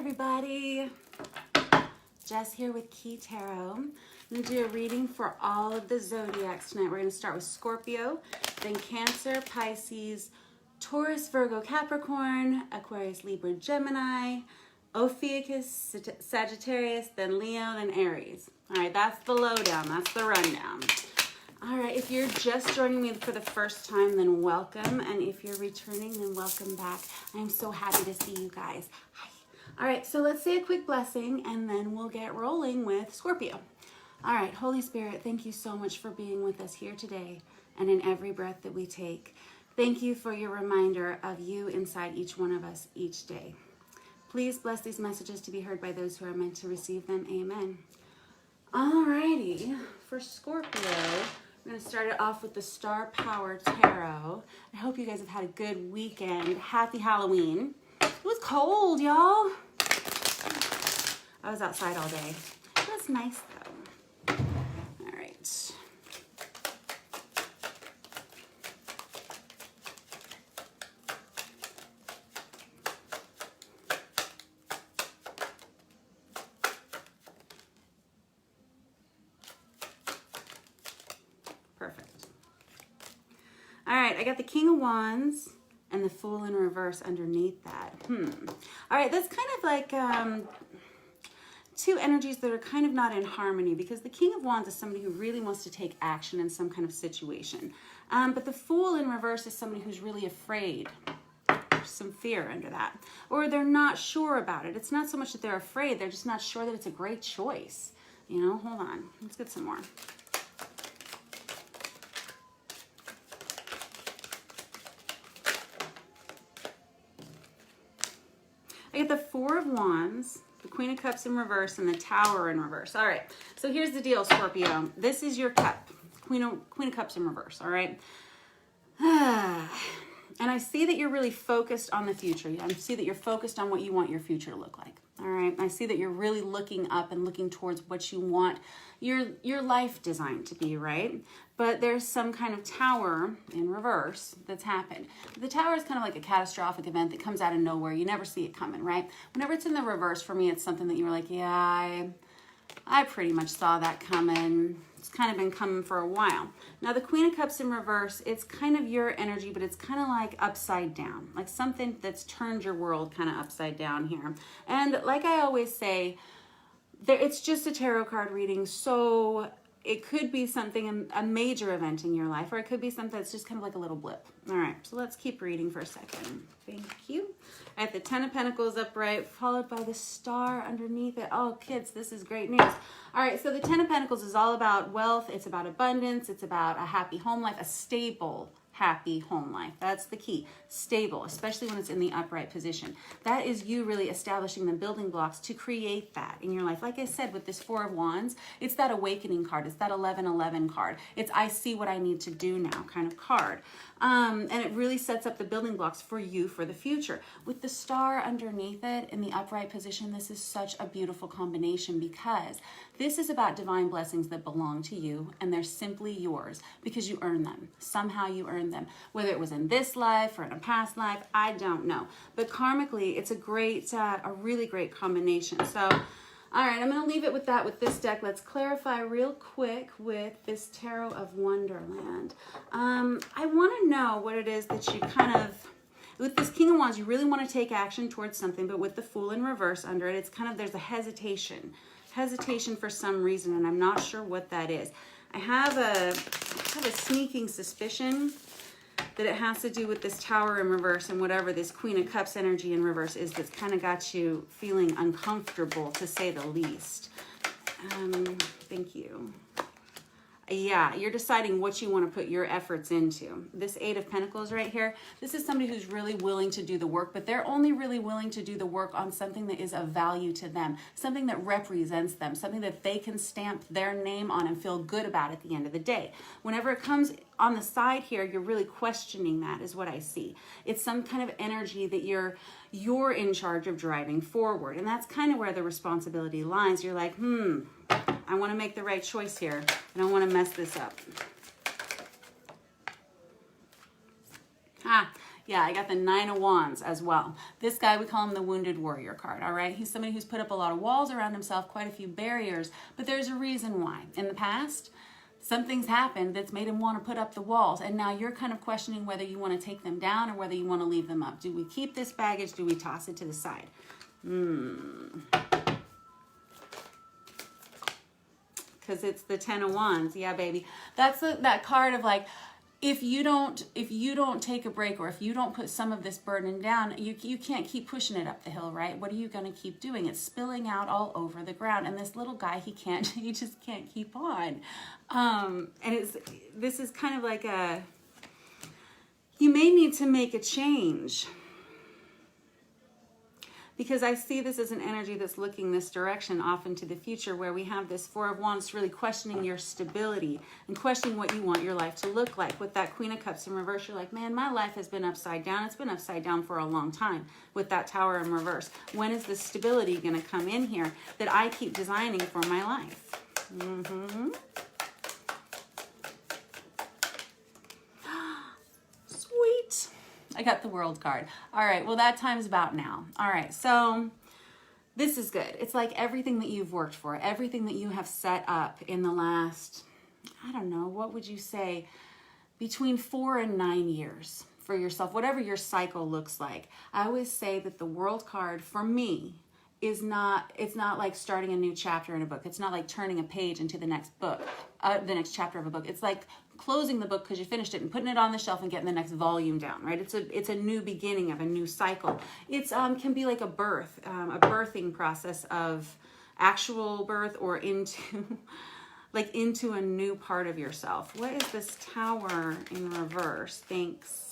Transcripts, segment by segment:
everybody. Jess here with Key Tarot. I'm going to do a reading for all of the zodiacs tonight. We're going to start with Scorpio, then Cancer, Pisces, Taurus, Virgo, Capricorn, Aquarius, Libra, Gemini, Ophiuchus, Sagittarius, then Leo, then Aries. All right, that's the lowdown. That's the rundown. All right, if you're just joining me for the first time, then welcome. And if you're returning, then welcome back. I'm so happy to see you guys. Hi. All right, so let's say a quick blessing, and then we'll get rolling with Scorpio. All right, Holy Spirit, thank you so much for being with us here today and in every breath that we take. Thank you for your reminder of you inside each one of us each day. Please bless these messages to be heard by those who are meant to receive them. Amen. All righty, for Scorpio, I'm going to start it off with the Star Power Tarot. I hope you guys have had a good weekend. Happy Halloween. It was cold, y'all. I was outside all day. It was nice, though. All right. Perfect. All right, I got the King of Wands and the Fool in reverse underneath that. All right, that's kind of like two energies that are kind of not in harmony, because the King of Wands is somebody who really wants to take action in some kind of situation. But the Fool in reverse is somebody who's really afraid. There's some fear under that. Or they're not sure about it. It's not so much that they're afraid, they're just not sure that it's a great choice. You know, hold on, let's get some more. I get the Four of Wands, the Queen of Cups in reverse, and the Tower in reverse. All right, so here's the deal, Scorpio. This is your cup, Queen of Cups in reverse, all right? And I see that you're really focused on the future. I see that you're focused on what you want your future to look like, all right? I see that you're really looking up and looking towards what you want your life designed to be, right? But there's some kind of tower in reverse that's happened. The tower is kind of like a catastrophic event that comes out of nowhere. You never see it coming, right? Whenever it's in the reverse, for me, it's something that you were like, yeah, I pretty much saw that coming. It's kind of been coming for a while. Now, the Queen of Cups in reverse, it's kind of your energy, but it's kind of like upside down, like something that's turned your world kind of upside down here. And like I always say, it's just a tarot card reading, so it could be something, a major event in your life, or it could be something that's just kind of like a little blip. All right, so let's keep reading for a second. Thank you. I have the Ten of Pentacles upright, followed by the Star underneath it. Oh, kids, this is great news. All right, so the Ten of Pentacles is all about wealth. It's about abundance. It's about a happy home life, a stable, happy home life. That's the key. Stable, especially when it's in the upright position. That is you really establishing the building blocks to create that in your life. Like I said, with this Four of Wands, it's that awakening card. It's that 1111 card. It's I see what I need to do now kind of card. And it really sets up the building blocks for you for the future. With the Star underneath it in the upright position, this is such a beautiful combination, because this is about divine blessings that belong to you, and they're simply yours because you earn them. Somehow you earn them. Whether it was in this life or in a past life, I don't know. But karmically, it's a really great combination. So, all right, I'm going to leave it with that with this deck. Let's clarify real quick with this Tarot of Wonderland. I want to know what it is that you kind of, with this King of Wands, you really want to take action towards something, but with the Fool in reverse under it, it's kind of, there's a hesitation for some reason, and I'm not sure what that is. I have a sneaking suspicion that it has to do with this Tower in reverse and whatever this Queen of Cups energy in reverse is that's kind of got you feeling uncomfortable, to say the least. Thank you. Yeah, you're deciding what you want to put your efforts into. This Eight of Pentacles right here, this is somebody who's really willing to do the work, but they're only really willing to do the work on something that is of value to them, something that represents them, something that they can stamp their name on and feel good about at the end of the day. Whenever it comes on the side here, you're really questioning that, is what I see. It's some kind of energy that you're in charge of driving forward, and that's kind of where the responsibility lies. You're like, I want to make the right choice here. I don't want to mess this up. Yeah, I got the 9 of Wands as well. This guy, we call him the Wounded Warrior card, all right? He's somebody who's put up a lot of walls around himself, quite a few barriers, but there's a reason why. In the past, something's happened that's made him want to put up the walls, and now you're kind of questioning whether you want to take them down or whether you want to leave them up. Do we keep this baggage? Do we toss it to the side? Because it's the 10 of Wands. Yeah, baby. That's that card of like, if you don't take a break, or if you don't put some of this burden down, you can't keep pushing it up the hill, right? What are you going to keep doing? It's spilling out all over the ground, and this little guy, he just can't keep on. And this is kind of like you may need to make a change, because I see this as an energy that's looking this direction off into the future, where we have this 4 of Wands really questioning your stability and questioning what you want your life to look like. With that Queen of Cups in reverse, you're like, man, my life has been upside down. It's been upside down for a long time. With that Tower in reverse, when is the stability going to come in here that I keep designing for my life? Sweet. I got the World card. All right, well, that time's about now. All right, so this is good. It's like everything that you've worked for, everything that you have set up in the last, I don't know, what would you say, between 4 and 9 years for yourself, whatever your cycle looks like. I always say that the World card, for me, it's not like starting a new chapter in a book. It's not like turning a page into the next book, the next chapter of a book. It's like closing the book because you finished it and putting it on the shelf and getting the next volume down, right? It's a new beginning of a new cycle. It's can be like a birth, a birthing process of actual birth, or into into a new part of yourself. What is this Tower in reverse? Thanks.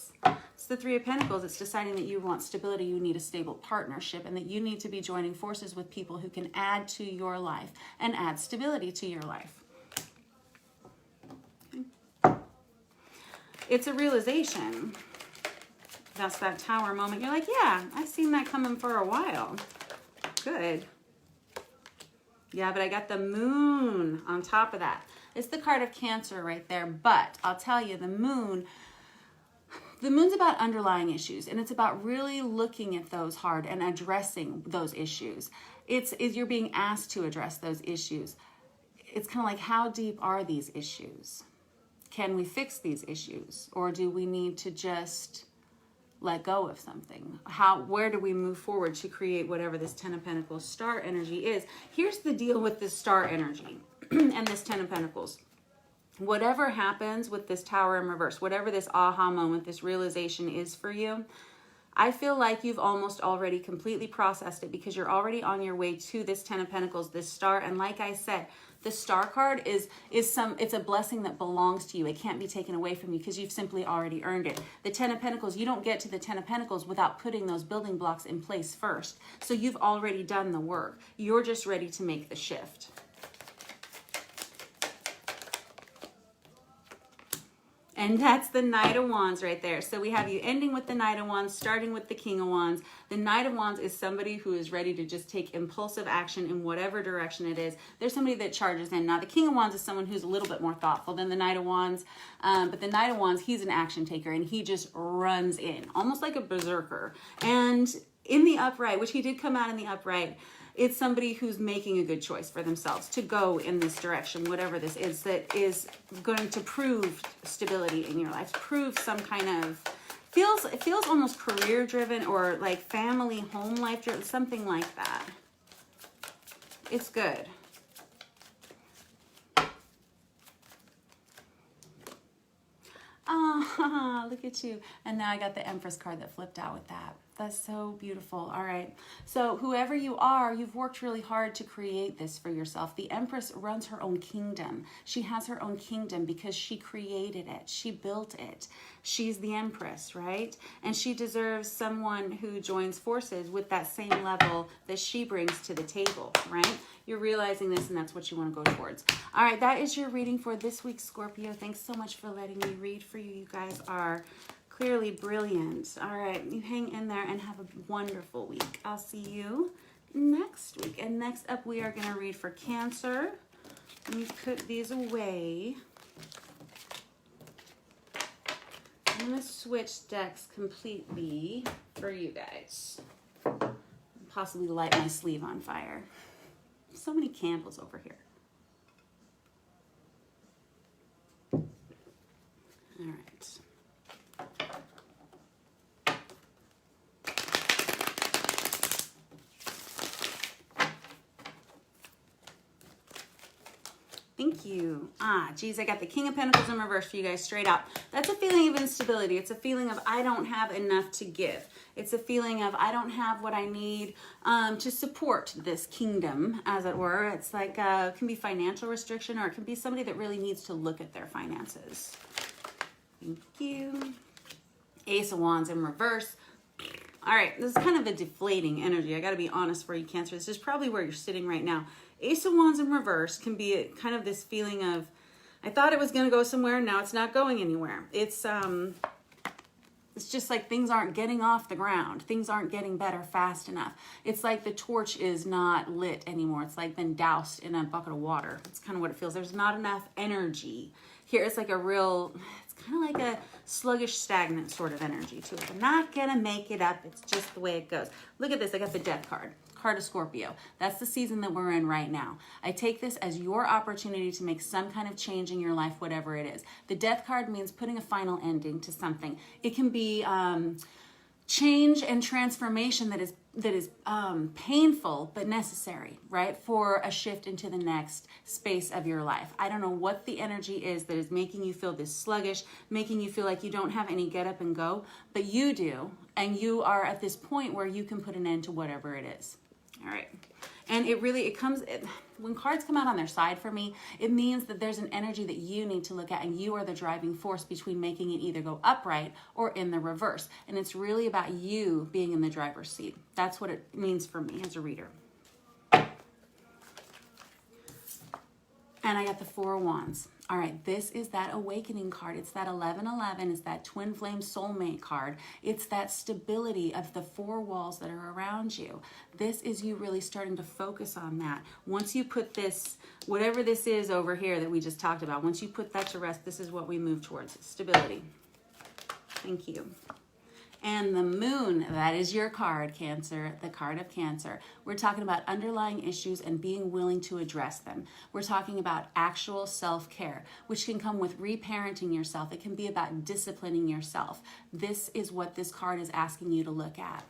It's the 3 of Pentacles. It's deciding that you want stability, you need a stable partnership, and that you need to be joining forces with people who can add to your life and add stability to your life. It's a realization. That's that Tower moment. You're like, yeah, I've seen that coming for a while. Good. Yeah, but I got the Moon on top of that. It's the card of Cancer right there, but I'll tell you, the Moon's about underlying issues, and it's about really looking at those hard and addressing those issues. You're being asked to address those issues. It's kind of like, how deep are these issues? Can we fix these issues? Or do we need to just let go of something? Where do we move forward to create whatever this 10 of Pentacles star energy is? Here's the deal with this star energy and this 10 of Pentacles. Whatever happens with this Tower in reverse, whatever this aha moment, this realization is for you, I feel like you've almost already completely processed it, because you're already on your way to this 10 of Pentacles, this star. And like I said, the star card it's a blessing that belongs to you. It can't be taken away from you because you've simply already earned it. The 10 of Pentacles, you don't get to the 10 of Pentacles without putting those building blocks in place first. So you've already done the work. You're just ready to make the shift. And that's the Knight of Wands right there. So we have you ending with the Knight of Wands, starting with the King of Wands. The Knight of Wands is somebody who is ready to just take impulsive action in whatever direction it is. There's somebody that charges in. Now, the King of Wands is someone who's a little bit more thoughtful than the Knight of Wands. But the Knight of Wands, he's an action taker, and he just runs in, almost like a berserker. And in the upright, which he did come out in the upright, it's somebody who's making a good choice for themselves to go in this direction, whatever this is, that is going to prove stability in your life, prove some kind of, it feels almost career driven, or like family, home life driven, something like that. It's good. Ah, look at you. And now I got the Empress card that flipped out with that. That's so beautiful. All right. So whoever you are, you've worked really hard to create this for yourself. The Empress runs her own kingdom. She has her own kingdom because she created it. She built it. She's the Empress, right? And she deserves someone who joins forces with that same level that she brings to the table, right? You're realizing this, and that's what you want to go towards. All right, that is your reading for this week, Scorpio. Thanks so much for letting me read for you. You guys are clearly brilliant. All right, you hang in there and have a wonderful week. I'll see you next week. And next up, we are going to read for Cancer. Let me put these away. I'm going to switch decks completely for you guys. Possibly light my sleeve on fire. So many candles over here. All right. Thank you. Geez, I got the King of Pentacles in reverse for you guys straight out. That's a feeling of instability. It's a feeling of I don't have enough to give. It's a feeling of I don't have what I need to support this kingdom, as it were. It's like it can be financial restriction, or it can be somebody that really needs to look at their finances. Thank you. Ace of Wands in reverse. All right, this is kind of a deflating energy. I got to be honest for you, Cancer. This is probably where you're sitting right now. Ace of Wands in reverse can be kind of this feeling of, I thought it was going to go somewhere, now it's not going anywhere. It's just like things aren't getting off the ground. Things aren't getting better fast enough. It's like the torch is not lit anymore. It's like been doused in a bucket of water. It's kind of what it feels. There's not enough energy. Here it's like a real, it's kind of like a sluggish, stagnant sort of energy to it. I'm not going to make it up. It's just the way it goes. Look at this. I got the Death card. Card of Scorpio. That's the season that we're in right now. I take this as your opportunity to make some kind of change in your life, whatever it is. The Death card means putting a final ending to something. It can be change and transformation that is painful but necessary, right? For a shift into the next space of your life. I don't know what the energy is that is making you feel this sluggish, making you feel like you don't have any get up and go, but you do, and you are at this point where you can put an end to whatever it is. All right. And when cards come out on their side for me, it means that there's an energy that you need to look at, and you are the driving force between making it either go upright or in the reverse. And it's really about you being in the driver's seat. That's what it means for me as a reader. And I got the Four of Wands. All right, this is that awakening card. It's that 1111. It's that twin flame soulmate card. It's that stability of the four walls that are around you. This is you really starting to focus on that. Once you put this, whatever this is over here that we just talked about, once you put that to rest, this is what we move towards. Stability. Thank you. And the Moon, that is your card, Cancer, the card of Cancer. We're talking about underlying issues and being willing to address them. We're talking about actual self-care, which can come with reparenting yourself. It can be about disciplining yourself. This is what this card is asking you to look at.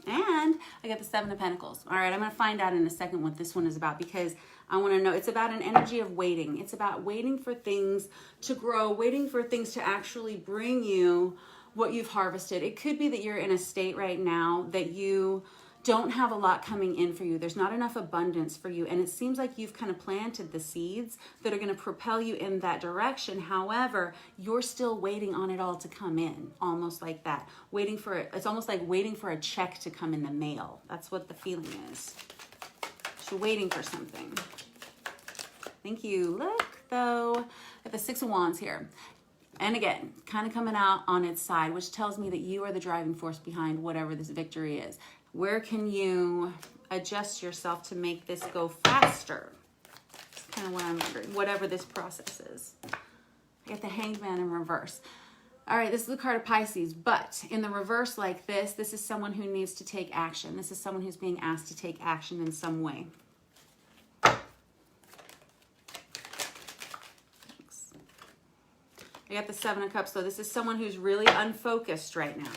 And I got the Seven of Pentacles. All right, I'm going to find out in a second what this one is about, because I want to know. It's about an energy of waiting. It's about waiting for things to grow, waiting for things to actually bring you what you've harvested. It could be that you're in a state right now that you don't have a lot coming in for you. There's not enough abundance for you. And it seems like you've kind of planted the seeds that are going to propel you in that direction. However, you're still waiting on it all to come in, almost like that. Waiting for it. It's almost like waiting for a check to come in the mail. That's what the feeling is. So waiting for something. Thank you. Look, though, at the Six of Wands here. And again, kind of coming out on its side, which tells me that you are the driving force behind whatever this victory is. Where can you adjust yourself to make this go faster? That's kind of what I'm wondering, whatever this process is. I got the Hanged Man in reverse. All right, this is the card of Pisces, but in the reverse like this, this is someone who needs to take action. This is someone who's being asked to take action in some way. Thanks. I got the Seven of Cups, though. This is someone who's really unfocused right now.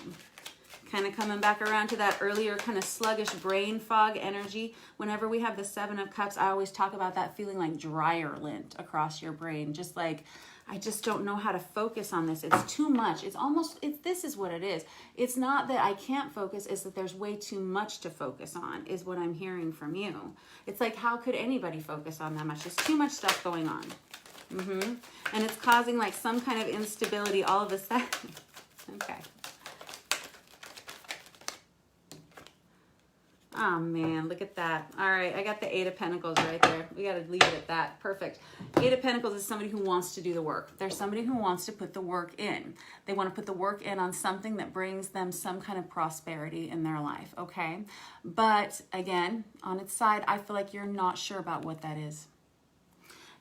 Kind of coming back around to that earlier kind of sluggish brain fog energy. Whenever we have the Seven of Cups, I always talk about that feeling like dryer lint across your brain. Just like, I just don't know how to focus on this. It's too much. It's almost, this is what it is. It's not that I can't focus, it's that there's way too much to focus on, is what I'm hearing from you. It's like, how could anybody focus on that much? There's too much stuff going on. And it's causing like some kind of instability all of a sudden. Okay. Oh man, look at that. All right, I got the Eight of Pentacles right there. We got to leave it at that. Perfect. Eight of Pentacles is somebody who wants to do the work. There's somebody who wants to put the work in. They want to put the work in on something that brings them some kind of prosperity in their life, okay? But again, on its side, I feel like you're not sure about what that is.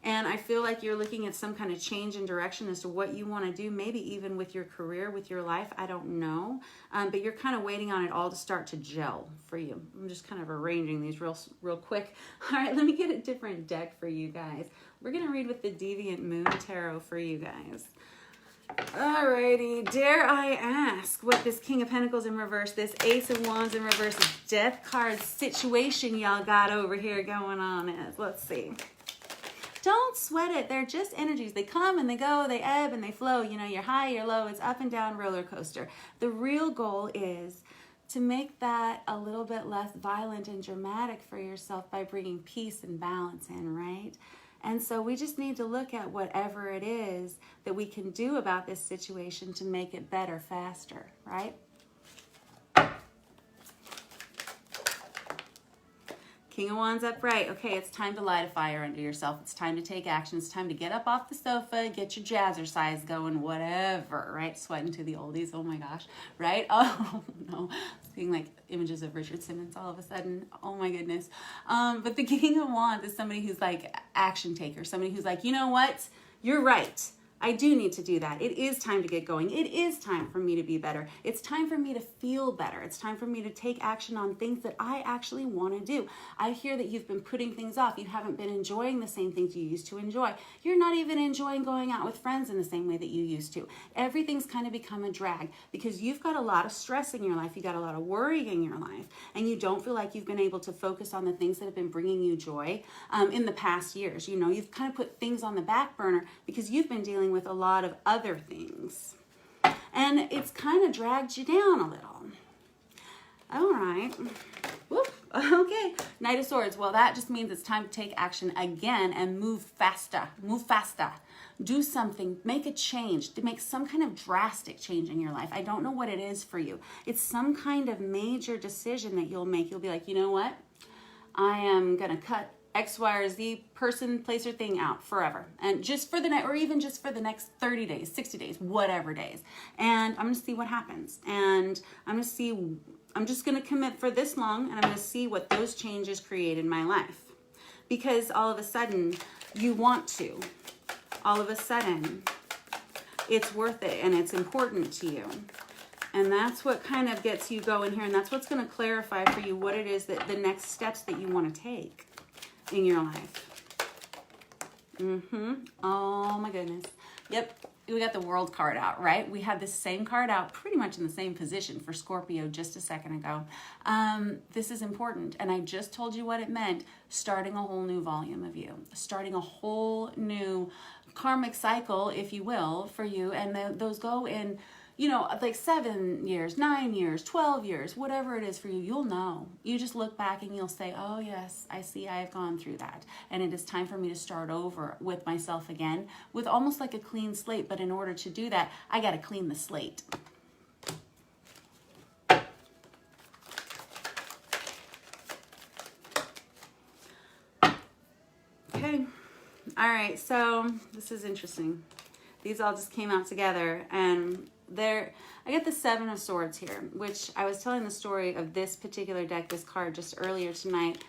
And I feel like you're looking at some kind of change in direction as to what you want to do, maybe even with your career, with your life. I don't know. But you're kind of waiting on it all to start to gel for you. I'm just kind of arranging these real quick. All right, let me get a different deck for you guys. We're going to read with the Deviant Moon Tarot for you guys. Alrighty, dare I ask what this King of Pentacles in reverse, this Ace of Wands in reverse, Death card situation y'all got over here going on is? Let's see. Don't sweat it. They're just energies. They come and they go, they ebb and they flow. You know, you're high, you're low, it's up and down roller coaster. The real goal is to make that a little bit less violent and dramatic for yourself by bringing peace and balance in, right? And so we just need to look at whatever it is that we can do about this situation to make it better, faster, right? King of Wands upright. Okay, it's time to light a fire under yourself. It's time to take action. It's time to get up off the sofa, get your jazzercise going, whatever, right? Sweating to the oldies. Oh my gosh, right? Oh no, seeing like images of Richard Simmons all of a sudden. Oh my goodness. But the King of Wands is somebody who's like action taker, somebody who's like, you know what? You're right. I do need to do that. It is time to get going. It is time for me to be better. It's time for me to feel better. It's time for me to take action on things that I actually want to do. I hear that you've been putting things off. You haven't been enjoying the same things you used to enjoy. You're not even enjoying going out with friends in the same way that you used to. Everything's kind of become a drag because you've got a lot of stress in your life. You got a lot of worry in your life, and you don't feel like you've been able to focus on the things that have been bringing you joy in the past years. You know, you've kind of put things on the back burner because you've been dealing with a lot of other things, and it's kind of dragged you down a little. All right. Whoop. Okay. Knight of Swords. Well, that just means it's time to take action again and move faster. Move faster. Do something. Make a change. To make some kind of drastic change in your life. I don't know what it is for you. It's some kind of major decision that you'll make. You'll be like, you know what? I am going to cut X, Y, or Z person, place, or thing out forever. And just for the night, or even just for the next 30 days, 60 days, whatever days. And I'm going to see what happens. And I'm just going to commit for this long, and I'm going to see what those changes create in my life. Because all of a sudden, you want to. All of a sudden, it's worth it, and it's important to you. And that's what kind of gets you going here. And that's what's going to clarify for you what it is that the next steps that you want to take in your life. Oh my goodness. Yep. We got the World card out, right? We had this same card out pretty much in the same position for Scorpio just a second ago. This is important. And I just told you what it meant. Starting a whole new volume of you. Starting a whole new karmic cycle, if you will, for you. And those go in, you know, like 7 years, 9 years, 12 years, whatever it is for you, you'll know. You just look back and you'll say, oh yes, I see I have gone through that. And it is time for me to start over with myself again, with almost like a clean slate. But in order to do that, I got to clean the slate. Okay. All right. So this is interesting. These all just came out together, and I get the Seven of Swords here, which I was telling the story of this particular deck, this card, just earlier tonight.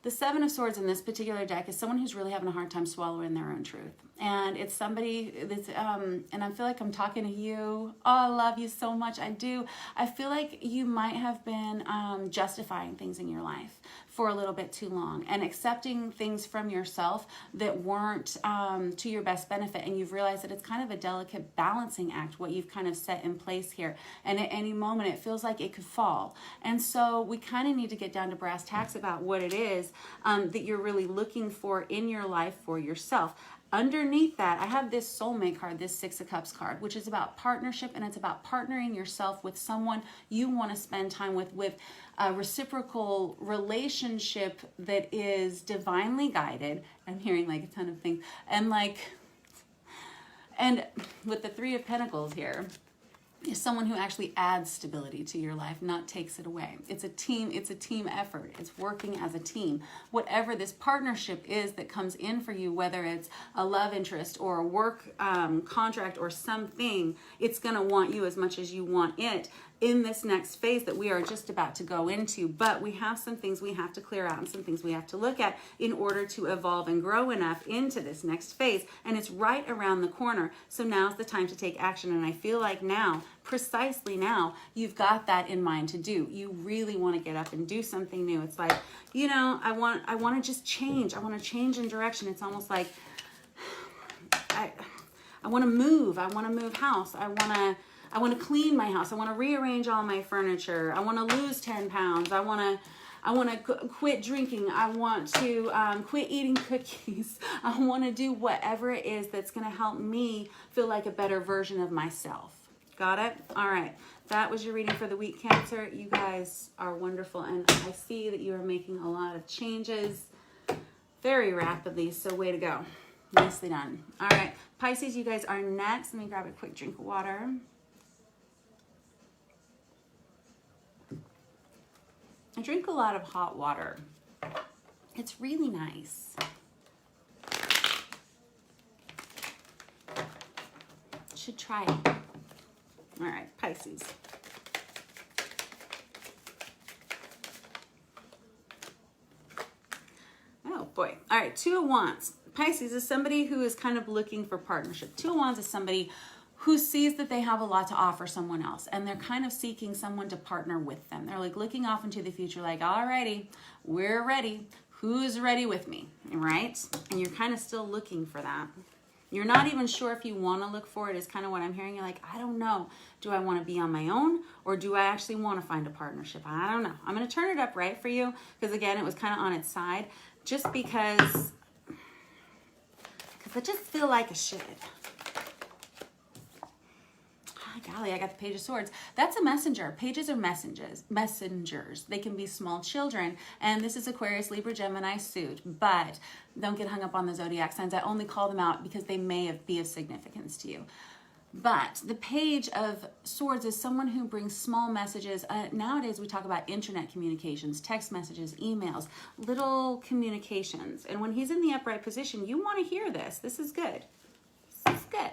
The Seven of Swords in this particular deck is someone who's really having a hard time swallowing their own truth. And it's somebody that's, and I feel like I'm talking to you. Oh, I love you so much. I do. I feel like you might have been justifying things in your life for a little bit too long and accepting things from yourself that weren't to your best benefit. And you've realized that it's kind of a delicate balancing act, what you've kind of set in place here. And at any moment, it feels like it could fall. And so we kind of need to get down to brass tacks about what it is that you're really looking for in your life for yourself. Underneath that, I have this soulmate card, this Six of Cups card, which is about partnership, and it's about partnering yourself with someone you want to spend time with a reciprocal relationship that is divinely guided. I'm hearing like a ton of things. And with the Three of Pentacles here, is someone who actually adds stability to your life, not takes it away. It's a team effort. It's working as a team. Whatever this partnership is that comes in for you, whether it's a love interest or a work contract or something, it's going to want you as much as you want it in this next phase that we are just about to go into. But we have some things we have to clear out and some things we have to look at in order to evolve and grow enough into this next phase. And it's right around the corner. So now's the time to take action. And I feel like now, precisely now, you've got that in mind to do. You really want to get up and do something new. It's like, you know, I want to just change. I want to change in direction. It's almost like I want to move. I want to move house. I want to clean my house. I want to rearrange all my furniture. I want to lose 10 pounds. I want to quit drinking. I want to quit eating cookies. I want to do whatever it is that's going to help me feel like a better version of myself. Got it? All right. That was your reading for the week, Cancer. You guys are wonderful, and I see that you are making a lot of changes very rapidly, so way to go. Nicely done. All right. Pisces, you guys are next. Let me grab a quick drink of water. I drink a lot of hot water. It's really nice. Should try it. All right, Pisces. Oh boy. All right, Two of Wands. Pisces is somebody who is kind of looking for partnership. Two of Wands is somebody who sees that they have a lot to offer someone else, and they're kind of seeking someone to partner with them. They're like looking off into the future like, alrighty, we're ready. Who's ready with me, right? And you're kind of still looking for that. You're not even sure if you want to look for it is kind of what I'm hearing. You're like, I don't know. Do I want to be on my own, or do I actually want to find a partnership? I don't know. I'm going to turn it up right for you because, again, it was kind of on its side just because I just feel like I should. Golly, I got the Page of Swords. That's a messenger. Pages are messengers. They can be small children. And this is Aquarius, Libra, Gemini suit. But don't get hung up on the zodiac signs. I only call them out because they may be of significance to you. But the Page of Swords is someone who brings small messages. Nowadays, we talk about internet communications, text messages, emails, little communications. And when he's in the upright position, you want to hear this. This is good. This is good.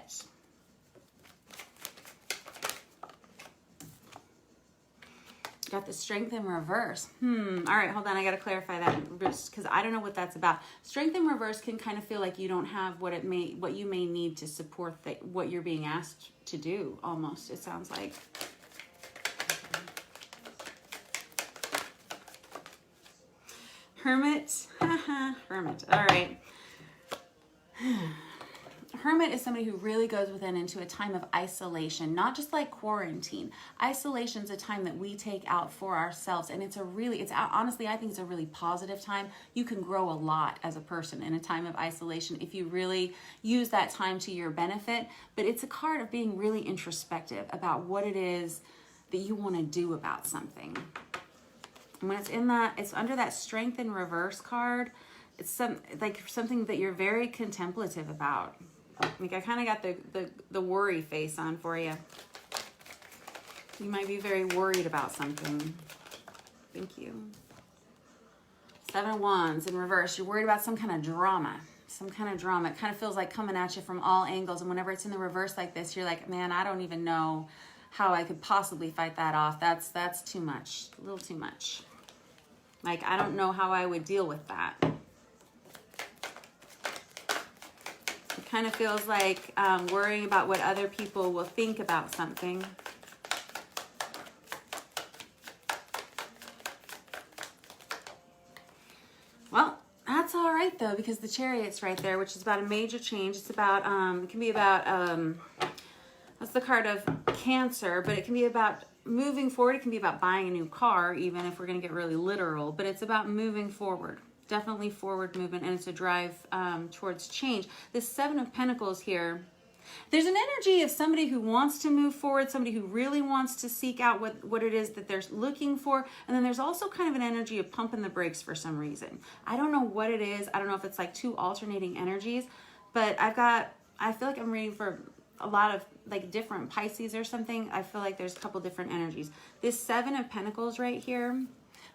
Got the Strength in reverse. All right, hold on. I got to clarify that because I don't know what that's about. Strength in reverse can kind of feel like you don't have what you may need to support what you're being asked to do. Almost, it sounds like. Hermit. Hermit. All right. Hermit is somebody who really goes within into a time of isolation, not just like quarantine. Isolation is a time that we take out for ourselves, and honestly, I think it's a really positive time. You can grow a lot as a person in a time of isolation if you really use that time to your benefit, but it's a card of being really introspective about what it is that you want to do about something. And when it's under that Strength in reverse card, it's something that you're very contemplative about. Like I kind of got the worry face on for you. You might be very worried about something. Thank you. Seven of Wands in reverse. You're worried about some kind of drama. Some kind of drama. It kind of feels like coming at you from all angles. And whenever it's in the reverse like this, you're like, man, I don't even know how I could possibly fight that off. That's too much. A little too much. Like, I don't know how I would deal with that. It kind of feels like worrying about what other people will think about something. Well, that's all right though, because the Chariot's right there, which is about a major change. It's about, it can be about, that's the card of Cancer, but it can be about moving forward. It can be about buying a new car, even if we're going to get really literal, but it's about moving forward. Definitely forward movement, and it's a drive towards change. This Seven of Pentacles here, there's an energy of somebody who wants to move forward, somebody who really wants to seek out what it is that they're looking for, and then there's also kind of an energy of pumping the brakes for some reason. I don't know what it is. I don't know if it's like two alternating energies, but I feel like I'm reading for a lot of like different Pisces or something. I feel like there's a couple different energies. This 7 of Pentacles right here,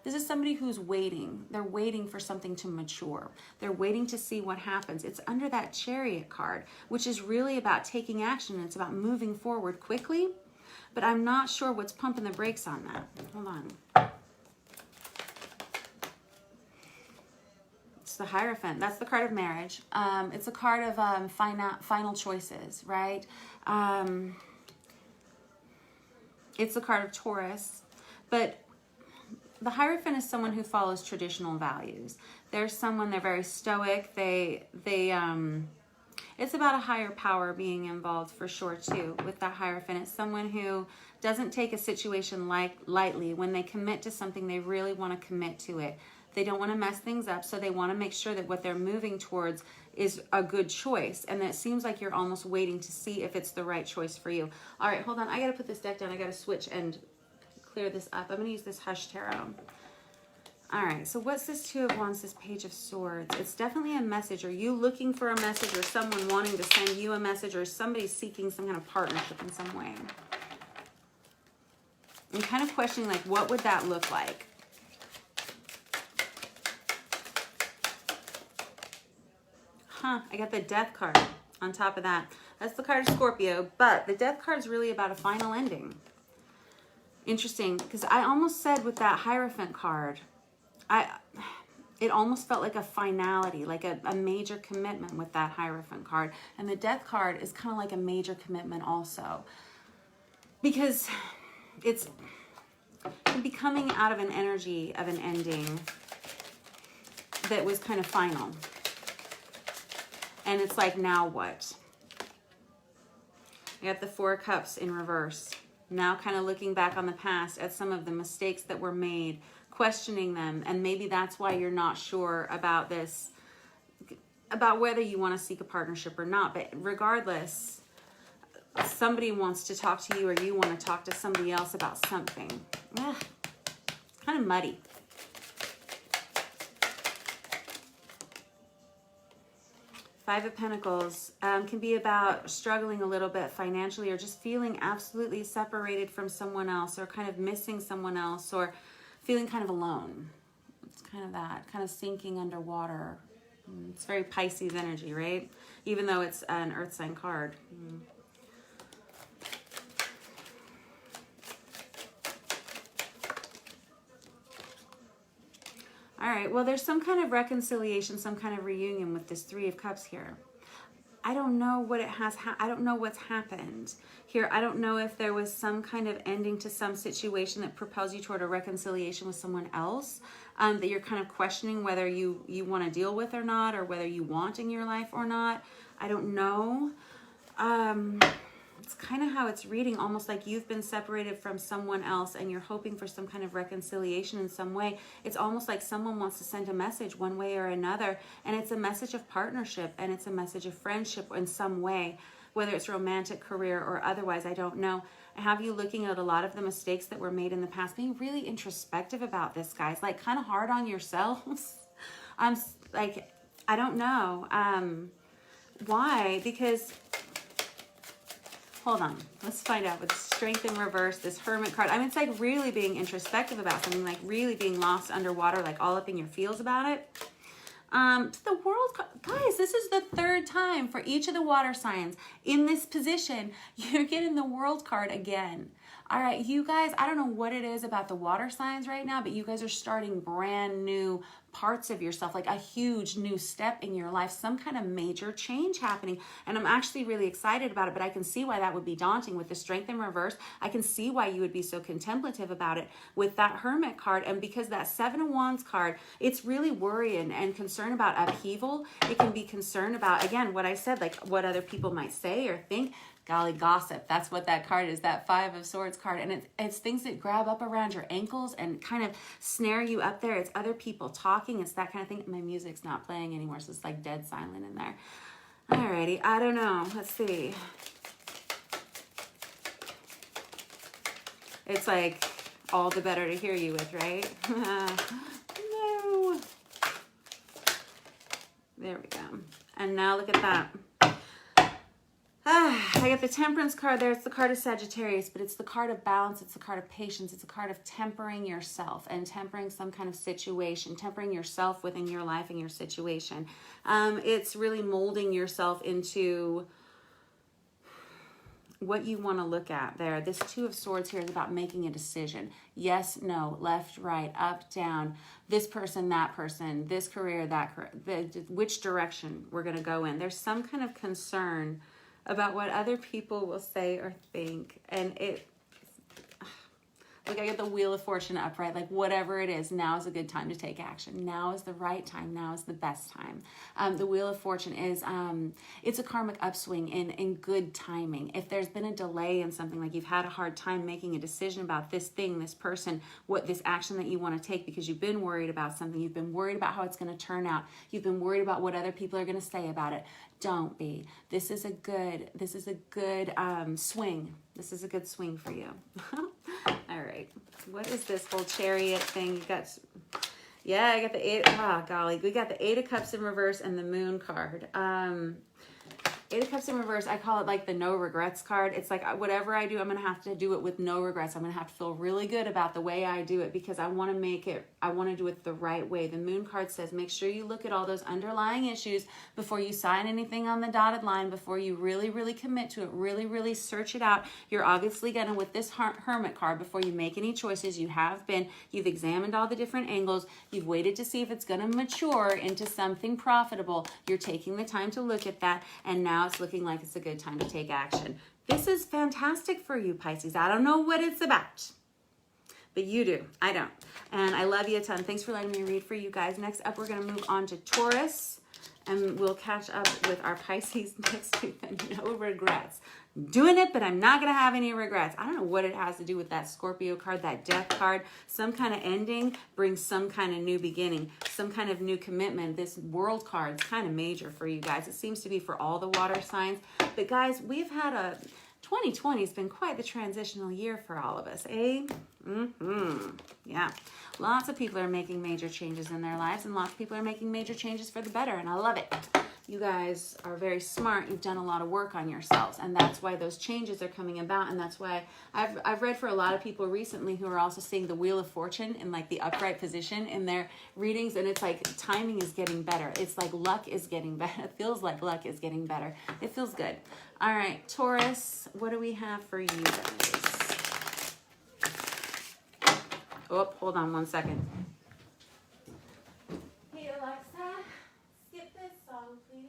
this is somebody who's waiting. They're waiting for something to mature. They're waiting to see what happens. It's under that Chariot card, which is really about taking action. It's about moving forward quickly, but I'm not sure what's pumping the brakes on that. Hold on. It's the Hierophant. That's the card of marriage. It's a card of final choices, right? It's the card of Taurus, but the Hierophant is someone who follows traditional values. They're very stoic. It's about a higher power being involved for sure too with that Hierophant. It's someone who doesn't take a situation lightly. When they commit to something, they really want to commit to it. They don't want to mess things up, so they want to make sure that what they're moving towards is a good choice. And it seems like you're almost waiting to see if it's the right choice for you. All right, hold on. I got to put this deck down. I got to switch and clear this up. I'm going to use this Hush Tarot. All right, so what's this Two of Wands, this Page of Swords? It's definitely a message. Are you looking for a message, or someone wanting to send you a message, or somebody seeking some kind of partnership in some way? I'm kind of questioning, like, what would that look like? I got the Death card on top of that. That's the card of Scorpio, but the Death card is really about a final ending. Interesting, because I almost said with that Hierophant card, it almost felt like a finality, like a major commitment with that Hierophant card. And the Death card is kind of like a major commitment also, because it's becoming out of an energy of an ending that was kind of final. And it's like, now what? I got the Four of Cups in reverse. Now kind of looking back on the past at some of the mistakes that were made, questioning them. And maybe that's why you're not sure about this, about whether you want to seek a partnership or not. But regardless, somebody wants to talk to you, or you want to talk to somebody else about something. Ugh, it's kind of muddy. Five of Pentacles can be about struggling a little bit financially, or just feeling absolutely separated from someone else, or kind of missing someone else, or feeling kind of alone. It's kind of that, kind of sinking underwater. It's very Pisces energy, right? Even though it's an earth sign card. All right, well, there's some kind of reconciliation, some kind of reunion with this Three of Cups here. I don't know what it has, I don't know what's happened here. I don't know if there was some kind of ending to some situation that propels you toward a reconciliation with someone else, that you're kind of questioning whether you want to deal with or not, or whether you want in your life or not. I don't know. It's kind of how it's reading, almost like you've been separated from someone else and you're hoping for some kind of reconciliation in some way. It's almost like someone wants to send a message one way or another, and it's a message of partnership, and it's a message of friendship in some way, whether it's romantic, career, or otherwise. I don't know. I have you looking at a lot of the mistakes that were made in the past, being really introspective about this, guys, like kind of hard on yourselves. Like, I don't know. Why? Because hold on, let's find out with Strength in reverse, this Hermit card. I mean, it's like really being introspective about something, like really being lost underwater, like all up in your feels about it. The World, guys, this is the third time for each of the water signs in this position. You're getting the World card again. All right, you guys, I don't know what it is about the water signs right now, but you guys are starting brand new parts of yourself, like a huge new step in your life, some kind of major change happening. And I'm actually really excited about it, but I can see why that would be daunting with the Strength in reverse. I can see why you would be so contemplative about it with that Hermit card. And because that Seven of Wands card, it's really worry and concern about upheaval. It can be concerned about, again, what I said, like what other people might say or think. Golly, gossip. That's what that card is, that Five of Swords card. And it's things that grab up around your ankles and kind of snare you up there. It's other people talking. It's that kind of thing. My music's not playing anymore, so it's like dead silent in there. Alrighty, I don't know. Let's see. It's like all the better to hear you with, right? No. There we go. And now look at that. I get the Temperance card there. It's the card of Sagittarius, but it's the card of balance. It's the card of patience. It's a card of tempering yourself and tempering some kind of situation, tempering yourself within your life and your situation. It's really molding yourself into what you want to look at there. This Two of Swords here is about making a decision. Yes, no, left, right, up, down, this person, that person, this career, that career, which direction we're going to go in. There's some kind of concern about what other people will say or think. And like I get the Wheel of Fortune upright, like whatever it is, now is a good time to take action. Now is the right time. Now is the best time. The Wheel of Fortune is, it's a karmic upswing in good timing. If there's been a delay in something, like you've had a hard time making a decision about this thing, this person, this action that you want to take because you've been worried about something, you've been worried about how it's going to turn out, you've been worried about what other people are going to say about it. Don't be. This is a good swing. This is a good swing for you. All right. What is this whole Chariot thing? You got, yeah, I got the Eight. Oh, golly. We got the Eight of Cups in reverse and the Moon card. Eight of Cups in reverse, I call it like the no regrets card. It's like whatever I do, I'm going to have to do it with no regrets. I'm going to have to feel really good about the way I do it because I want to do it the right way. The Moon card says make sure you look at all those underlying issues before you sign anything on the dotted line, before you really, really commit to it, really, really search it out. You're obviously going to, with this Hermit card, before you make any choices, you've examined all the different angles, you've waited to see if it's going to mature into something profitable. You're taking the time to look at that, and now it's looking like it's a good time to take action. This is fantastic for you, Pisces. I don't know what it's about, but you do. I don't. And I love you a ton. Thanks for letting me read for you guys. Next up, we're going to move on to Taurus, and we'll catch up with our Pisces next week. No regrets. Doing it, but I'm not going to have any regrets. I don't know what it has to do with that Scorpio card, that Death card. Some kind of ending brings some kind of new beginning, some kind of new commitment. This World card is kind of major for you guys. It seems to be for all the water signs. But guys, we've had 2020 has been quite the transitional year for all of us, eh? Yeah. Lots of people are making major changes in their lives, and lots of people are making major changes for the better, and I love it. You guys are very smart. You've done a lot of work on yourselves, and that's why those changes are coming about, and that's why I've read for a lot of people recently who are also seeing the Wheel of Fortune in like the upright position in their readings, and it's like timing is getting better. It's like luck is getting better. It feels like luck is getting better. It feels good. All right, Taurus, what do we have for you guys? Oh, hold on one second. Hey, Alexa, skip this song, please.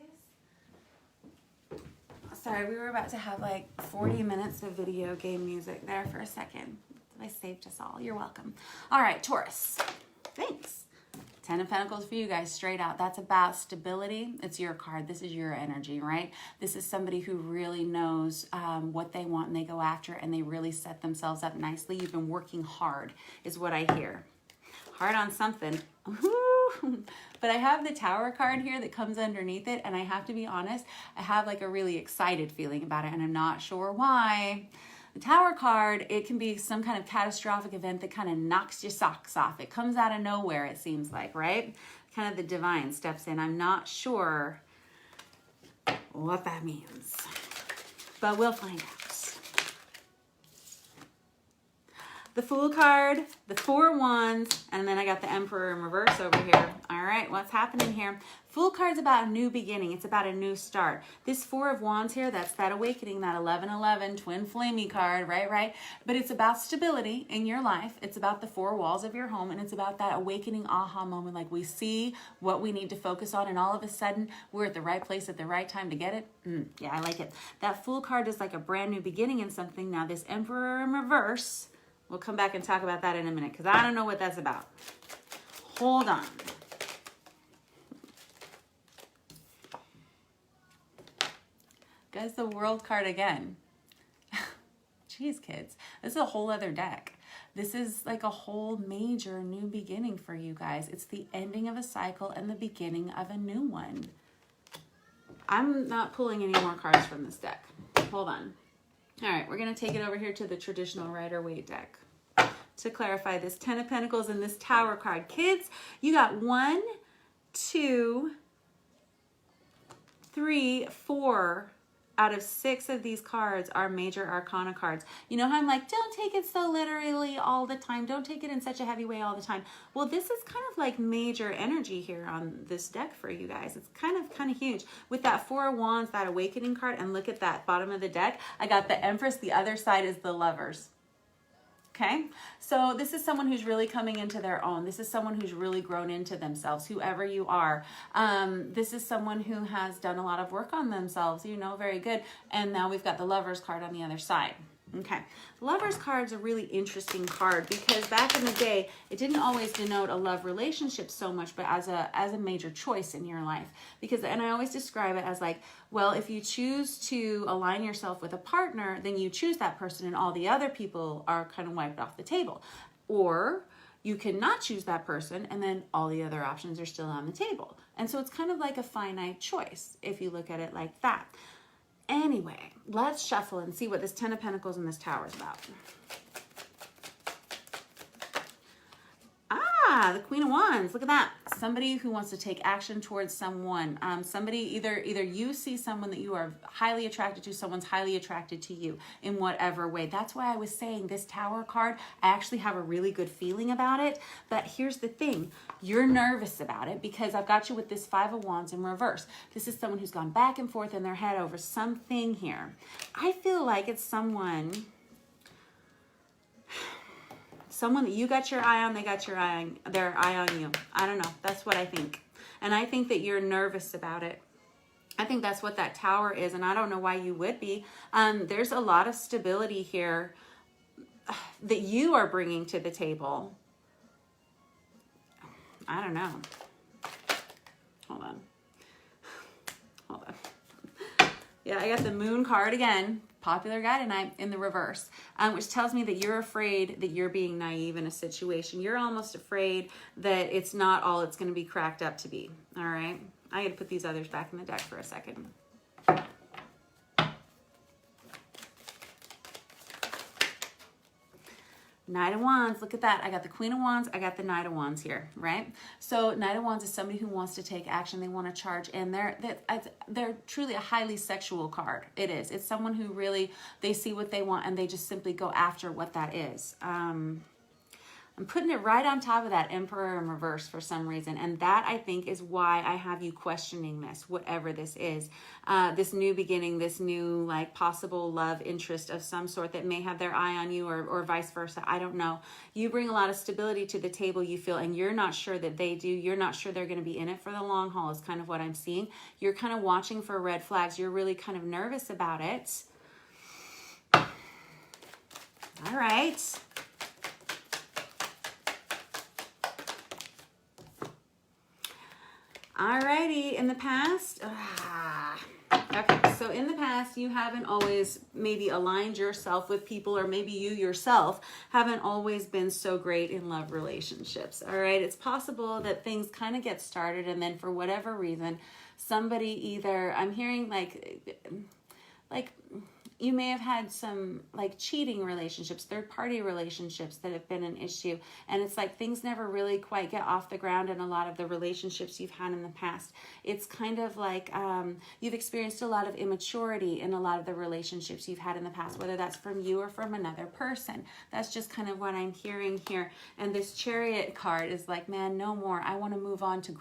Sorry, we were about to have like 40 minutes of video game music there for a second. I saved us all. You're welcome. All right, Taurus. Thanks. Ten of Pentacles for you guys, straight out. That's about stability. It's your card. This is your energy, right? This is somebody who really knows what they want, and they go after it, and they really set themselves up nicely. You've been working hard, is what I hear. Hard on something. But I have the Tower card here that comes underneath it, and I have to be honest, I have like a really excited feeling about it, and I'm not sure why. The Tower card, it can be some kind of catastrophic event that kind of knocks your socks off. It comes out of nowhere, it seems like, right? Kind of the divine steps in. I'm not sure what that means, but we'll find out. The Fool card, the Four of Wands, and then I got the Emperor in reverse over here. All right, what's happening here? Fool card's about a new beginning. It's about a new start. This Four of Wands here, that's that awakening, that 1111 twin flamey card, right? But it's about stability in your life. It's about the four walls of your home, and it's about that awakening aha moment. Like we see what we need to focus on, and all of a sudden we're at the right place at the right time to get it. Yeah, I like it. That Fool card is like a brand new beginning in something. Now this Emperor in reverse, we'll come back and talk about that in a minute because I don't know what that's about. Hold on. Guys, the World card again. Jeez, kids. This is a whole other deck. This is like a whole major new beginning for you guys. It's the ending of a cycle and the beginning of a new one. I'm not pulling any more cards from this deck. Hold on. All right, we're going to take it over here to the traditional Rider-Waite deck to clarify this Ten of Pentacles and this Tower card. Kids, you got 1, 2, 3, 4 out of 6 of these cards are major arcana cards. You know how I'm like, don't take it so literally all the time. Don't take it in such a heavy way all the time. Well, this is kind of like major energy here on this deck for you guys. It's kind of huge. With that 4 of Wands, that awakening card, and look at that bottom of the deck. I got the Empress. The other side is the Lovers. Okay, so this is someone who's really coming into their own. This is someone who's really grown into themselves, whoever you are. This is someone who has done a lot of work on themselves, you know, very good. And now we've got the Lovers card on the other side. Okay, Lovers card's a really interesting card because back in the day, it didn't always denote a love relationship so much, but as a major choice in your life. Because, and I always describe it as like, well, if you choose to align yourself with a partner, then you choose that person and all the other people are kind of wiped off the table. Or you cannot choose that person and then all the other options are still on the table. And so it's kind of like a finite choice if you look at it like that. Anyway, let's shuffle and see what this 10 of Pentacles and this Tower is about. Ah, the Queen of Wands. Look at that. Somebody who wants to take action towards someone. Somebody, either you see someone that you are highly attracted to, someone's highly attracted to you in whatever way. That's why I was saying this Tower card, I actually have a really good feeling about it. But here's the thing. You're nervous about it because I've got you with this 5 of Wands in reverse. This is someone who's gone back and forth in their head over something here. I feel like it's someone that you got your eye on, they got their eye on you. I don't know. That's what I think. And I think that you're nervous about it. I think that's what that Tower is, and I don't know why you would be. There's a lot of stability here that you are bringing to the table. I don't know. Hold on. Yeah, I got the Moon card again. Popular guy tonight in the reverse, which tells me that you're afraid that you're being naive in a situation. You're almost afraid that it's not all it's going to be cracked up to be. All right. I got to put these others back in the deck for a second. Knight of Wands, look at that. I got the Queen of Wands, I got the Knight of Wands here, right? So Knight of Wands is somebody who wants to take action, they want to charge, and they're truly a highly sexual card. It is. It's someone who really, they see what they want and they just simply go after what that is. I'm putting it right on top of that Emperor in reverse for some reason. And that, I think, is why I have you questioning this, whatever this is. This new beginning, this new, like, possible love interest of some sort that may have their eye on you or vice versa. I don't know. You bring a lot of stability to the table, you feel, and you're not sure that they do. You're not sure they're going to be in it for the long haul is kind of what I'm seeing. You're kind of watching for red flags. You're really kind of nervous about it. All right. Alrighty, in the past, okay, so in the past, you haven't always maybe aligned yourself with people, or maybe you yourself haven't always been so great in love relationships, all right? It's possible that things kind of get started, and then for whatever reason, somebody either, I'm hearing like you may have had some like cheating relationships, third-party relationships that have been an issue. And it's like things never really quite get off the ground in a lot of the relationships you've had in the past. It's kind of like you've experienced a lot of immaturity in a lot of the relationships you've had in the past, whether that's from you or from another person. That's just kind of what I'm hearing here. And this Chariot card is like, man, no more. I want to move on to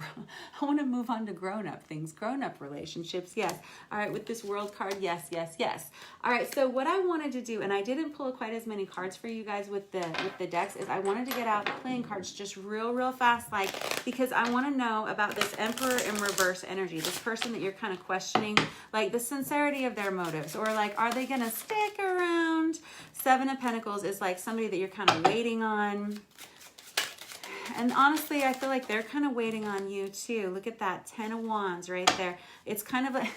grown-up things, grown-up relationships. Yes. All right. With this World card, yes, yes, yes. All right, so what I wanted to do, and I didn't pull quite as many cards for you guys with the decks, is I wanted to get out the playing cards just real fast, like, because I want to know about this Emperor in reverse energy, this person that you're kind of questioning, like the sincerity of their motives, or like, are they going to stick around? 7 of Pentacles is like somebody that you're kind of waiting on. And honestly, I feel like they're kind of waiting on you too. Look at that 10 of Wands right there. It's kind of like,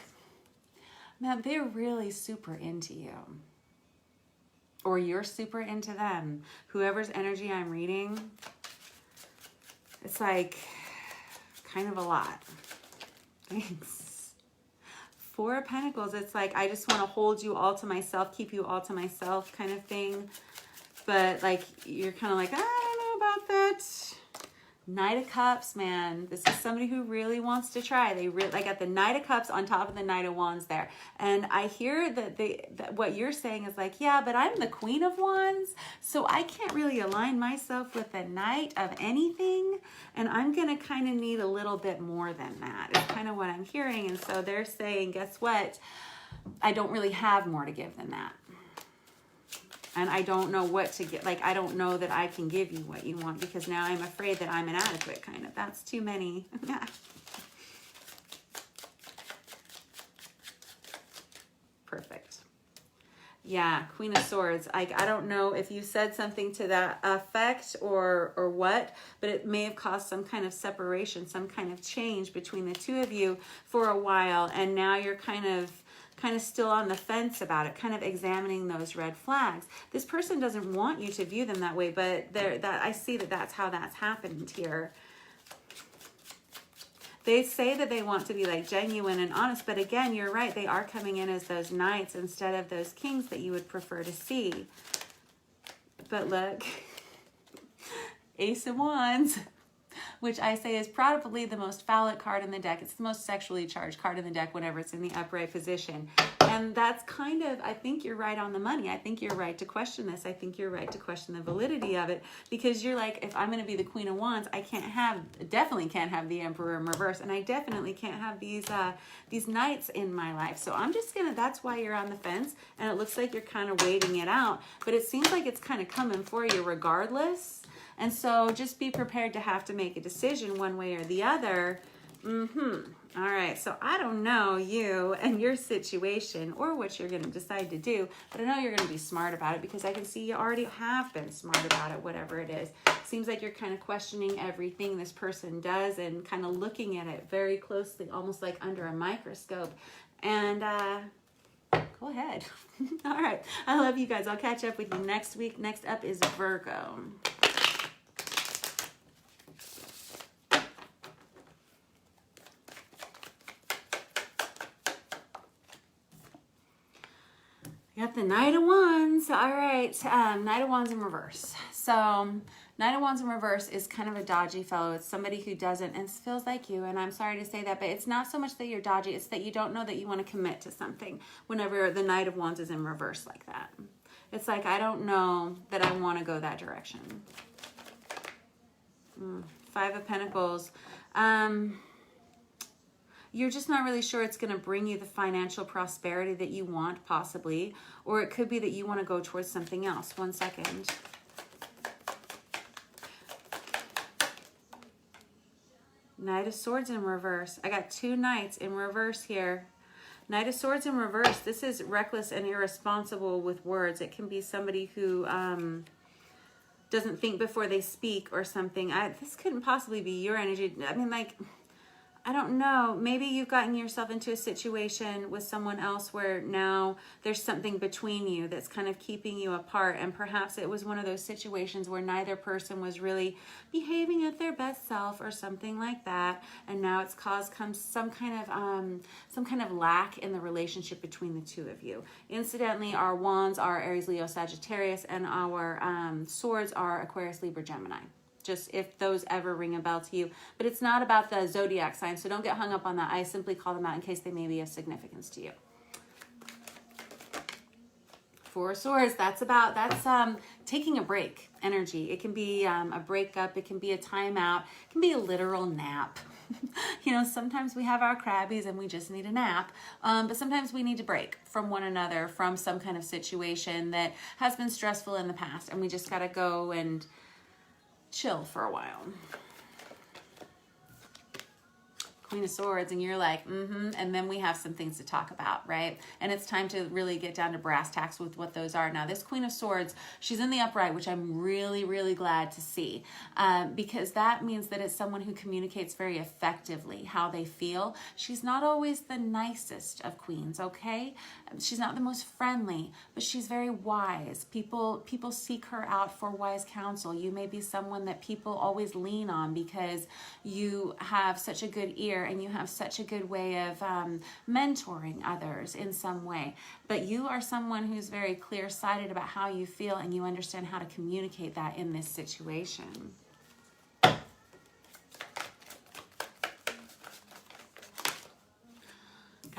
man, they're really super into you. Or you're super into them. Whoever's energy I'm reading, it's like kind of a lot. Thanks. 4 of Pentacles, it's like, I just want to hold you all to myself, keep you all to myself kind of thing. But like, you're kind of like, I don't know about that. Knight of Cups, man. This is somebody who really wants to try. I got the Knight of Cups on top of the Knight of Wands there. And I hear that what you're saying is like, yeah, but I'm the Queen of Wands, so I can't really align myself with the Knight of anything. And I'm going to kind of need a little bit more than that. It's kind of what I'm hearing. And so they're saying, guess what? I don't really have more to give than that. And I don't know what to get. Like, I don't know that I can give you what you want because now I'm afraid that I'm inadequate, kind of. That's too many. Perfect. Yeah, Queen of Swords. I don't know if you said something to that effect or what, but it may have caused some kind of separation, some kind of change between the two of you for a while. And now you're kind of still on the fence about it, kind of examining those red flags. This person doesn't want you to view them that way, but I see that that's how that's happened here. They say that they want to be like genuine and honest, but again, you're right. They are coming in as those knights instead of those kings that you would prefer to see. But look, Ace of Wands, which I say is probably the most phallic card in the deck. It's the most sexually charged card in the deck whenever it's in the upright position. And that's kind of, I think you're right on the money. I think you're right to question this. I think you're right to question the validity of it, because you're like, if I'm going to be the Queen of Wands, I definitely can't have the Emperor in reverse, and I definitely can't have these knights in my life. So I'm just going to, that's why you're on the fence, and it looks like you're kind of waiting it out, but it seems like it's kind of coming for you regardless. And so just be prepared to have to make a decision one way or the other. All right, so I don't know you and your situation or what you're going to decide to do, but I know you're going to be smart about it because I can see you already have been smart about it, whatever it is. Seems like you're kind of questioning everything this person does and kind of looking at it very closely, almost like under a microscope. And go ahead. All right, I love you guys. I'll catch up with you next week. Next up is Virgo. Got the Knight of Wands. All right, Knight of Wands in reverse. So Knight of Wands in reverse is kind of a dodgy fellow. It's somebody who doesn't, and feels like you, and I'm sorry to say that, but it's not so much that you're dodgy, it's that you don't know that you want to commit to something whenever the Knight of Wands is in reverse like that. It's like, I don't know that I want to go that direction. Five of Pentacles. You're just not really sure it's going to bring you the financial prosperity that you want, possibly. Or it could be that you want to go towards something else. 1 second. Knight of Swords in reverse. I got two Knights in reverse here. Knight of Swords in reverse. This is reckless and irresponsible with words. It can be somebody who doesn't think before they speak or something. This couldn't possibly be your energy. I mean, like, I don't know. Maybe you've gotten yourself into a situation with someone else where now there's something between you that's kind of keeping you apart. And perhaps it was one of those situations where neither person was really behaving at their best self or something like that. And now it's caused some kind of lack in the relationship between the two of you. Incidentally, our wands are Aries, Leo, Sagittarius, and our swords are Aquarius, Libra, Gemini. Just if those ever ring a bell to you. But it's not about the zodiac sign, so don't get hung up on that. I simply call them out in case they may be of significance to you. Four of Swords, that's taking a break energy. It can be a breakup, it can be a timeout, it can be a literal nap. You know, sometimes we have our crabbies and we just need a nap, but sometimes we need to break from one another, from some kind of situation that has been stressful in the past, and we just got to go and chill for a while. Queen of Swords, and you're like, and then we have some things to talk about, right? And it's time to really get down to brass tacks with what those are. Now, this Queen of Swords, she's in the upright, which I'm really, really glad to see, because that means that it's someone who communicates very effectively how they feel. She's not always the nicest of queens, okay? She's not the most friendly, but she's very wise. People seek her out for wise counsel. You may be someone that people always lean on because you have such a good ear and you have such a good way of mentoring others in some way. But you are someone who's very clear-sighted about how you feel, and you understand how to communicate that in this situation.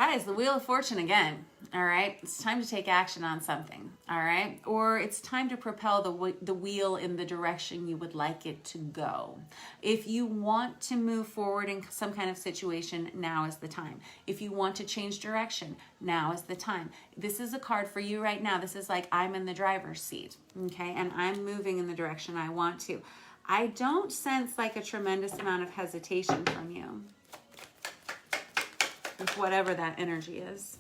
Guys, the Wheel of Fortune again, all right? It's time to take action on something, all right? Or it's time to propel the wheel in the direction you would like it to go. If you want to move forward in some kind of situation, now is the time. If you want to change direction, now is the time. This is a card for you right now. This is like I'm in the driver's seat, okay? And I'm moving in the direction I want to. I don't sense like a tremendous amount of hesitation from you, with whatever that energy is.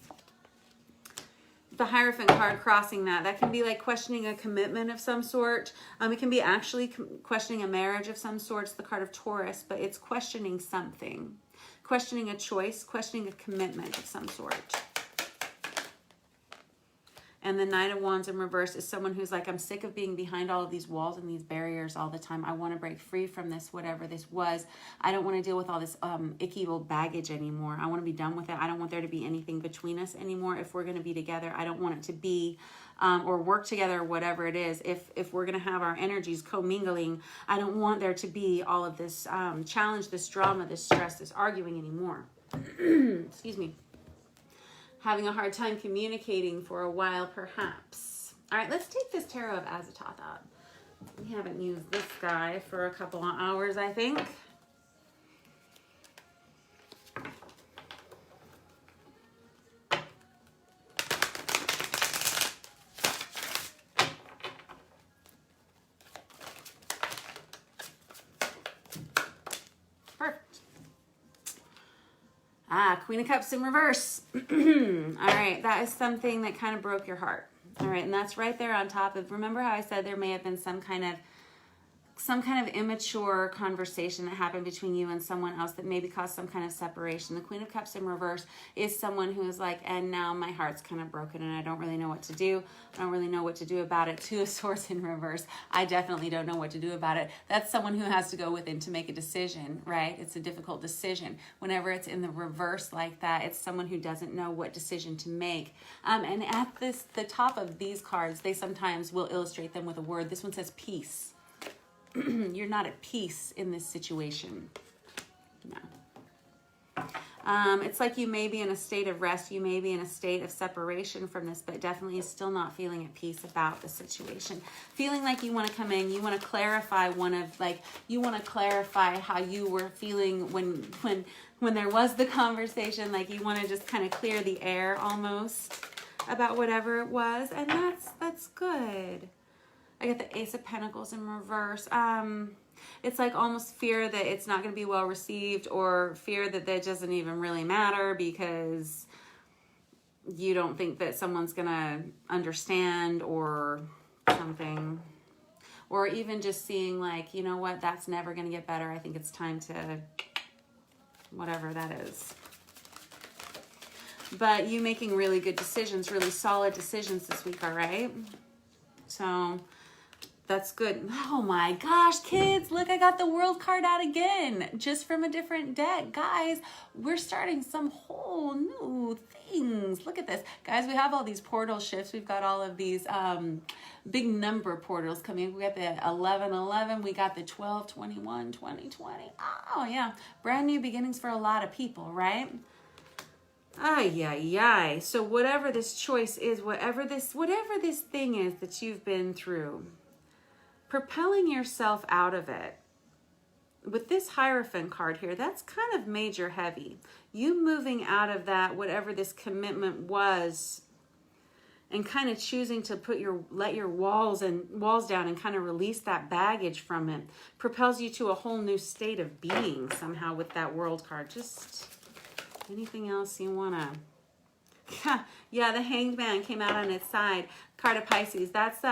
The Hierophant card crossing that can be like questioning a commitment of some sort. It can be actually questioning a marriage of some sort. It's the card of Taurus, but it's questioning something. Questioning a choice, questioning a commitment of some sort. And the Knight of Wands in reverse is someone who's like, I'm sick of being behind all of these walls and these barriers all the time. I want to break free from this, whatever this was. I don't want to deal with all this icky old baggage anymore. I want to be done with it. I don't want there to be anything between us anymore. If we're going to be together, I don't want it to be or work together, whatever it is. If we're going to have our energies commingling, I don't want there to be all of this challenge, this drama, this stress, this arguing anymore. Excuse me. Having a hard time communicating for a while, perhaps. All right, let's take this Tarot of Azatoth out. We haven't used this guy for a couple of hours, I think. Queen of Cups in reverse. All right, that is something that kind of broke your heart. All right, and that's right there on top of, remember how I said there may have been some kind of immature conversation that happened between you and someone else that maybe caused some kind of separation. The Queen of Cups in reverse is someone who is like, and now my heart's kind of broken and I don't really know what to do. I don't really know what to do about it. Two of Swords in reverse. I definitely don't know what to do about it. That's someone who has to go within to make a decision, right? It's a difficult decision. Whenever it's in the reverse like that, it's someone who doesn't know what decision to make. And at the top of these cards, they sometimes will illustrate them with a word. This one says peace. You're not at peace in this situation. No. It's like you may be in a state of rest. You may be in a state of separation from this, but definitely is still not feeling at peace about the situation. Feeling like you want to come in, you want to clarify you want to clarify how you were feeling when there was the conversation. Like you want to just kind of clear the air almost about whatever it was. And that's good. I get the Ace of Pentacles in reverse. It's like almost fear that it's not going to be well received, or fear that doesn't even really matter because you don't think that someone's going to understand or something. Or even just seeing like, you know what, that's never going to get better. I think it's time to whatever that is. But you making really good decisions, really solid decisions this week, all right? So that's good. Oh my gosh, kids, look, I got the World card out again, just from a different deck. Guys, we're starting some whole new things. Look at this. Guys, we have all these portal shifts. We've got all of these big number portals coming. We got the 1111. We got the 1221, 2020. Oh, yeah. Brand new beginnings for a lot of people, right? Ay. So whatever this choice is, whatever this thing is that you've been through, propelling yourself out of it. With this Hierophant card here, that's kind of major heavy. You moving out of that, whatever this commitment was, and kind of choosing to let your walls down and kind of release that baggage from it, propels you to a whole new state of being somehow with that World card. Just anything else you want to... Yeah, the Hanged Man came out on its side. Card of Pisces. That's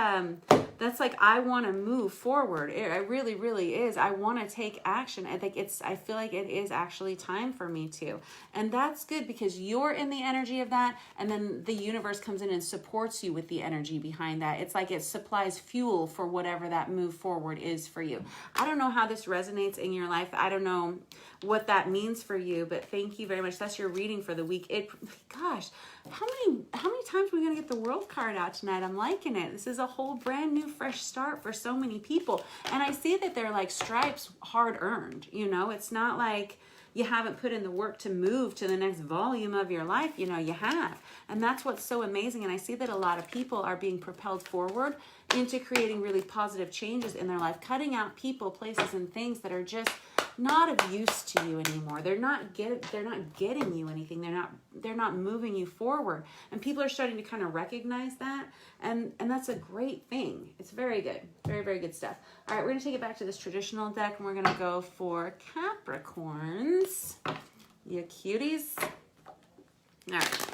like, I want to move forward. It really, really is. I want to take action. I feel like it is actually time for me to. And that's good because you're in the energy of that. And then the universe comes in and supports you with the energy behind that. It's like it supplies fuel for whatever that move forward is for you. I don't know how this resonates in your life. I don't know what that means for you, but thank you very much. That's your reading for the week. Gosh, how many times are we going to get the World card out tonight? I'm liking it. This is a whole brand new fresh start for so many people. And I see that they're like stripes hard earned, you know? It's not like you haven't put in the work to move to the next volume of your life, you know, you have. And that's what's so amazing. And I see that a lot of people are being propelled forward into creating really positive changes in their life, cutting out people, places, and things that are just not of use to you anymore. They're not getting you anything. They're not moving you forward. And people are starting to kind of recognize that. And that's a great thing. It's very good. Very, very good stuff. All right, we're going to take it back to this traditional deck, and we're going to go for Capricorns. You cuties. All right.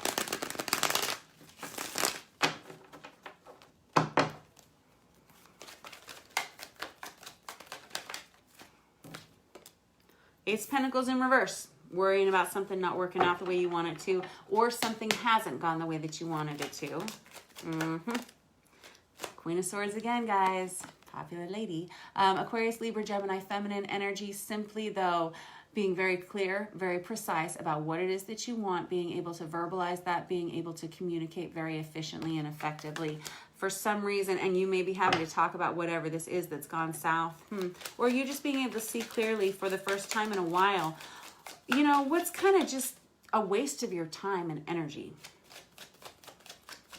Ace of Pentacles in reverse. Worrying about something not working out the way you want it to, or something hasn't gone the way that you wanted it to. Queen of Swords again, guys. Popular lady. Aquarius, Libra, Gemini, feminine energy. Simply, though, being very clear, very precise about what it is that you want, being able to verbalize that, being able to communicate very efficiently and effectively. For some reason, and you may be having to talk about whatever this is that's gone south, or you just being able to see clearly for the first time in a while, you know, what's kind of just a waste of your time and energy.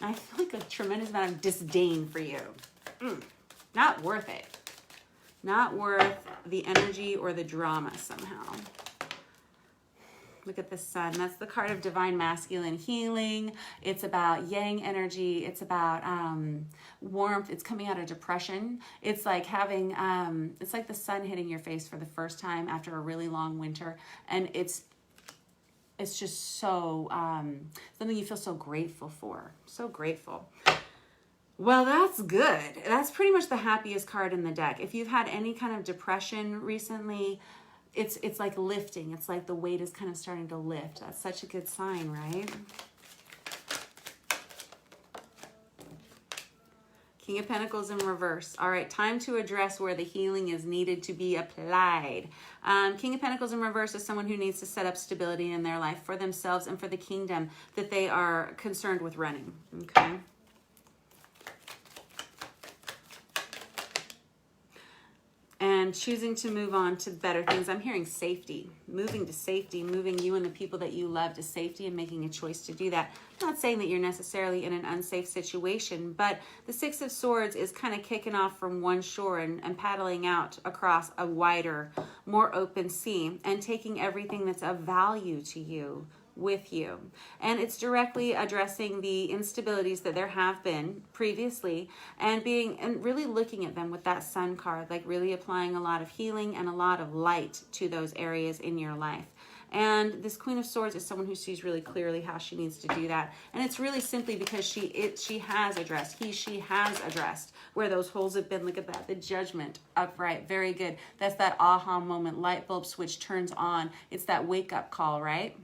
I feel like a tremendous amount of disdain for you. Not worth it. Not worth the energy or the drama somehow. Look at the sun. That's the card of divine masculine healing. It's about yang energy. It's about warmth. It's coming out of depression. It's like having, it's like the sun hitting your face for the first time after a really long winter. And it's just so, something you feel so grateful for. So grateful. Well, that's good. That's pretty much the happiest card in the deck. If you've had any kind of depression recently, it's like lifting. It's like the weight is kind of starting to lift. That's such a good sign, right? King of Pentacles in reverse. All right, time to address where the healing is needed to be applied. King of Pentacles in reverse is someone who needs to set up stability in their life for themselves and for the kingdom that they are concerned with running, okay? And choosing to move on to better things. I'm hearing safety, moving to safety, moving you and the people that you love to safety and making a choice to do that. I'm not saying that you're necessarily in an unsafe situation, but the Six of Swords is kind of kicking off from one shore and paddling out across a wider, more open sea and taking everything that's of value to you with you. And it's directly addressing the instabilities that there have been previously and really looking at them with that sun card, like really applying a lot of healing and a lot of light to those areas in your life. And this Queen of Swords is someone who sees really clearly how she needs to do that. And it's really simply because she has addressed, she has addressed where those holes have been. Look at that, the Judgment upright, very good. That's that aha moment, light bulb switch turns on. It's that wake up call, right?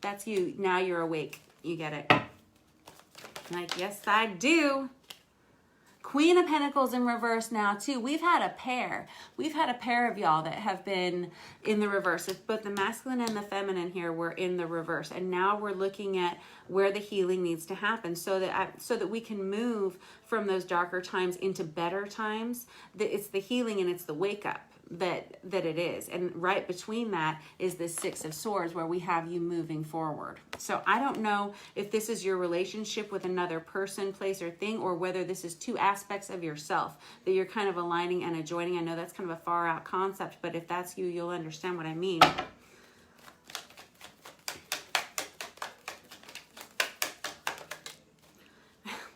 That's you. Now you're awake. You get it. Like, yes, I do. Queen of Pentacles in reverse now, too. We've had a pair. We've had a pair of y'all that have been in the reverse. It's both the masculine and the feminine here were in the reverse. And now we're looking at where the healing needs to happen so that we can move from those darker times into better times. It's the healing and it's the wake up that it is. And right between that is this Six of Swords where we have you moving forward. So I don't know if this is your relationship with another person, place, or thing, or whether this is two aspects of yourself that you're kind of aligning and adjoining. I know that's kind of a far out concept, but if that's you, you'll understand what I mean.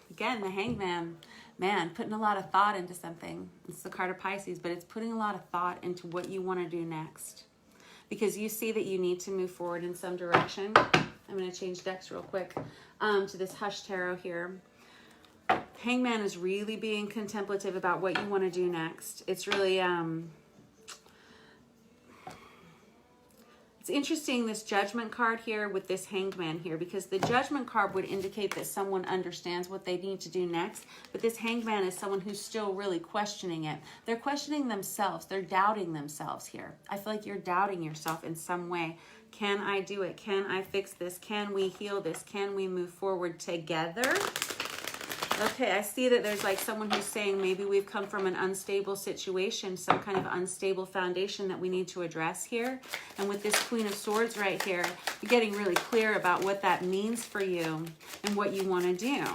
Again, the Hangman. Man, putting a lot of thought into something. It's the card of Pisces, but it's putting a lot of thought into what you want to do next. Because you see that you need to move forward in some direction. I'm going to change decks real quick to this Hush Tarot here. Hangman is really being contemplative about what you want to do next. It's really... It's interesting, this Judgment card here with this Hangman here, because the Judgment card would indicate that someone understands what they need to do next, but this Hangman is someone who's still really questioning it. They're questioning themselves. They're doubting themselves here. I feel like you're doubting yourself in some way. Can I do it? Can I fix this? Can we heal this? Can we move forward together? Okay, I see that there's like someone who's saying maybe we've come from an unstable situation, some kind of unstable foundation that we need to address here. And with this Queen of Swords right here, you're getting really clear about what that means for you and what you want to do.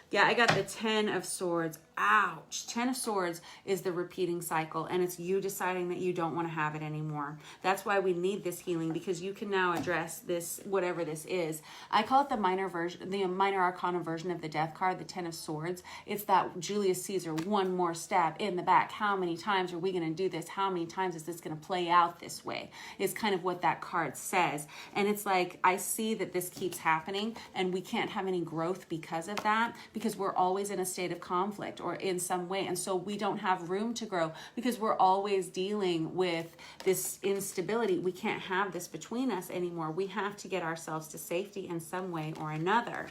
Yeah, I got the 10 of Swords. Ouch. 10 of Swords is the repeating cycle, and it's you deciding that you don't want to have it anymore. That's why we need this healing, because you can now address this, whatever this is. I call it the minor version, the minor arcana version of the Death card, the 10 of Swords. It's that Julius Caesar, one more stab in the back. How many times are we going to do this? How many times is this going to play out this way? Is kind of what that card says. And it's like, I see that this keeps happening, and we can't have any growth because of that, because we're always in a state of conflict or in some way. And so we don't have room to grow because we're always dealing with this instability. We can't have this between us anymore. We have to get ourselves to safety in some way or another.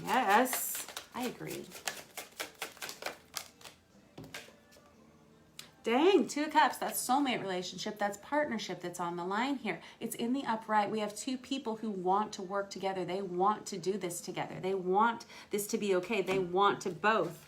Yes, I agree. Dang, 2 of Cups, that's soulmate relationship, that's partnership that's on the line here. It's in the upright. We have 2 people who want to work together. They want to do this together. They want this to be okay. They want to both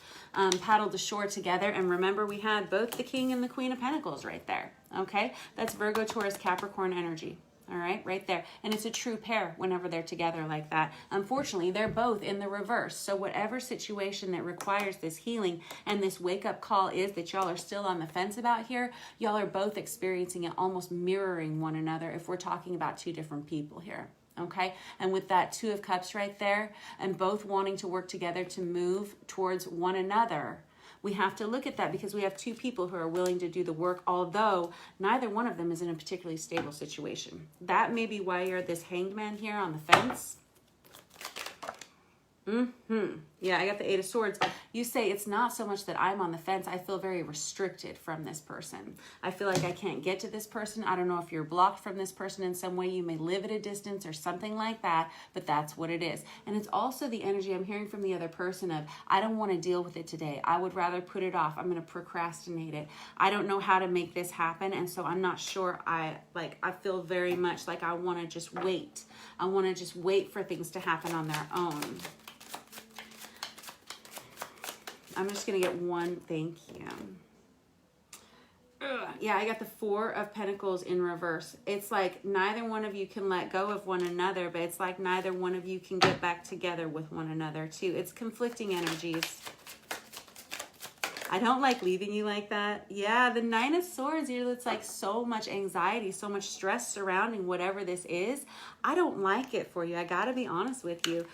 paddle the shore together. And remember, we had both the King and the Queen of Pentacles right there, okay? That's Virgo, Taurus, Capricorn energy. All right, right there. And it's a true pair whenever they're together like that. Unfortunately, they're both in the reverse. So whatever situation that requires this healing and this wake-up call is that y'all are still on the fence about here, y'all are both experiencing it, almost mirroring one another if we're talking about 2 different people here. Okay, and with that 2 of Cups right there, and both wanting to work together to move towards one another, we have to look at that because we have 2 people who are willing to do the work, although neither one of them is in a particularly stable situation. That may be why you're this Hanged Man here on the fence. Yeah, I got the 8 of Swords. You say it's not so much that I'm on the fence. I feel very restricted from this person. I feel like I can't get to this person. I don't know if you're blocked from this person in some way. You may live at a distance or something like that, but that's what it is. And it's also the energy I'm hearing from the other person of, I don't want to deal with it today. I would rather put it off. I'm going to procrastinate it. I don't know how to make this happen, and so I'm not sure. I feel very much like I want to just wait. I want to just wait for things to happen on their own. I'm just going to get one thank you. Yeah, I got the 4 of Pentacles in reverse. It's like neither one of you can let go of one another, but it's like neither one of you can get back together with one another too. It's conflicting energies. I don't like leaving you like that. Yeah, the 9 of Swords here, it's like so much anxiety, so much stress surrounding whatever this is. I don't like it for you. I got to be honest with you.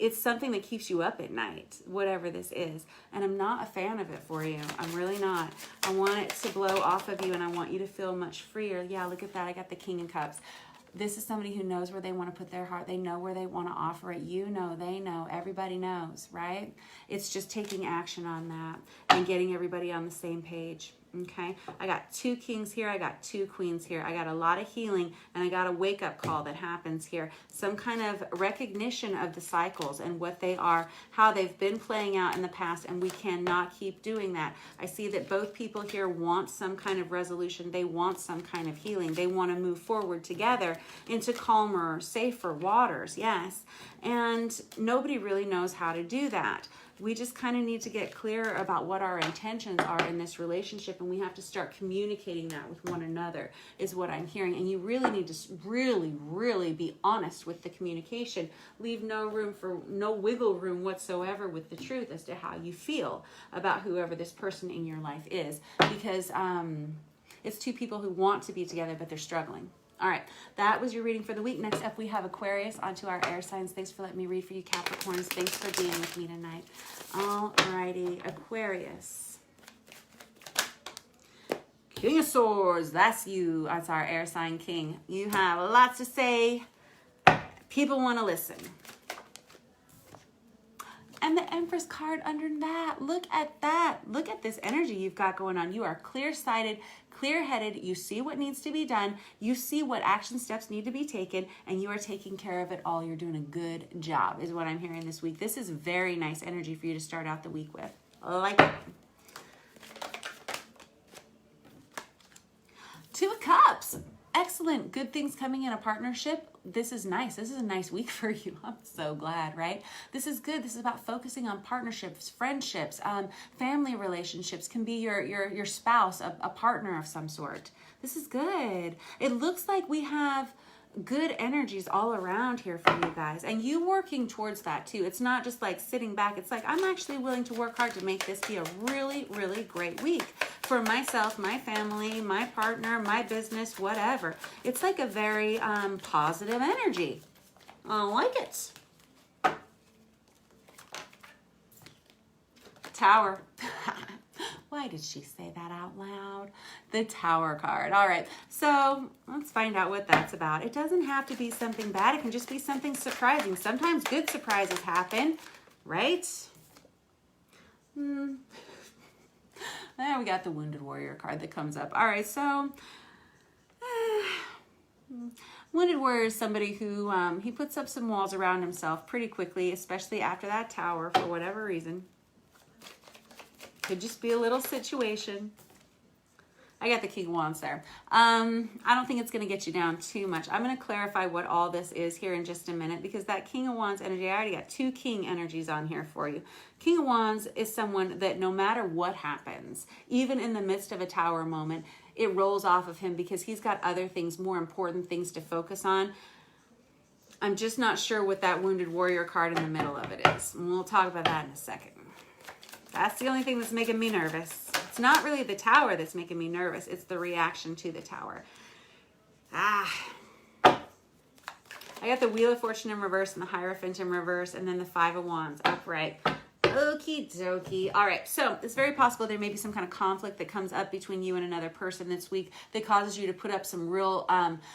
It's something that keeps you up at night, whatever this is. And I'm not a fan of it for you. I'm really not. I want it to blow off of you, and I want you to feel much freer. Yeah, look at that. I got the King of Cups. This is somebody who knows where they want to put their heart. They know where they want to offer it. You know, they know, everybody knows, right? It's just taking action on that and getting everybody on the same page. Okay, I got 2 kings here. I got 2 queens here. I got a lot of healing, and I got a wake-up call that happens here. Some kind of recognition of the cycles and what they are, how they've been playing out in the past, and we cannot keep doing that. I see that both people here want some kind of resolution. They want some kind of healing. They want to move forward together into calmer, safer waters, yes. And nobody really knows how to do that. We just kind of need to get clear about what our intentions are in this relationship, and we have to start communicating that with one another is what I'm hearing. And you really need to really be honest with the communication. Leave no wiggle room whatsoever with the truth as to how you feel about whoever this person in your life is, because it's 2 people who want to be together, but they're struggling. All right, that was your reading for the week. Next up, we have Aquarius. Onto our air signs. Thanks for letting me read for you, Capricorns. Thanks for being with me tonight. All righty, Aquarius. King of Swords, that's you. That's our air sign king. You have lots to say. People want to listen. And the Empress card under that. Look at that. Look at this energy you've got going on. You are clear-sighted, clear-headed. You see what needs to be done. You see what action steps need to be taken, and you are taking care of it all. You're doing a good job is what I'm hearing this week. This is very nice energy for you to start out the week with. I like it. 2 of Cups. excellent. Good things coming in a partnership. This is nice. This is a nice week for you. I'm so glad, right? This is good. This is about focusing on partnerships, friendships, family relationships. Can be your spouse, a partner of some sort. This is good. It looks like we have good energies all around here for you guys, and you working towards that too. It's not just like sitting back. It's like, I'm actually willing to work hard to make this be a really, really great week for myself, my family, my partner, my business, whatever. It's like a very positive energy. I like it. Tower. Why did she say that out loud? The Tower card. All right, so let's find out what that's about. It doesn't have to be something bad. It can just be something surprising. Sometimes good surprises happen, right? There we got the Wounded Warrior card that comes up. All right, so Wounded Warrior is somebody who he puts up some walls around himself pretty quickly, especially after that Tower for whatever reason. Could just be a little situation. I got the King of Wands there. I don't think it's going to get you down too much. I'm going to clarify what all this is here in just a minute, because that King of Wands energy, I already got two King energies on here for you. King of Wands is someone that no matter what happens, even in the midst of a Tower moment, it rolls off of him because he's got other things, more important things to focus on. I'm just not sure what that Wounded Warrior card in the middle of it is. And we'll talk about that in a second. That's the only thing that's making me nervous. It's not really the Tower that's making me nervous. It's the reaction to the Tower. I got the Wheel of Fortune in reverse and the Hierophant in reverse, and then the Five of Wands upright. Okie dokie. All right, so it's very possible there may be some kind of conflict that comes up between you and another person this week that causes you to put up some real,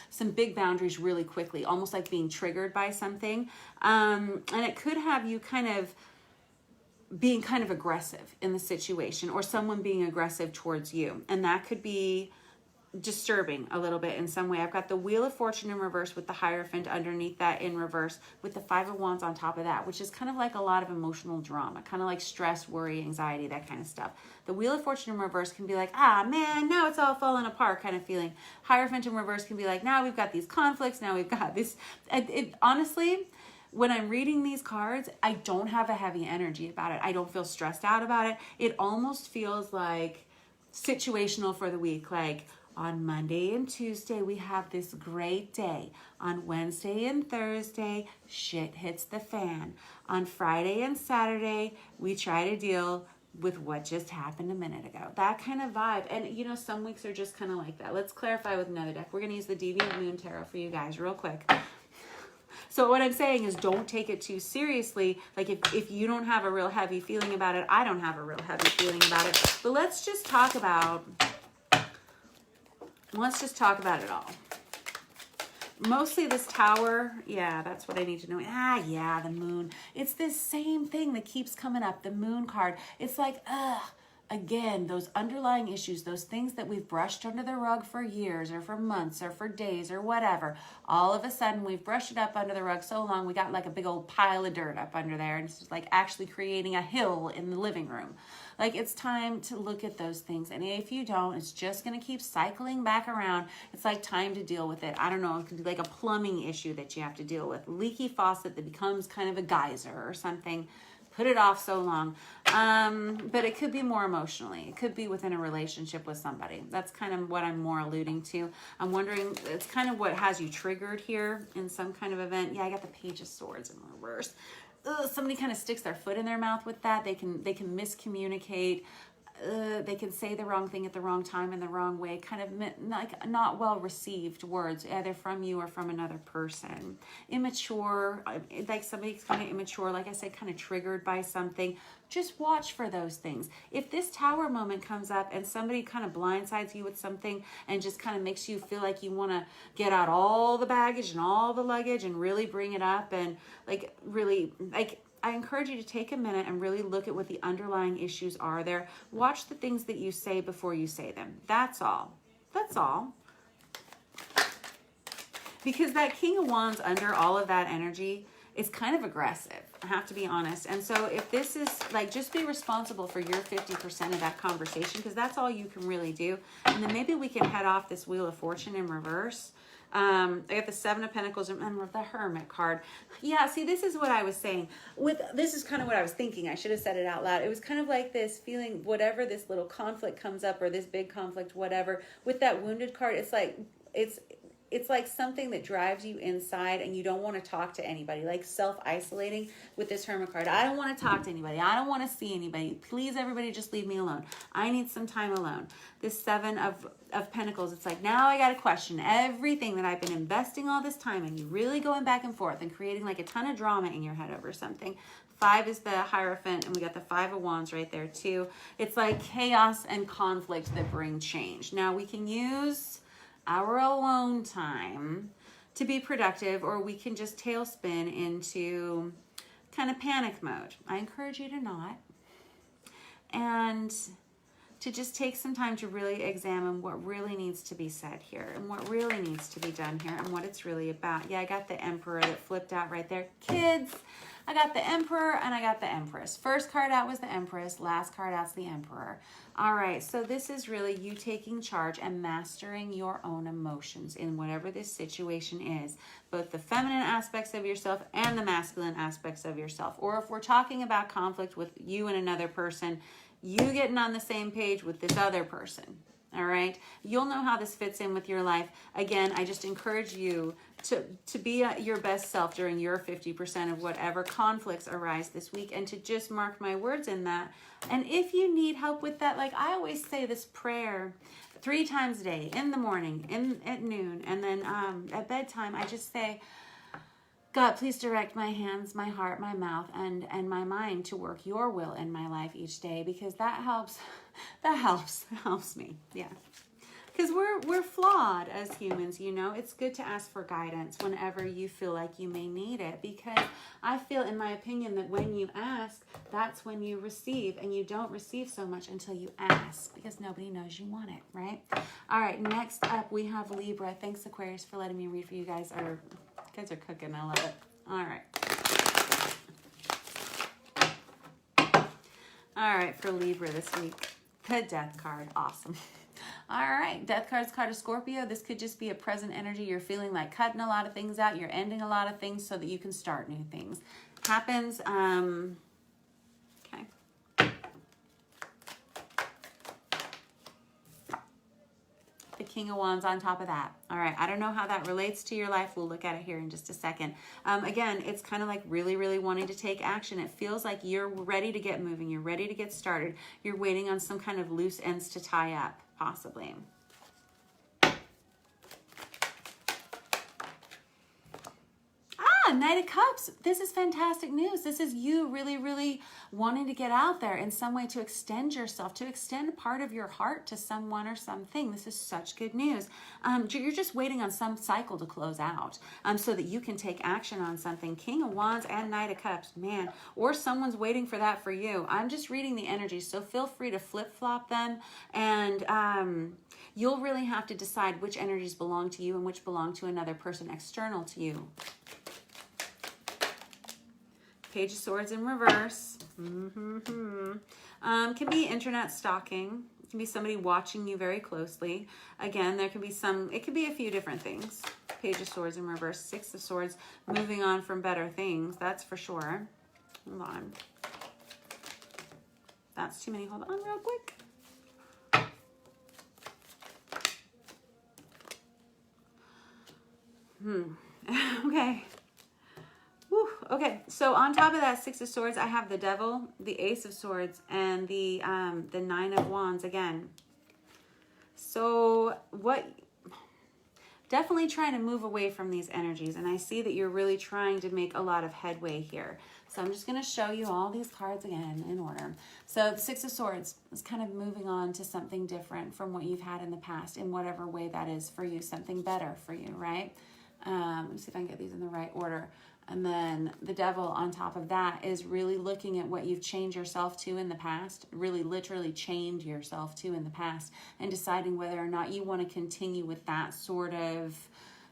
some big boundaries really quickly, almost like being triggered by something. And it could have you being kind of aggressive in the situation, or someone being aggressive towards you. And that could be disturbing a little bit in some way. I've got the Wheel of Fortune in reverse with the Hierophant underneath that in reverse with the Five of Wands on top of that, which is kind of like a lot of emotional drama, kind of like stress, worry, anxiety, that kind of stuff. The Wheel of Fortune in reverse can be like, man, now it's all falling apart kind of feeling. Hierophant in reverse can be like, now we've got these conflicts, now we've got this. Honestly, when I'm reading these cards, I don't have a heavy energy about it. I don't feel stressed out about it. It almost feels like situational for the week. Like on Monday and Tuesday, we have this great day. On Wednesday and Thursday, shit hits the fan. On Friday and Saturday, we try to deal with what just happened a minute ago. That kind of vibe. And some weeks are just kind of like that. Let's clarify with another deck. We're going to use the Deviant Moon Tarot for you guys real quick. So what I'm saying is, don't take it too seriously. Like if you don't have a real heavy feeling about it, I don't have a real heavy feeling about it. But let's just talk about it all. Mostly this Tower, yeah, that's what I need to know. Yeah, the Moon. It's this same thing that keeps coming up, the Moon card. It's like, again, those underlying issues, those things that we've brushed under the rug for years or for months or for days or whatever, all of a sudden we've brushed it up under the rug so long we got like a big old pile of dirt up under there, and it's just like actually creating a hill in the living room. Like, it's time to look at those things, and if you don't, it's just going to keep cycling back around. It's like time to deal with it. I don't know, it could be like a plumbing issue that you have to deal with, leaky faucet that becomes kind of a geyser or something. Put it off so long. But it could be more emotionally. It could be within a relationship with somebody. That's kind of what I'm more alluding to. I'm wondering, it's kind of what has you triggered here in some kind of event. Yeah, I got the Page of Swords in reverse. Somebody kind of sticks their foot in their mouth with that. They can miscommunicate. They can say the wrong thing at the wrong time in the wrong way, kind of like not well received words, either from you or from another person. Immature, like somebody's kind of immature, like I said, kind of triggered by something. Just watch for those things. If this Tower moment comes up and somebody kind of blindsides you with something and just kind of makes you feel like you want to get out all the baggage and all the luggage and really bring it up and like really like, I encourage you to take a minute and really look at what the underlying issues are there. Watch the things that you say before you say them. That's all. That's all. Because that King of Wands under all of that energy is kind of aggressive. I have to be honest. And so if this is like, just be responsible for your 50% of that conversation, because that's all you can really do. And then maybe we can head off this Wheel of Fortune in reverse. I got the Seven of Pentacles and the Hermit card. Yeah, see, this is what I was saying. This is kind of what I was thinking. I should have said it out loud. It was kind of like this feeling, whatever this little conflict comes up, or this big conflict, whatever. With that Wounded card, it's like something that drives you inside and you don't want to talk to anybody, like self-isolating with this Hermit card. I don't want to talk to anybody. I don't want to see anybody. Please, everybody, just leave me alone. I need some time alone. This Seven of Pentacles, it's like, now I got to question everything that I've been investing all this time in. You really going back and forth and creating like a ton of drama in your head over something. 5 is the Hierophant, and we got the 5 of Wands right there too. It's like chaos and conflict that bring change. Now we can use our alone time to be productive, or we can just tailspin into kind of panic mode. I encourage you to not, and to just take some time to really examine what really needs to be said here and what really needs to be done here and what it's really about. Yeah, I got the Emperor that flipped out right there. Kids, I got the Emperor and I got the Empress. First card out was the Empress. Last card out's the Emperor. All right, so this is really you taking charge and mastering your own emotions in whatever this situation is, both the feminine aspects of yourself and the masculine aspects of yourself. Or if we're talking about conflict with you and another person, you getting on the same page with this other person. All right, you'll know how this fits in with your life. Again, I just encourage you to be your best self during your 50% of whatever conflicts arise this week, and to just mark my words in that. And if you need help with that, like I always say this prayer 3 times a day, in the morning, at noon, and then at bedtime, I just say, God, please direct my hands, my heart, my mouth, and my mind to work your will in my life each day, because that helps me. Yeah. Because we're flawed as humans, you know. It's good to ask for guidance whenever you feel like you may need it, because I feel, in my opinion, that when you ask, that's when you receive, and you don't receive so much until you ask, because nobody knows you want it, right? All right, next up we have Libra. Thanks, Aquarius, for letting me read for you guys. You guys are cooking. I love it. All right. All right, for Libra this week, the Death card. Awesome. All right, Death card's card of Scorpio. This could just be a present energy. You're feeling like cutting a lot of things out. You're ending a lot of things so that you can start new things. Happens. Okay. The King of Wands on top of that. All right, I don't know how that relates to your life. We'll look at it here in just a second. Again, it's kind of like really, really wanting to take action. It feels like you're ready to get moving. You're ready to get started. You're waiting on some kind of loose ends to tie up, possibly. Knight of Cups. This is fantastic news. This is you really, really wanting to get out there in some way, to extend yourself, to extend part of your heart to someone or something. This is such good news. You're just waiting on some cycle to close out so that you can take action on something. King of Wands and Knight of Cups, man. Or someone's waiting for that for you. I'm just reading the energy, so feel free to flip-flop them, and you'll really have to decide which energies belong to you and which belong to another person external to you. Page of Swords in reverse. Can be internet stalking. It can be somebody watching you very closely. Again, there can be it could be a few different things. Page of Swords in reverse. 6 of Swords, moving on from better things. That's for sure. Hold on. That's too many. Hold on real quick. Okay. Whew. Okay, so on top of that 6 of Swords, I have the Devil, the Ace of Swords, and the 9 of Wands again. So definitely trying to move away from these energies, and I see that you're really trying to make a lot of headway here. So I'm just going to show you all these cards again in order. So the 6 of Swords is kind of moving on to something different from what you've had in the past, in whatever way that is for you, something better for you, right? Let me see if I can get these in the right order. And then the Devil on top of that is really looking at what you've changed yourself to in the past, really literally chained yourself to in the past, and deciding whether or not you want to continue with that sort of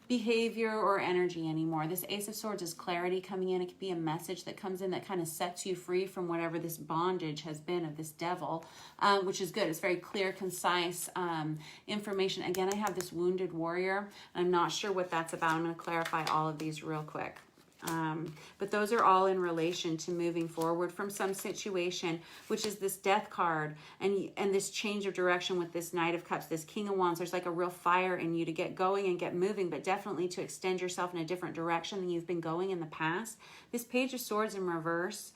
behavior or energy anymore. This Ace of Swords is clarity coming in. It could be a message that comes in that kind of sets you free from whatever this bondage has been of this devil, which is good. It's very clear, concise information. Again, I have this wounded warrior. I'm not sure what that's about. I'm going to clarify all of these real quick. But those are all in relation to moving forward from some situation, which is this Death card and this change of direction with this Knight of Cups, this King of Wands. There's like a real fire in you to get going and get moving, but definitely to extend yourself in a different direction than you've been going in the past. This Page of Swords in reverse.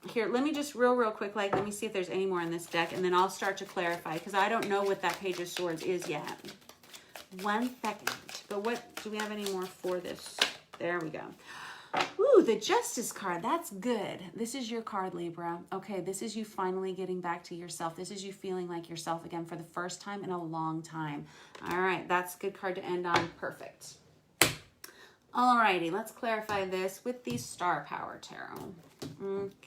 Here, let me just real quick, let me see if there's any more in this deck, and then I'll start to clarify, because I don't know what that Page of Swords is yet. 1 second. But what, do we have any more for this? There we go. Ooh, the Justice card. That's good. This is your card, Libra. Okay, this is you finally getting back to yourself. This is you feeling like yourself again for the first time in a long time. All right, that's a good card to end on. Perfect. All righty, let's clarify this with the Star Power Tarot. Okay.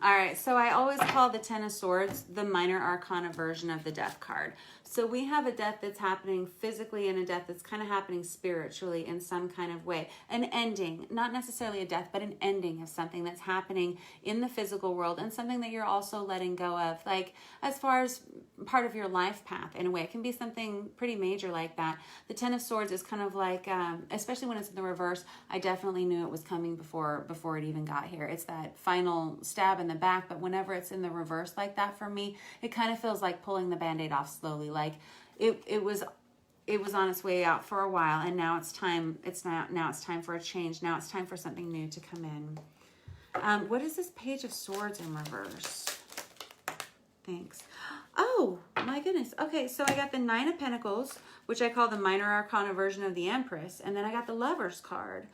All right, so I always call the Ten of Swords the minor arcana version of the Death card. So we have a death that's happening physically and a death that's kind of happening spiritually in some kind of way. An ending, not necessarily a death, but an ending of something that's happening in the physical world and something that you're also letting go of, like as far as part of your life path in a way. It can be something pretty major like that. The Ten of Swords is kind of like, especially when it's in the reverse, I definitely knew it was coming before it even got here. It's that final stab in the back, but whenever it's in the reverse like that for me, it kind of feels like pulling the Band-Aid off slowly. Like it was on its way out for a while, and now it's time. Now it's time for a change. Now it's time for something new to come in. What is this Page of Swords in reverse? Thanks. Oh my goodness. Okay, so I got the Nine of Pentacles, which I call the minor arcana version of the Empress, and then I got the Lover's card.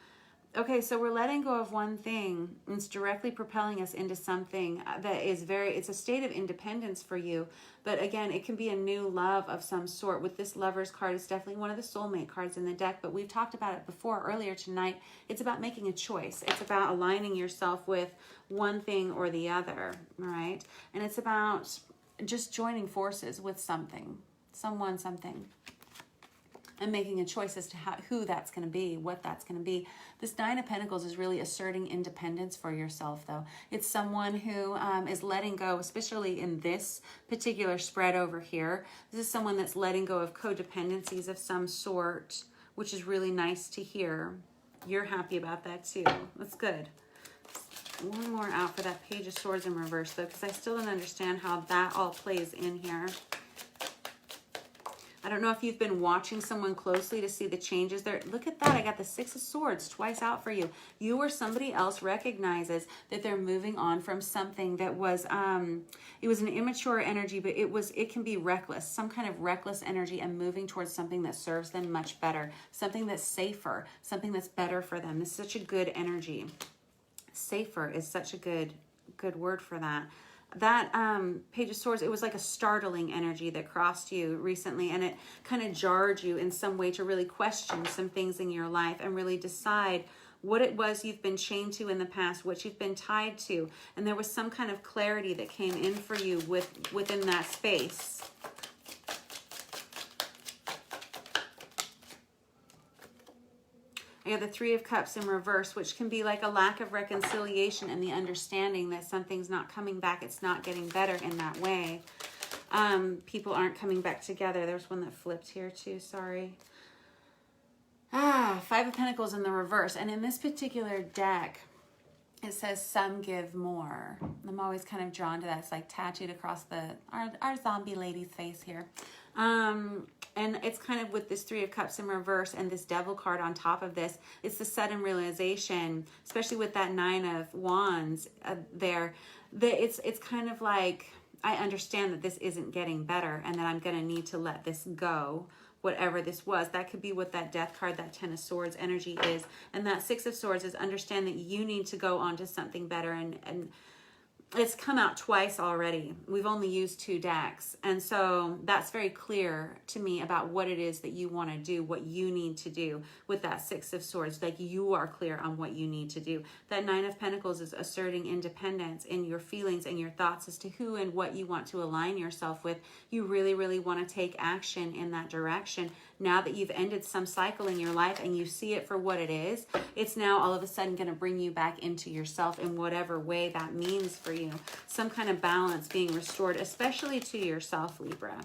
Okay, so we're letting go of one thing, and it's directly propelling us into something that is it's a state of independence for you. But again, it can be a new love of some sort. With this Lover's card, it's definitely one of the soulmate cards in the deck, but we've talked about it before earlier tonight. It's about making a choice. It's about aligning yourself with one thing or the other, right? And it's about just joining forces with something, someone, something, and making a choice as to who that's going to be, what that's going to be. This Nine of Pentacles is really asserting independence for yourself, though. It's someone who is letting go, especially in this particular spread over here. This is someone that's letting go of codependencies of some sort, which is really nice to hear. You're happy about that, too. That's good. One more out for that Page of Swords in reverse, though, because I still don't understand how that all plays in here. I don't know if you've been watching someone closely to see the changes there. Look at that. I got the Six of Swords twice out for you. You or somebody else recognizes that they're moving on from something that was, it was an immature energy, but it can be reckless, some kind of reckless energy, and moving towards something that serves them much better, something that's safer, something that's better for them. This is such a good energy. Safer is such a good word for that. That Page of Swords, it was like a startling energy that crossed you recently, and it kind of jarred you in some way to really question some things in your life and really decide what it was you've been chained to in the past, what you've been tied to. And there was some kind of clarity that came in for you within that space. I have the Three of Cups in reverse, which can be like a lack of reconciliation and the understanding that something's not coming back. It's not getting better in that way. People aren't coming back together. There's one that flipped here too. Sorry. Five of Pentacles in the reverse. And in this particular deck, it says some give more. I'm always kind of drawn to that. It's like tattooed across our zombie lady's face here. And it's kind of with this Three of Cups in reverse and this Devil card on top of this. It's the sudden realization, especially with that Nine of Wands there, that it's kind of like, I understand that this isn't getting better and that I'm going to need to let this go, whatever this was. That could be what that Death card, that Ten of Swords energy is. And that Six of Swords is understand that you need to go on to something better and it's come out twice already. We've only used 2 decks. And so that's very clear to me about what it is that you want to do, what you need to do with that 6 of Swords. Like, you are clear on what you need to do. That 9 of Pentacles is asserting independence in your feelings and your thoughts as to who and what you want to align yourself with. You really, really want to take action in that direction. Now that you've ended some cycle in your life and you see it for what it is, it's now all of a sudden going to bring you back into yourself in whatever way that means for you. Some kind of balance being restored, especially to yourself, Libra.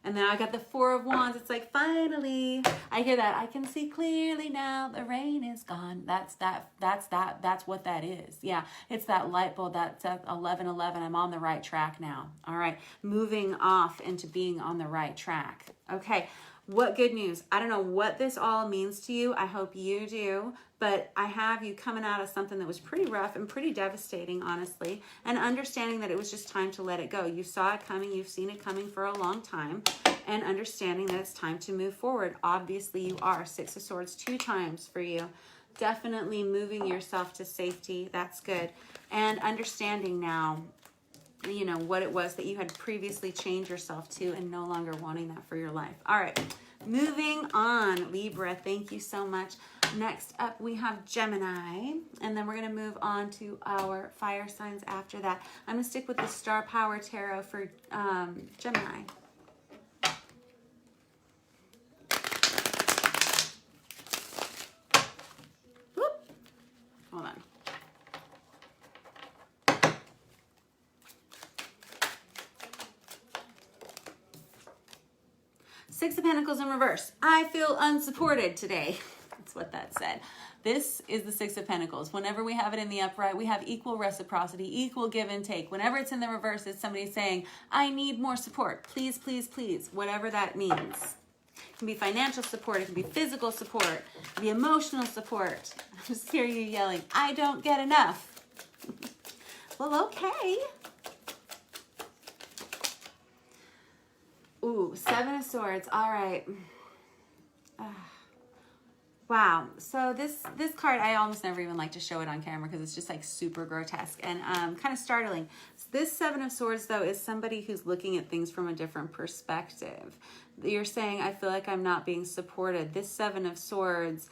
And then I got the 4 of Wands. It's like, finally, I hear that. I can see clearly now. The rain is gone. That's what that is. Yeah, it's that light bulb. That's 11:11. I'm on the right track now. All right, moving off into being on the right track. Okay. What good news. I don't know what this all means to you. I hope you do. But I have you coming out of something that was pretty rough and pretty devastating, honestly. And understanding that it was just time to let it go. You saw it coming. You've seen it coming for a long time. And understanding that it's time to move forward. Obviously, you are. 6 of Swords 2 times for you. Definitely moving yourself to safety. That's good. And understanding now, you know, what it was that you had previously changed yourself to and no longer wanting that for your life. All right, moving on, Libra. Thank you so much. Next up, we have Gemini, and then we're going to move on to our fire signs after that. I'm going to stick with the Star Power Tarot for Gemini. Whoop. Hold on. Six of Pentacles in reverse. I feel unsupported today. That's what that said. This is the 6 of Pentacles. Whenever we have it in the upright, we have equal reciprocity, equal give and take. Whenever it's in the reverse, it's somebody saying, I need more support. Please, please, please. Whatever that means. It can be financial support. It can be physical support. It can be emotional support. I just hear you yelling, I don't get enough. Well, okay. Ooh, 7 of Swords. All right. Wow. So this card, I almost never even like to show it on camera because it's just like super grotesque and kind of startling. This 7 of Swords, though, is somebody who's looking at things from a different perspective. You're saying, I feel like I'm not being supported. This 7 of Swords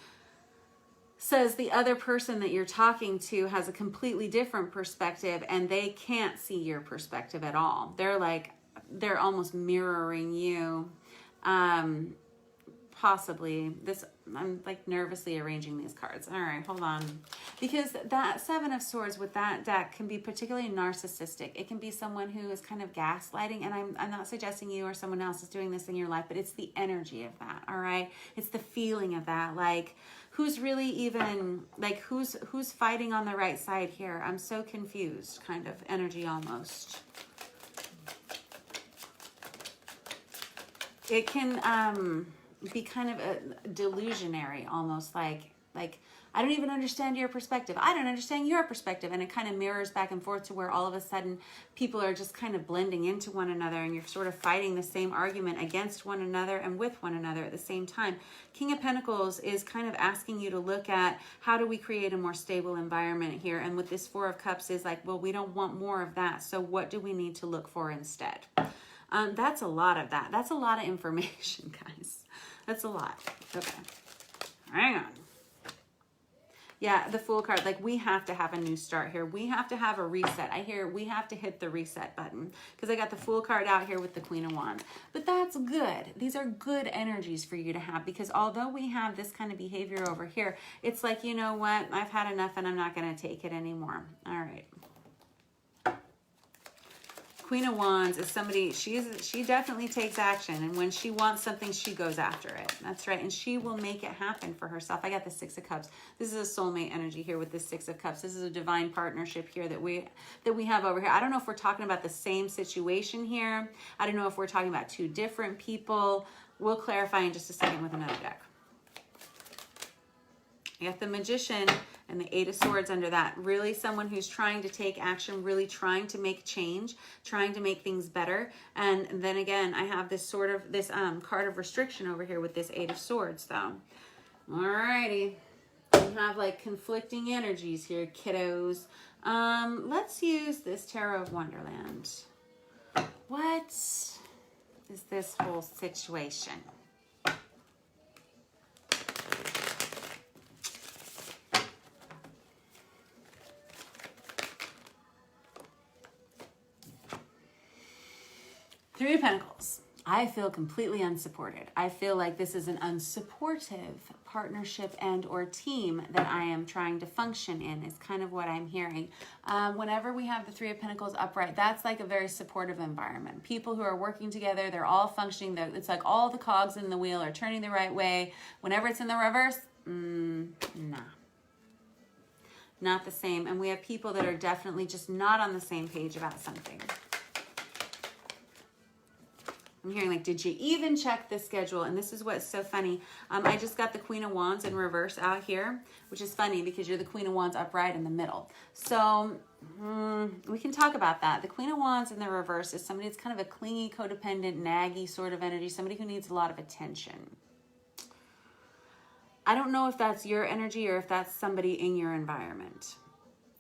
says the other person that you're talking to has a completely different perspective and they can't see your perspective at all. They're almost mirroring you. Possibly this, I'm like nervously arranging these cards. All right, hold on. Because that 7 of Swords with that deck can be particularly narcissistic. It can be someone who is kind of gaslighting, and I'm not suggesting you or someone else is doing this in your life, but it's the energy of that, all right? It's the feeling of that, like who's really even, like who's fighting on the right side here? I'm so confused, kind of energy almost. It can be kind of a delusionary, almost like I don't even understand your perspective. I don't understand your perspective. And it kind of mirrors back and forth to where all of a sudden people are just kind of blending into one another and you're sort of fighting the same argument against one another and with one another at the same time. King of Pentacles is kind of asking you to look at how do we create a more stable environment here. And with this 4 of Cups is like, well, we don't want more of that. So what do we need to look for instead? That's a lot of that. That's a lot of information, guys. That's a lot. Okay. Hang on. Yeah, the Fool card. Like, we have to have a new start here. We have to have a reset. I hear we have to hit the reset button because I got the Fool card out here with the Queen of Wands. But that's good. These are good energies for you to have because although we have this kind of behavior over here, it's like, you know what? I've had enough and I'm not going to take it anymore. All right. Queen of Wands is somebody, she definitely takes action. And when she wants something, she goes after it. That's right. And she will make it happen for herself. I got the 6 of Cups. This is a soulmate energy here with the 6 of Cups. This is a divine partnership here that we have over here. I don't know if we're talking about the same situation here. I don't know if we're talking about 2 different people. We'll clarify in just a second with another deck. You got the Magician and the 8 of Swords under that. Really someone who's trying to take action, really trying to make change, trying to make things better. And then again, I have this sort of, this card of restriction over here with this 8 of Swords though. Alrighty. You have like conflicting energies here, kiddos. Let's use this Tarot of Wonderland. What is this whole situation? Three of Pentacles. I feel completely unsupported. I feel like this is an unsupportive partnership and or team that I am trying to function in is kind of what I'm hearing. Whenever we have the Three of Pentacles upright, that's like a very supportive environment. People who are working together, they're all functioning. It's like all the cogs in the wheel are turning the right way. Whenever it's in the reverse, nah. Not the same. And we have people that are definitely just not on the same page about something. I'm hearing like, did you even check the schedule? And this is what's so funny. I just got the Queen of Wands in reverse out here, which is funny because you're the Queen of Wands upright in the middle. So we can talk about that. The Queen of Wands in the reverse is somebody that's kind of a clingy, codependent, naggy sort of energy, somebody who needs a lot of attention. I don't know if that's your energy or if that's somebody in your environment.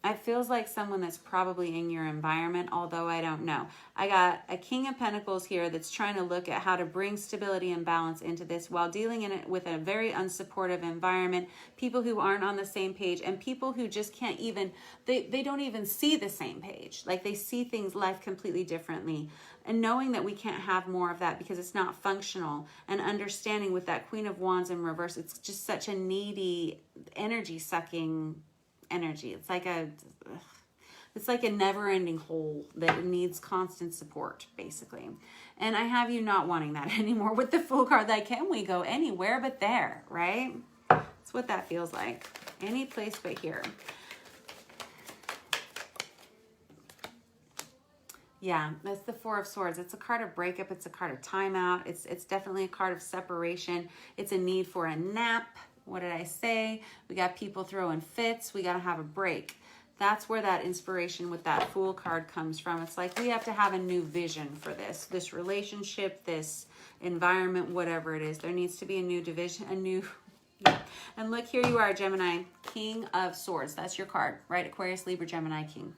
It feels like someone that's probably in your environment, although I don't know. I got a King of Pentacles here that's trying to look at how to bring stability and balance into this while dealing in it with a very unsupportive environment, people who aren't on the same page, and people who just can't even, they don't even see the same page. Like they see things, life completely differently. And knowing that we can't have more of that because it's not functional, and understanding with that Queen of Wands in reverse, it's just such a needy, energy-sucking energy. It's like a never-ending hole that needs constant support, basically. And I have you not wanting that anymore with the Fool card. Like, can we go anywhere but there, right? That's what that feels like. Any place but here. Yeah, that's the Four of Swords. It's a card of breakup. It's a card of timeout. It's definitely a card of separation. It's a need for a nap. What did I say? We got people throwing fits. We got to have a break. That's where that inspiration with that Fool card comes from. It's like we have to have a new vision for this relationship, this environment, whatever it is. There needs to be a new division, a new... Yeah. And look, here you are, Gemini, King of Swords. That's your card, right? Aquarius, Libra, Gemini, King.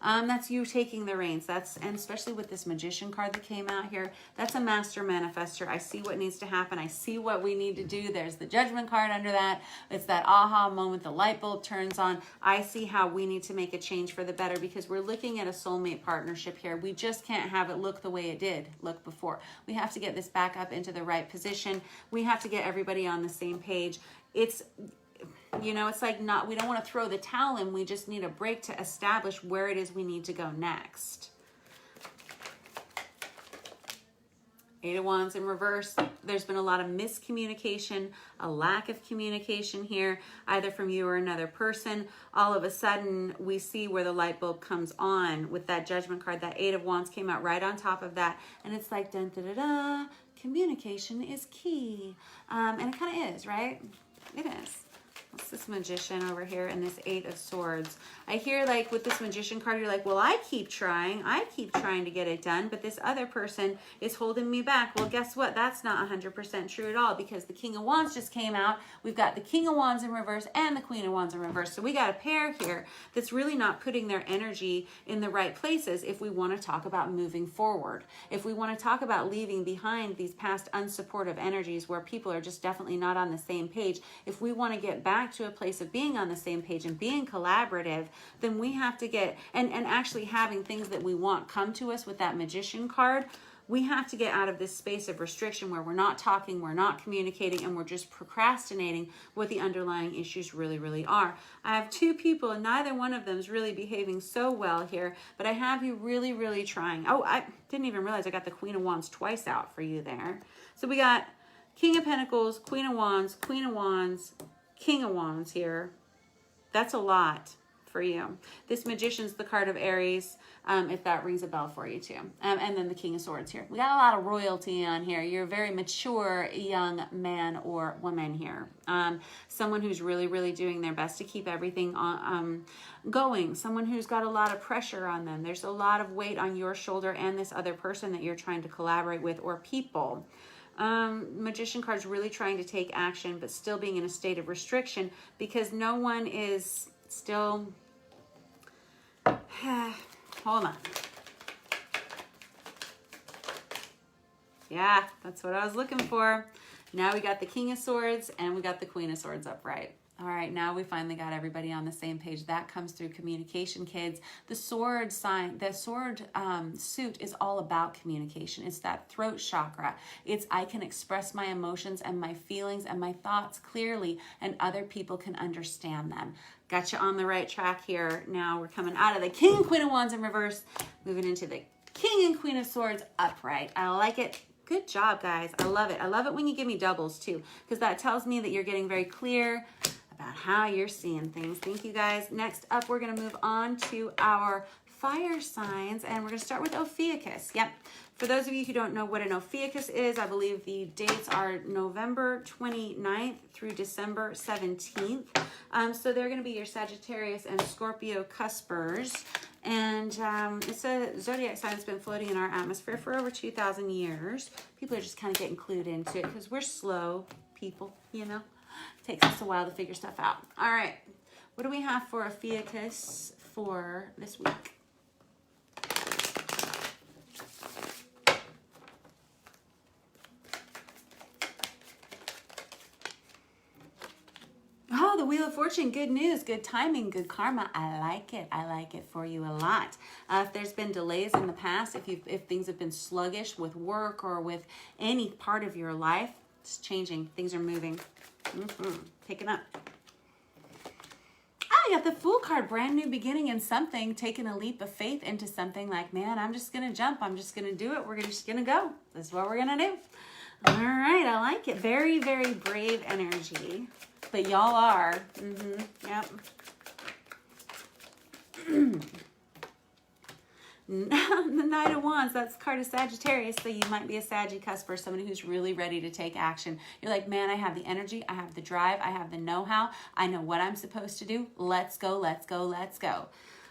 That's you taking the reins. And especially with this Magician card that came out here, that's a master manifester. I see what needs to happen. I see what we need to do. There's the Judgment card under that. It's that aha moment. The light bulb turns on. I see how we need to make a change for the better because we're looking at a soulmate partnership here. We just can't have it look the way it did look before. We have to get this back up into the right position. We have to get everybody on the same page. It's... You know, it's like we don't want to throw the towel in. We just need a break to establish where it is we need to go next. Eight of Wands in reverse. There's been a lot of miscommunication, a lack of communication here, either from you or another person. All of a sudden, we see where the light bulb comes on with that Judgment card. That Eight of Wands came out right on top of that. And it's like, dun, da, da, da, communication is key. And it kind of is, right? It is. What's this Magician over here and this Eight of Swords? I hear like with this Magician card, you're like, well, I keep trying to get it done, but this other person is holding me back. Well, guess what? That's not 100% true at all because the King of Wands just came out. We've got the King of Wands in reverse and the Queen of Wands in reverse. So we got a pair here that's really not putting their energy in the right places if we want to talk about moving forward. If we want to talk about leaving behind these past unsupportive energies where people are just definitely not on the same page, if we want to get back to a place of being on the same page and being collaborative, then we have to get, and actually having things that we want come to us with that Magician card, we have to get out of this space of restriction where we're not talking, we're not communicating, and we're just procrastinating what the underlying issues really, really are. I have two people and neither one of them is really behaving so well here, but I have you really, really trying. Oh, I didn't even realize I got the Queen of Wands twice out for you there. So we got King of Pentacles, Queen of Wands, King of Wands here. That's a lot for you. This Magician's the card of Aries, if that rings a bell for you too. And then the King of Swords here. We got a lot of royalty on here. You're a very mature young man or woman here. Someone who's really, really doing their best to keep everything on, going. Someone who's got a lot of pressure on them. There's a lot of weight on your shoulder and this other person that you're trying to collaborate with or people. Magician card's really trying to take action, but still being in a state of restriction because no one is still... Hold on. Yeah, that's what I was looking for. Now we got the King of Swords and we got the Queen of Swords upright. All right, now we finally got everybody on the same page. That comes through communication, kids. The sword sign, the sword suit is all about communication. It's that throat chakra. It's I can express my emotions and my feelings and my thoughts clearly, and other people can understand them. Got you on the right track here. Now we're coming out of the King and Queen of Wands in reverse, moving into the King and Queen of Swords upright. I like it. Good job, guys. I love it. I love it when you give me doubles too, because that tells me that you're getting very clear about how you're seeing things. Thank you, guys. Next up, we're going to move on to our fire signs, and we're going to start with Ophiuchus. Yep. For those of you who don't know what an Ophiuchus is, I believe the dates are November 29th through December 17th. So they're going to be your Sagittarius and Scorpio cuspers. And it's a zodiac sign that's been floating in our atmosphere for over 2,000 years. People are just kind of getting clued into it because we're slow people, you know. Takes us a while to figure stuff out. All right. What do we have for Ophiuchus for this week? Oh, the Wheel of Fortune. Good news, good timing, good karma. I like it. I like it for you a lot. If there's been delays in the past, if things have been sluggish with work or with any part of your life, it's changing. Things are moving. Picking up. I got the Fool card. Brand new beginning in something. Taking a leap of faith into something like, man, I'm just going to jump. I'm just going to do it. We're just going to go. This is what we're going to do. All right. I like it. Very, very brave energy. But y'all are. Yep. The Knight of Wands, that's card of Sagittarius, so you might be a Saggy cusper, somebody who's really ready to take action. You're like, man, I have the energy, I have the drive, I have the know-how, I know what I'm supposed to do. Let's go, let's go, let's go.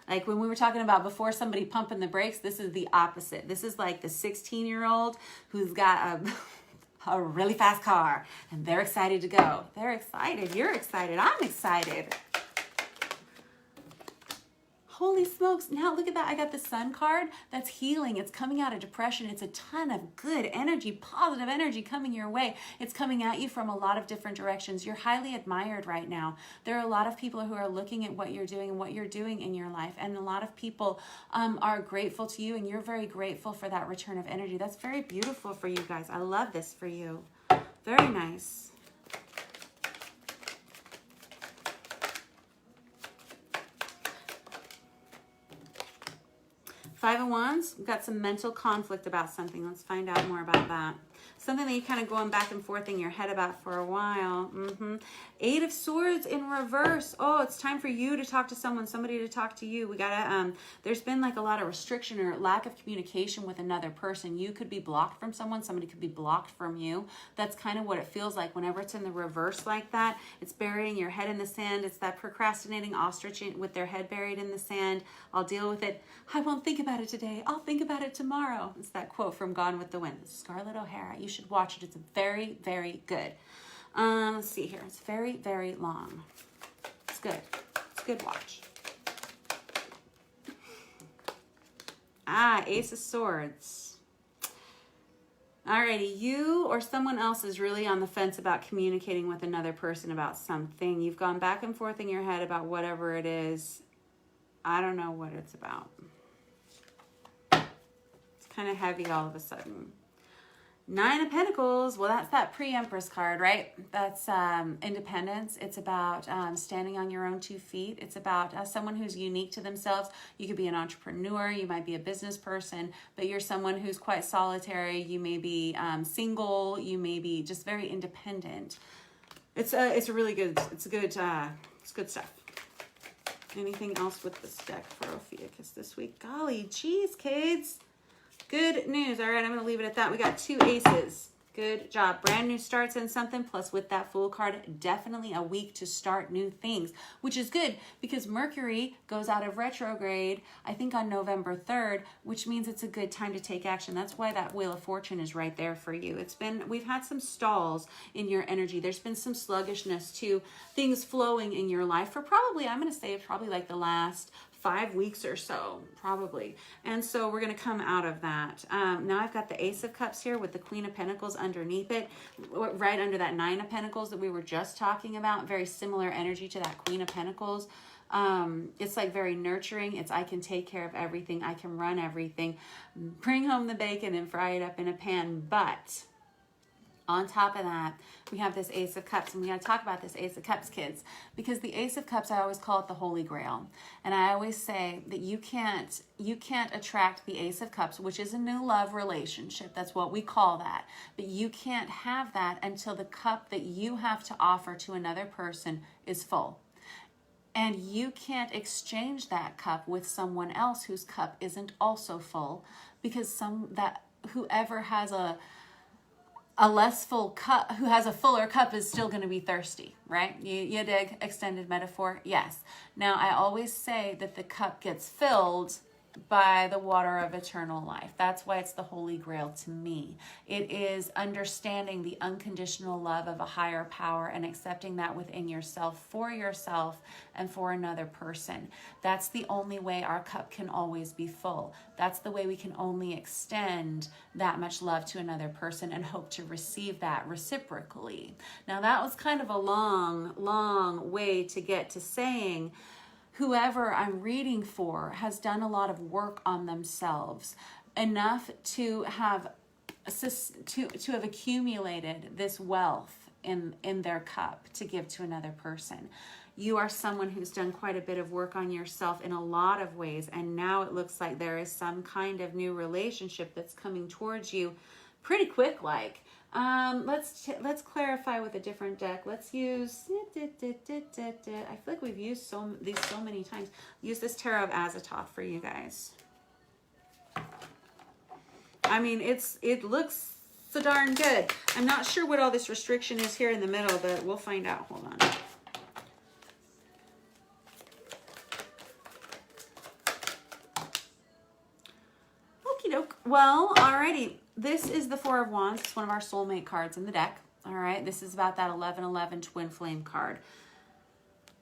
Like when we were talking about before somebody pumping the brakes, this is the opposite. This is like the 16-year-old who's got a really fast car and they're excited to go. They're excited. You're excited. I'm excited. Holy smokes. Now look at that. I got the Sun card. That's healing. It's coming out of depression. It's a ton of good energy, positive energy coming your way. It's coming at you from a lot of different directions. You're highly admired right now. There are a lot of people who are looking at what you're doing and what you're doing in your life. And a lot of people are grateful to you, and you're very grateful for that return of energy. That's very beautiful for you guys. I love this for you. Very nice. Five of Wands, we've got some mental conflict about something. Let's find out more about that. Something that you're kind of going back and forth in your head about for a while. Eight of Swords in reverse. Oh, it's time for you to talk to someone, somebody to talk to you. We gotta, there's been like a lot of restriction or lack of communication with another person. You could be blocked from someone, somebody could be blocked from you. That's kind of what it feels like whenever it's in the reverse like that. It's burying your head in the sand. It's that procrastinating ostrich with their head buried in the sand. I'll deal with it. I won't think about it today. I'll think about it tomorrow. It's that quote from Gone with the Wind. It's Scarlett O'Hara. You should watch it. It's very, very good. Let's see here. It's very, very long. It's good. It's a good watch. Ace of Swords. Alrighty, you or someone else is really on the fence about communicating with another person about something. You've gone back and forth in your head about whatever it is. I don't know what it's about. It's kind of heavy all of a sudden. Nine of Pentacles, well, that's that pre-Empress card, right? That's independence. It's about standing on your own 2 feet. It's about someone who's unique to themselves. You could be an entrepreneur. You might be a business person, but you're someone who's quite solitary. You may be single. You may be just very independent. It's a really good, it's good stuff. Anything else with this deck for Ophiuchus this week? Golly geez, kids. Good news. All right, I'm going to leave it at that. We got 2 aces. Good job. Brand new starts in something, plus with that Fool card, definitely a week to start new things, which is good because Mercury goes out of retrograde, I think on November 3rd, which means it's a good time to take action. That's why that Wheel of Fortune is right there for you. We've had some stalls in your energy. There's been some sluggishness to things flowing in your life for probably, I'm going to say probably like the last 5 weeks or so, probably. And so we're going to come out of that. Now I've got the Ace of Cups here with the Queen of Pentacles underneath it, right under that Nine of Pentacles that we were just talking about. Very similar energy to that Queen of Pentacles. It's like very nurturing. It's I can take care of everything. I can run everything. Bring home the bacon and fry it up in a pan. But on top of that, we have this Ace of Cups, and we got to talk about this Ace of Cups, kids, because the Ace of Cups, I always call it the Holy Grail. And I always say that you can't attract the Ace of Cups, which is a new love relationship. That's what we call that. But you can't have that until the cup that you have to offer to another person is full. And you can't exchange that cup with someone else whose cup isn't also full, because whoever has a less full cup, who has a fuller cup, is still going to be thirsty, right? You dig extended metaphor? Yes. Now, I always say that the cup gets filled by the water of eternal life. That's why it's the Holy Grail to me. It is understanding the unconditional love of a higher power and accepting that within yourself, and for another person. That's the only way our cup can always be full. That's the way we can only extend that much love to another person and hope to receive that reciprocally. Now, that was kind of a long way to get to saying whoever I'm reading for has done a lot of work on themselves, enough to have accumulated this wealth in their cup to give to another person. You are someone who's done quite a bit of work on yourself in a lot of ways, and now it looks like there is some kind of new relationship that's coming towards you pretty quick like. Let's clarify with a different deck. Let's use, I feel like we've used these so many times. Use this Tarot of Azathoth for you guys. I mean, it looks so darn good. I'm not sure what all this restriction is here in the middle, but we'll find out. Hold on. Okie doke. Well, alrighty. This is the Four of Wands. It's one of our soulmate cards in the deck. All right. This is about that 1111 twin flame card.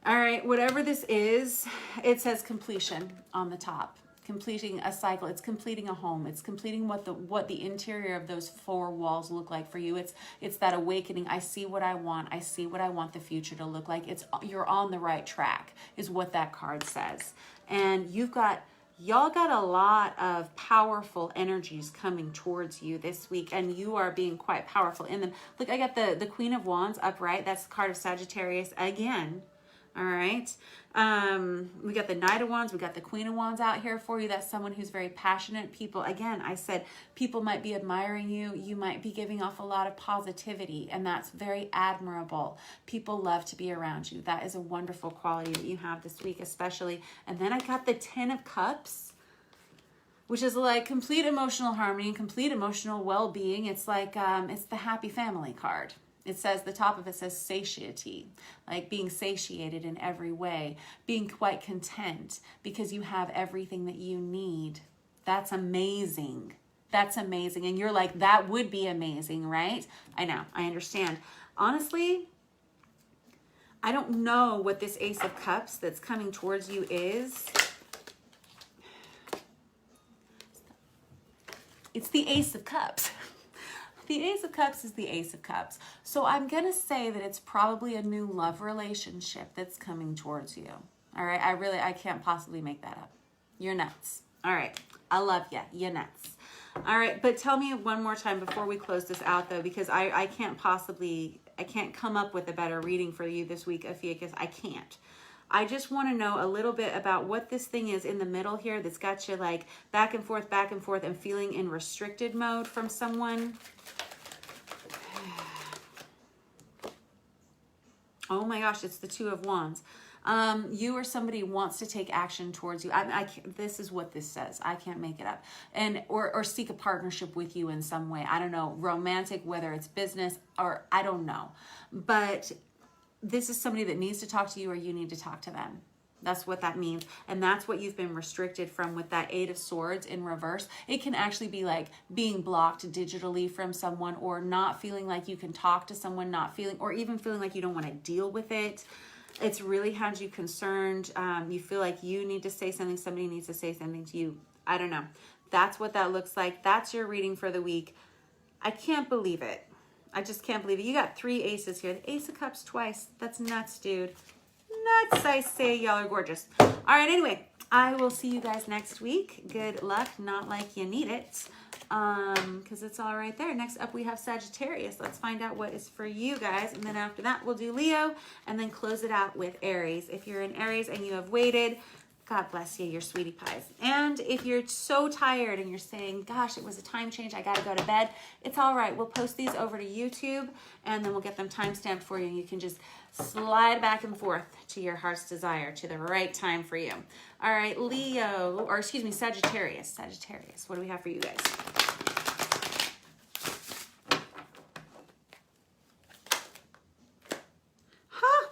All right. Whatever this is, it says completion on the top. Completing a cycle. It's completing a home. It's completing what the interior of those four walls look like for you. It's that awakening. I see what I want. I see what I want the future to look like. You're on the right track is what that card says. And y'all got a lot of powerful energies coming towards you this week, and you are being quite powerful in them. Look, I got the Queen of Wands upright. That's the card of Sagittarius again. All right. We got the Knight of Wands. We got the Queen of Wands out here for you. That's someone who's very passionate. People, again, I said, people might be admiring you. You might be giving off a lot of positivity, and that's very admirable. People love to be around you. That is a wonderful quality that you have this week, especially. And then I got the Ten of Cups, which is like complete emotional harmony, complete emotional well-being. It's like, it's the happy family card. It says, the top of it says satiety, like being satiated in every way, being quite content because you have everything that you need. That's amazing. That's amazing. And you're like, that would be amazing, right? I know, I understand. Honestly, I don't know what this Ace of Cups that's coming towards you is. It's the Ace of Cups. The Ace of Cups is the Ace of Cups. So I'm going to say that it's probably a new love relationship that's coming towards you. All right. I can't possibly make that up. You're nuts. All right. I love you. You're nuts. All right. But tell me one more time before we close this out, though, because I can't come up with a better reading for you this week, Ophiuchus. I can't. I just want to know a little bit about what this thing is in the middle here that's got you like back and forth, and feeling in restricted mode from someone. Oh my gosh, it's the Two of Wands. You or somebody wants to take action towards you. This is what this says. I can't make it up. And or seek a partnership with you in some way. I don't know, romantic, whether it's business or I don't know. But this is somebody that needs to talk to you or you need to talk to them. That's what that means. And that's what you've been restricted from with that 8 of Swords in reverse. It can actually be like being blocked digitally from someone, or not feeling like you can talk to someone, not feeling, or even feeling like you don't want to deal with it. It's really had you concerned. You feel like you need to say something. Somebody needs to say something to you. I don't know. That's what that looks like. That's your reading for the week. I can't believe it. I just can't believe it. You got 3 aces here. The Ace of Cups twice. That's nuts, dude. Nuts, I say. Y'all are gorgeous. All right, anyway, I will see you guys next week. Good luck. Not like you need it, because it's all right there. Next up, we have Sagittarius. Let's find out what is for you guys. And then after that, we'll do Leo and then close it out with Aries. If you're in Aries and you have waited, God bless you, you're sweetie pies. And if you're so tired and you're saying, gosh, it was a time change, I got to go to bed, it's all right. We'll post these over to YouTube and then we'll get them timestamped for you. And you can just slide back and forth to your heart's desire, to the right time for you. All right, Leo, or excuse me, Sagittarius. Sagittarius, what do we have for you guys?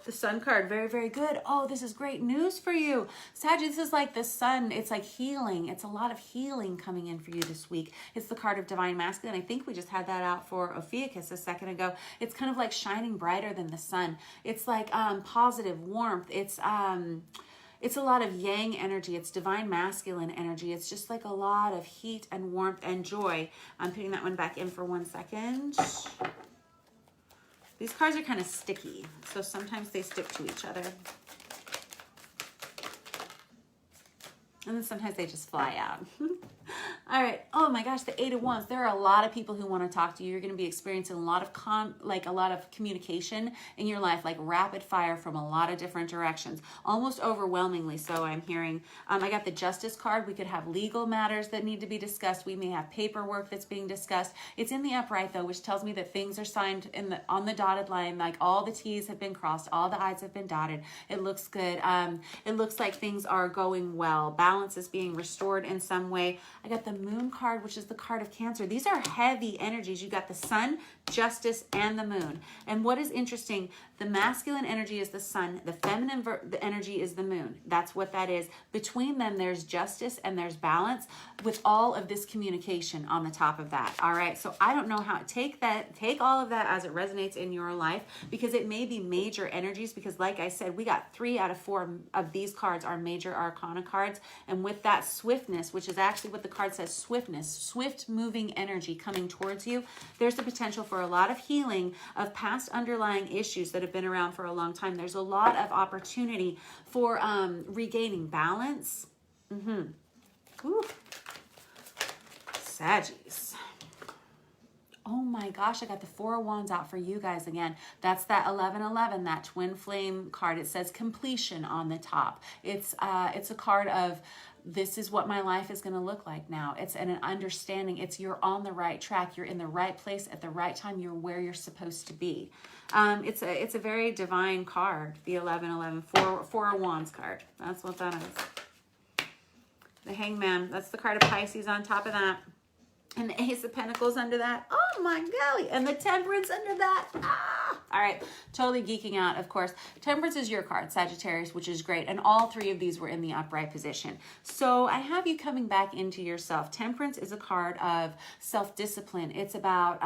The Sun card, very, very good. Oh, this is great news for you. Sag, this is like the sun. It's like healing. It's a lot of healing coming in for you this week. It's the card of Divine Masculine. I think we just had that out for Ophiuchus a second ago. It's kind of like shining brighter than the sun. It's like positive warmth. It's a lot of yang energy. It's Divine Masculine energy. It's just like a lot of heat and warmth and joy. I'm putting that one back in for 1 second. These cards are kind of sticky, so sometimes they stick to each other. And then sometimes they just fly out. All right. Oh my gosh, the 8 of Wands. There are a lot of people who want to talk to you. You're going to be experiencing a lot of communication in your life, like rapid fire from a lot of different directions, almost overwhelmingly. So I'm hearing, I got the Justice card. We could have legal matters that need to be discussed. We may have paperwork that's being discussed. It's in the upright though, which tells me that things are signed on the dotted line. Like all the T's have been crossed, all the I's have been dotted. It looks good. It looks like things are going well. Balance is being restored in some way. I got the Moon card, which is the card of Cancer. These are heavy energies. You got the Sun, Justice, and the Moon. And what is interesting, the masculine energy is the Sun, the feminine the energy is the Moon. That's what that is. Between them, there's justice and there's balance with all of this communication on the top of that. All right. So I don't know how, take all of that as it resonates in your life, because it may be major energies, because like I said, we got 3 out of 4 of these cards are major arcana cards. And with that swiftness, which is actually what the card says, swiftness, swift moving energy coming towards you, there's the potential for a lot of healing of past underlying issues that have been around for a long time. There's a lot of opportunity for regaining balance. Ooh. Saggies. Oh my gosh, I got the 4 of Wands out for you guys again. That's that 1111, that twin flame card. It says completion on the top. It's a card of, this is what my life is going to look like now. It's an understanding. It's you're on the right track. You're in the right place at the right time. You're where you're supposed to be. It's a very divine card, the 1111, 4 of Wands card. That's what that is. The Hangman, that's the card of Pisces on top of that. And the Ace of Pentacles under that. Oh my golly. And the Temperance under that. Ah! All right. Totally geeking out, of course. Temperance is your card, Sagittarius, which is great. And all 3 of these were in the upright position. So I have you coming back into yourself. Temperance is a card of self-discipline. It's about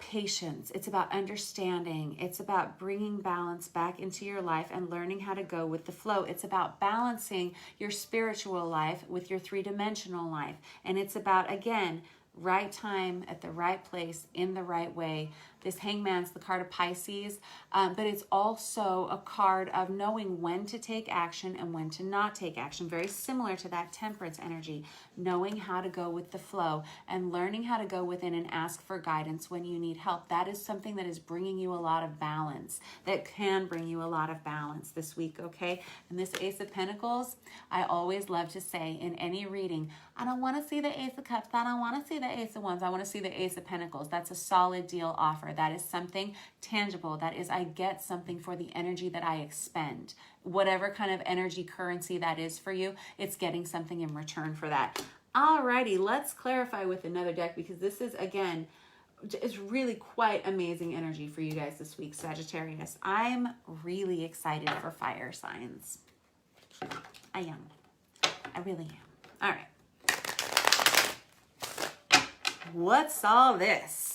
patience. It's about understanding. It's about bringing balance back into your life and learning how to go with the flow. It's about balancing your spiritual life with your 3-dimensional life. And it's about, again, right time at the right place in the right way. This Hangman's the card of Pisces, but it's also a card of knowing when to take action and when to not take action. Very similar to that Temperance energy, knowing how to go with the flow and learning how to go within and ask for guidance when you need help. That is something that is bringing you a lot of balance, that can bring you a lot of balance this week, okay? And this Ace of Pentacles, I always love to say in any reading, I don't want to see the Ace of Cups. I don't want to see the Ace of Wands. I want to see the Ace of Pentacles. That's a solid deal offer. That is something tangible. That is, I get something for the energy that I expend. Whatever kind of energy currency that is for you, it's getting something in return for that. Alrighty, let's clarify with another deck, because this is, again, it's really quite amazing energy for you guys this week, Sagittarius. I'm really excited for fire signs. I am. I really am. All right. What's all this?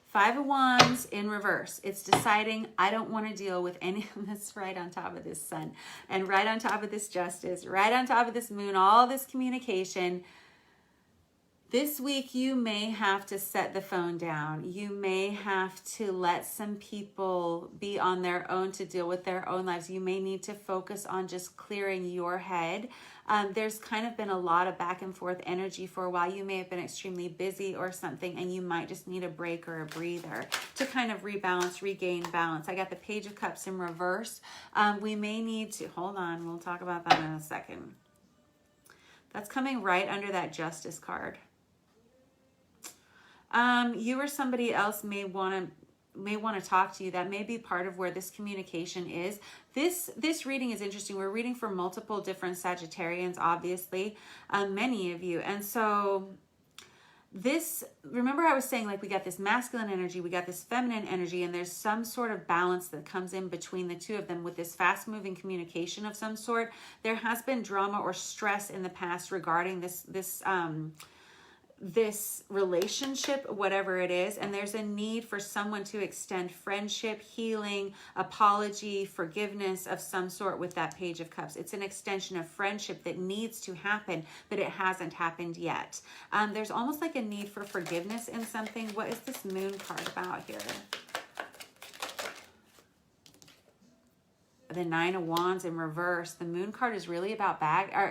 Five of Wands in reverse. It's deciding I don't want to deal with any of this right on top of this Sun and right on top of this Justice, right on top of this Moon, all this communication. This week, you may have to set the phone down. You may have to let some people be on their own to deal with their own lives. You may need to focus on just clearing your head. There's kind of been a lot of back and forth energy for a while. You may have been extremely busy or something, and you might just need a break or a breather to kind of rebalance, regain balance. I got the Page of Cups in reverse. We may need to, hold on, we'll talk about that in a second. That's coming right under that Justice card. You or somebody else may want to talk to you. That may be part of where this communication is. This reading is interesting. We're reading for multiple different Sagittarians, obviously, many of you. And so this, remember I was saying, like, we got this masculine energy, we got this feminine energy, and there's some sort of balance that comes in between the two of them with this fast-moving communication of some sort. There has been drama or stress in the past regarding this relationship, whatever it is, and there's a need for someone to extend friendship, healing, apology, forgiveness of some sort with that Page of Cups. It's an extension of friendship that needs to happen, but it hasn't happened yet. There's almost like a need for forgiveness in something. What is this Moon card about here? The Nine of Wands in reverse. The Moon card is really about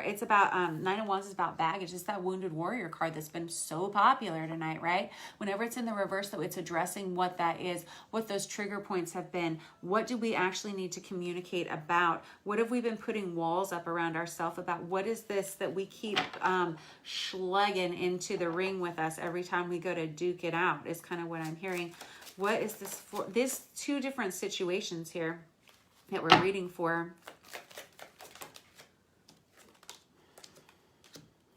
it's about, Nine of Wands is about baggage. It's that Wounded Warrior card that's been so popular tonight, right? Whenever it's in the reverse, though, it's addressing what that is, what those trigger points have been. What do we actually need to communicate about? What have we been putting walls up around ourselves about? What is this that we keep slugging into the ring with us every time we go to duke it out, is kind of what I'm hearing. What is this for? There's two different situations here that we're reading for.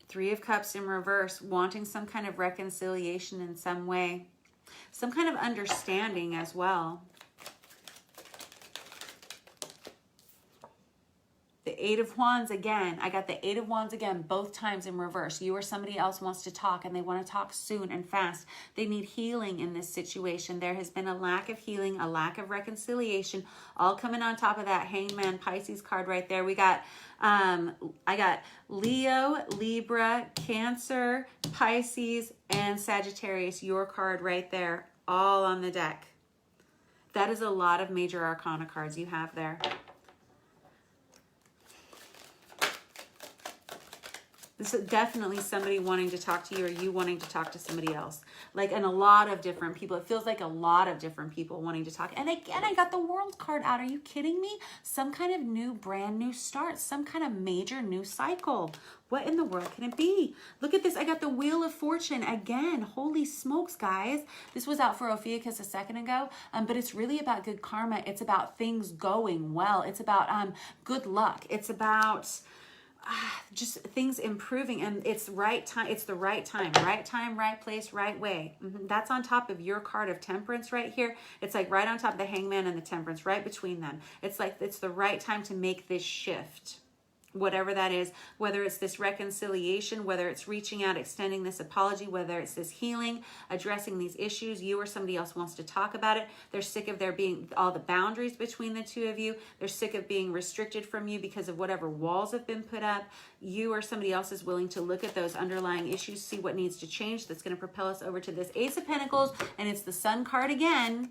Three of Cups in reverse, wanting some kind of reconciliation in some way, some kind of understanding as well. The Eight of Wands again. I got the Eight of Wands again, both times in reverse. You or somebody else wants to talk, and they want to talk soon and fast. They need healing in this situation. There has been a lack of healing, a lack of reconciliation, all coming on top of that Hangman Pisces card right there. We got, I got Leo, Libra, Cancer, Pisces, and Sagittarius, your card right there, all on the deck. That is a lot of major arcana cards you have there. This is definitely somebody wanting to talk to you, or you wanting to talk to somebody else. Like, and a lot of different people. It feels like a lot of different people wanting to talk. And again, I got the World card out. Are you kidding me? Some kind of new, brand new start. Some kind of major new cycle. What in the world can it be? Look at this. I got the Wheel of Fortune again. Holy smokes, guys. This was out for Ophiuchus a second ago, but it's really about good karma. It's about things going well. It's about good luck. It's about just things improving, and it's right time. It's the right time, right place, right way. That's on top of your card of Temperance right here. It's like right on top of the Hangman and the Temperance, right between them. It's like it's the right time to make this shift. Whatever that is, whether it's this reconciliation, whether it's reaching out, extending this apology, whether it's this healing, addressing these issues, you or somebody else wants to talk about it. They're sick of there being all the boundaries between the two of you. They're sick of being restricted from you because of whatever walls have been put up. You or somebody else is willing to look at those underlying issues, see what needs to change. That's going to propel us over to this Ace of Pentacles, and it's the Sun card again.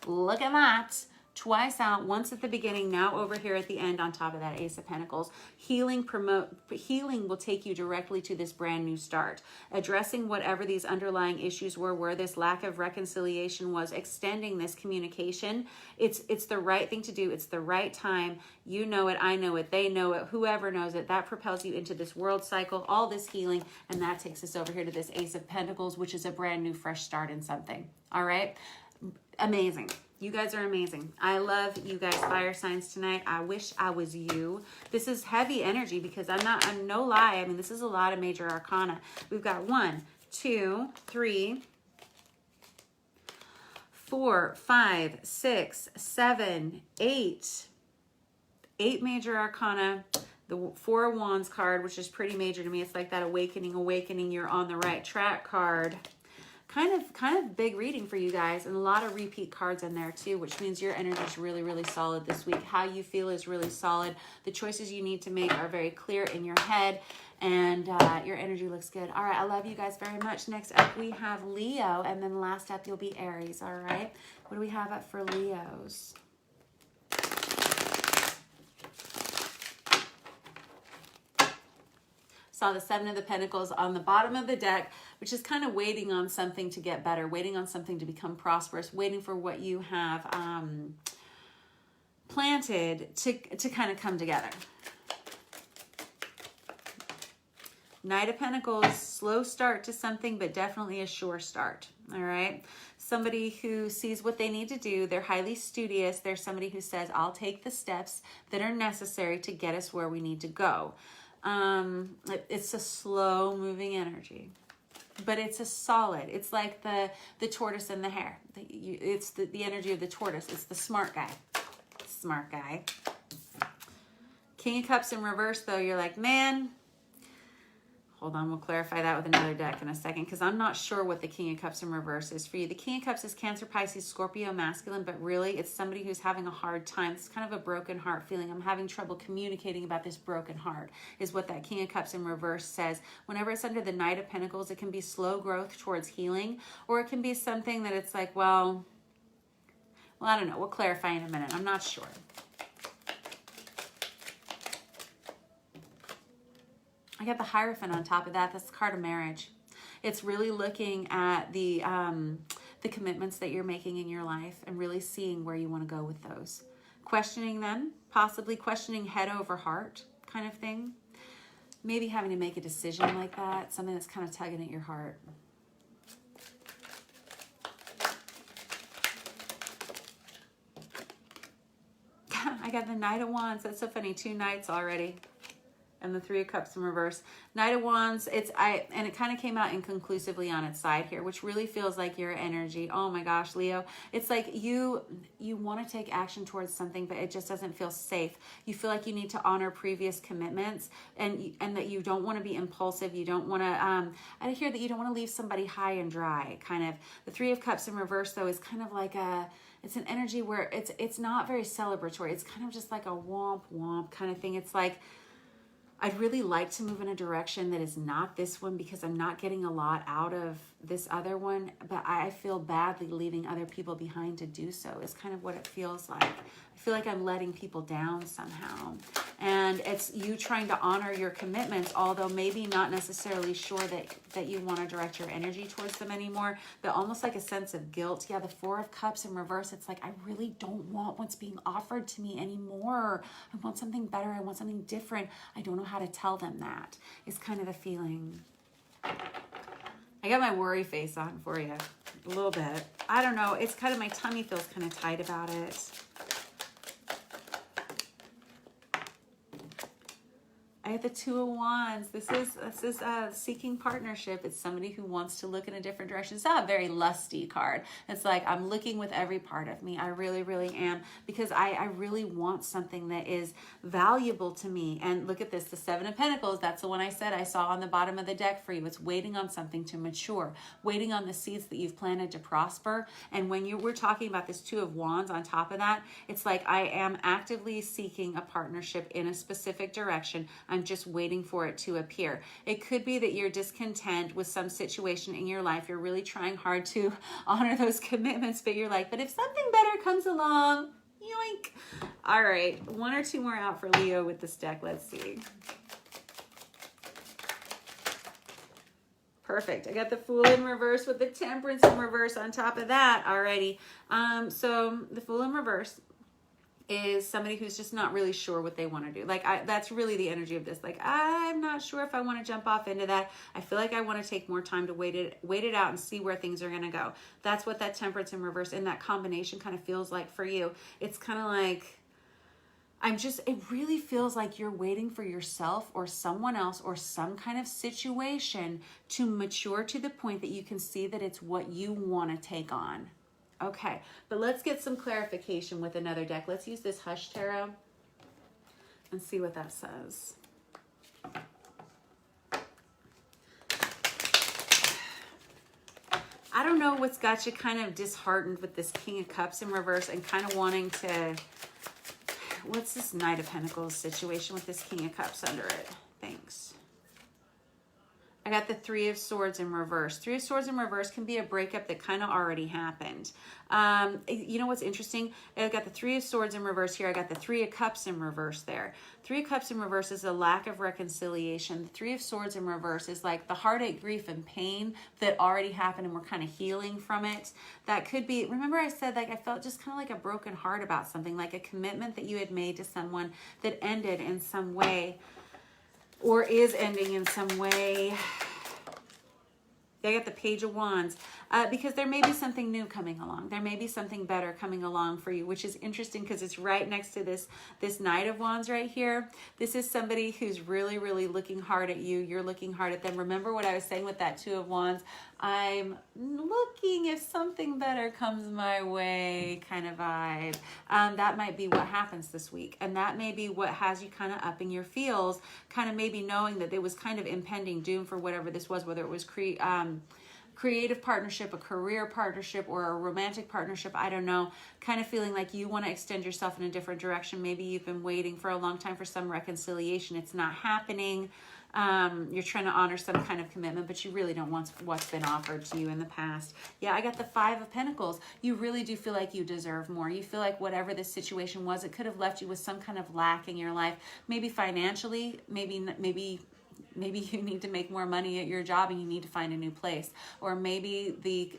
Look at that. Twice out, once at the beginning, now over here at the end on top of that Ace of Pentacles. Healing will take you directly to this brand new start. Addressing whatever these underlying issues were, where this lack of reconciliation was, extending this communication. It's the right thing to do. It's the right time. You know it, I know it, they know it, whoever knows it. That propels you into this world cycle, all this healing, and that takes us over here to this Ace of Pentacles, which is a brand new fresh start in something. All right? Amazing. You guys are amazing. I love you guys, fire signs, tonight. I wish I was you. This is heavy energy because I'm no lie. I mean, this is a lot of major arcana. We've got 1, 2, 3, 4, 5, 6, 7, 8. 8 major arcana. The 4 of Wands card, which is pretty major to me. It's like that awakening, you're on the right track card. Kind of big reading for you guys, and a lot of repeat cards in there too, which means your energy is really, really solid this week. How you feel is really solid. The choices you need to make are very clear in your head, and your energy looks good. All right, I love you guys very much. Next up, we have Leo, and then last up, you'll be Aries. All right, what do we have up for Leos? Saw the 7 of the Pentacles on the bottom of the deck, which is kind of waiting on something to get better, waiting on something to become prosperous, waiting for what you have planted to kind of come together. Knight of Pentacles, slow start to something, but definitely a sure start. All right. Somebody who sees what they need to do. They're highly studious. They're somebody who says, I'll take the steps that are necessary to get us where we need to go. It's a slow moving energy, but it's a solid, it's like the tortoise and the hare. It's the energy of the tortoise. It's the smart guy. Smart guy. King of Cups in reverse, though, you're like, man, hold on, we'll clarify that with another deck in a second, because I'm not sure what the King of Cups in reverse is for you. The King of Cups is Cancer, Pisces, Scorpio, masculine, but really it's somebody who's having a hard time. It's kind of a broken heart feeling. I'm having trouble communicating about this broken heart, is what that King of Cups in reverse says. Whenever it's under the Knight of Pentacles, it can be slow growth towards healing, or it can be something that it's like, well, I don't know. We'll clarify in a minute. I'm not sure. I got the Hierophant on top of that. That's the card of marriage. It's really looking at the commitments that you're making in your life and really seeing where you want to go with those. Questioning them, possibly questioning head over heart kind of thing. Maybe having to make a decision like that, something that's kind of tugging at your heart. I got the Knight of Wands. That's so funny. 2 Knights already. And the 3 of Cups in reverse. Knight of Wands, and it kind of came out inconclusively on its side here, which really feels like your energy. Oh my gosh, Leo. It's like you want to take action towards something, but it just doesn't feel safe. You feel like you need to honor previous commitments, and that you don't want to be impulsive. You don't want to, I hear that you don't want to leave somebody high and dry, kind of. The 3 of Cups in reverse, though, is kind of like it's an energy where it's not very celebratory. It's kind of just like a womp womp kind of thing. It's like, I'd really like to move in a direction that is not this one, because I'm not getting a lot out of this other one, but I feel badly leaving other people behind to do so, is kind of what it feels like. I feel like I'm letting people down somehow. And it's you trying to honor your commitments, although maybe not necessarily sure that you want to direct your energy towards them anymore, but almost like a sense of guilt. Yeah, the 4 of Cups in reverse, it's like, I really don't want what's being offered to me anymore. I want something better. I want something different. I don't know how to tell them that, is kind of the feeling. I got my worry face on for you a little bit. I don't know. It's kind of, my tummy feels kind of tight about it. I have the 2 of Wands. This is seeking partnership. It's somebody who wants to look in a different direction. It's not a very lusty card. It's like, I'm looking with every part of me. I really, really am, because I really want something that is valuable to me. And look at this, the 7 of Pentacles. That's the one I said I saw on the bottom of the deck for you. It's waiting on something to mature, waiting on the seeds that you've planted to prosper. And when we're talking about this 2 of Wands on top of that, it's like, I am actively seeking a partnership in a specific direction. I'm just waiting for it to appear. It could be that you're discontent with some situation in your life. You're really trying hard to honor those commitments, but you're like, but if something better comes along, Yoink. All right, one or two more out for Leo with this deck. Let's see. Perfect. I got the Fool in reverse with the Temperance in reverse on top of that. Alrighty. So the Fool in reverse is somebody who's just not really sure what they want to do. Like, that's really the energy of this. Like, I'm not sure if I want to jump off into that. I feel like I want to take more time to wait it out and see where things are going to go. That's what that Temperance in reverse and that combination kind of feels like for you. It's kind of like, it really feels like you're waiting for yourself or someone else or some kind of situation to mature to the point that you can see that it's what you want to take on. Okay, but let's get some clarification with another deck. Let's use this Hush Tarot and see what that says. I don't know what's got you kind of disheartened with this King of Cups in reverse and kind of wanting to... What's this Knight of Pentacles situation with this King of Cups under it? Thanks. I got the Three of Swords in reverse. Three of Swords in reverse can be a breakup that kind of already happened. You know what's interesting? I got the Three of Swords in reverse here. I got the Three of Cups in reverse there. Three of Cups in reverse is a lack of reconciliation. The Three of Swords in reverse is like the heartache, grief, and pain that already happened and we're kind of healing from it. That could be, remember I said, like, I felt just kind of like a broken heart about something, like a commitment that you had made to someone that ended in some way, or is ending in some way. I got the Page of Wands because there may be something new coming along. There may be something better coming along for you, which is interesting because it's right next to this Knight of Wands right here. This is somebody who's really, really looking hard at you. You're looking hard at them. Remember what I was saying with that Two of Wands? I'm looking if something better comes my way kind of vibe. That might be what happens this week. And that may be what has you kind of upping your feels, kind of maybe knowing that it was kind of impending doom for whatever this was, whether it was creative partnership, a career partnership, or a romantic partnership, I don't know, kind of feeling like you want to extend yourself in a different direction. Maybe you've been waiting for a long time for some reconciliation. It's not happening. You're trying to honor some kind of commitment, but you really don't want what's been offered to you in the past. Yeah, I got the Five of Pentacles. You really do feel like you deserve more. You feel like whatever this situation was, it could have left you with some kind of lack in your life. Maybe financially, maybe you need to make more money at your job and you need to find a new place. Or maybe the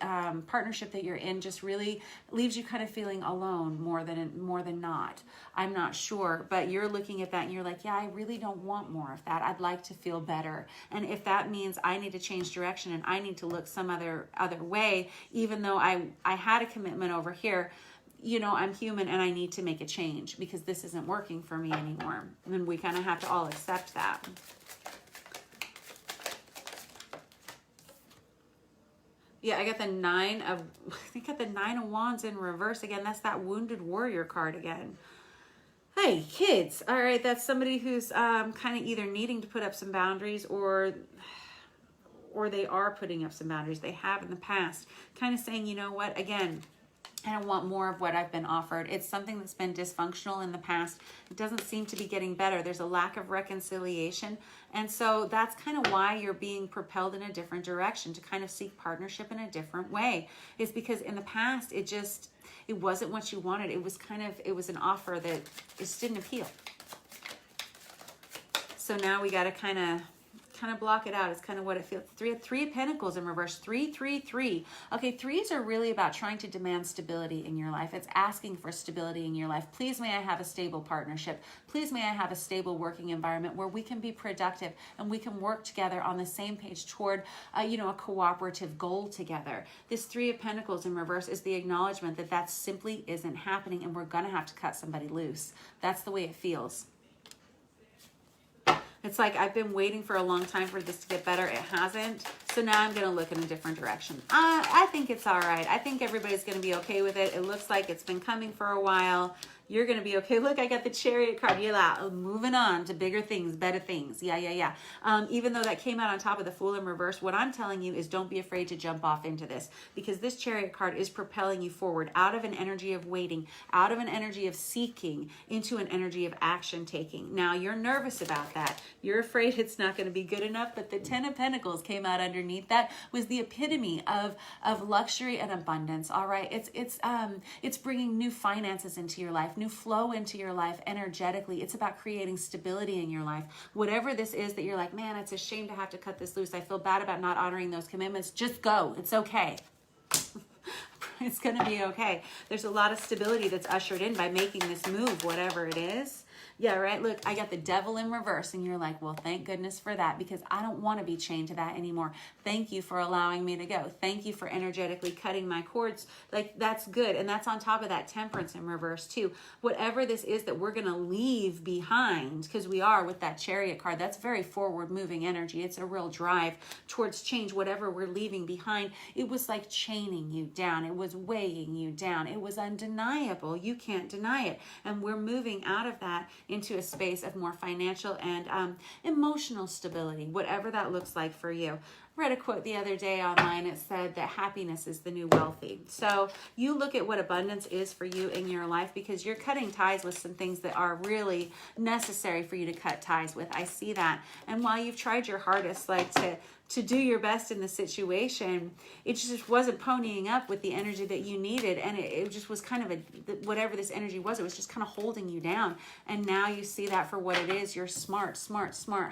partnership that you're in just really leaves you kind of feeling alone more than not. I'm not sure, but you're looking at that and you're like, yeah, I really don't want more of that. I'd like to feel better. And if that means I need to change direction and I need to look some other way, even though I had a commitment over here, you know, I'm human and I need to make a change because this isn't working for me anymore. And we kind of have to all accept that. Yeah, I got the Nine of Wands in reverse again. That's that Wounded Warrior card again. Hey, kids. All right, that's somebody who's kind of either needing to put up some boundaries or they are putting up some boundaries. They have in the past. Kind of saying, you know what, again, I don't want more of what I've been offered. It's something that's been dysfunctional in the past. It doesn't seem to be getting better. There's a lack of reconciliation. And so that's kind of why you're being propelled in a different direction, to kind of seek partnership in a different way. It's because in the past, it wasn't what you wanted. It was an offer that just didn't appeal. So now we got to kind of block it out. It's kind of what it feels. Three of Pentacles in reverse. 3, 3, 3. Okay, threes are really about trying to demand stability in your life. It's asking for stability in your life. Please may I have a stable partnership. Please may I have a stable working environment where we can be productive and we can work together on the same page toward a cooperative goal together. This Three of Pentacles in reverse is the acknowledgement that simply isn't happening and we're going to have to cut somebody loose. That's the way it feels. It's like I've been waiting for a long time for this to get better. It hasn't. So now I'm going to look in a different direction. I think it's all right. I think everybody's going to be okay with it. It looks like it's been coming for a while. You're going to be okay. Look, I got the Chariot card. Yeah, moving on to bigger things, better things. Yeah. Even though that came out on top of the Fool in reverse, what I'm telling you is don't be afraid to jump off into this, because this Chariot card is propelling you forward out of an energy of waiting, out of an energy of seeking, into an energy of action taking. Now, you're nervous about that. You're afraid it's not going to be good enough, but the Ten of Pentacles came out underneath underneath that was the epitome of luxury and abundance. All right. It's bringing new finances into your life, new flow into your life energetically. It's about creating stability in your life. Whatever this is that you're like, man, it's a shame to have to cut this loose. I feel bad about not honoring those commitments. Just go. It's okay. It's going to be okay. There's a lot of stability that's ushered in by making this move, whatever it is. Yeah, right. Look, I got the devil in reverse, and you're like, well, thank goodness for that, because I don't want to be chained to that anymore. Thank you for allowing me to go. Thank you for energetically cutting my cords. Like, that's good. And that's on top of that temperance in reverse too. Whatever this is that we're going to leave behind, because we are with that chariot card, that's very forward moving energy. It's a real drive towards change. Whatever we're leaving behind, it was like chaining you down. It was weighing you down. It was undeniable. You can't deny it. And we're moving out of that into a space of more financial and emotional stability, whatever that looks like for you. I read a quote the other day online. It said that happiness is the new wealthy. So you look at what abundance is for you in your life, because you're cutting ties with some things that are really necessary for you to cut ties with. I see that. And while you've tried your hardest, like to do your best in the situation, it just wasn't ponying up with the energy that you needed. And it just was kind of whatever this energy was, it was just kind of holding you down. And now you see that for what it is. You're smart,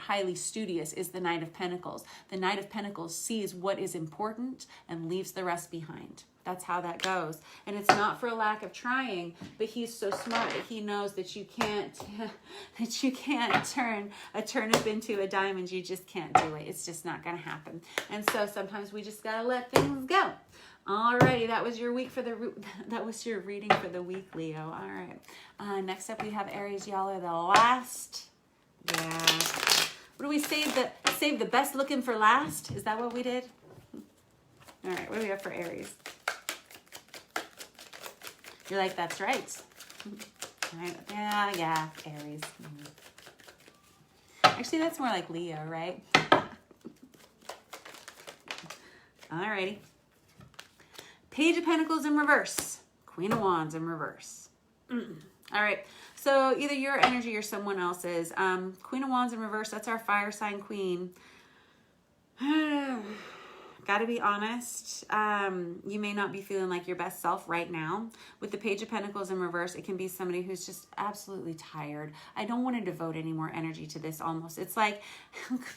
highly studious is the Knight of Pentacles. The Knight of Pentacles sees what is important and leaves the rest behind. That's how that goes. And it's not for a lack of trying, but he's so smart that he knows that you can't turn a turnip into a diamond. You just can't do it. It's just not going to happen. And so sometimes we just got to let things go. Alrighty, that was your reading for the week, Leo. All right. Next up we have Aries. Y'all are the last. Yeah. What do we save the best looking for last? Is that what we did? All right, what do we have for Aries? You're like, that's right. Right? Yeah, Aries. Actually, that's more like Leo, right? Alrighty. Page of Pentacles in reverse. Queen of Wands in reverse. All right. So either your energy or someone else's. Queen of Wands in reverse, that's our fire sign queen. Gotta be honest, you may not be feeling like your best self right now. With the Page of Pentacles in reverse, it can be somebody who's just absolutely tired. I don't want to devote any more energy to this almost. It's like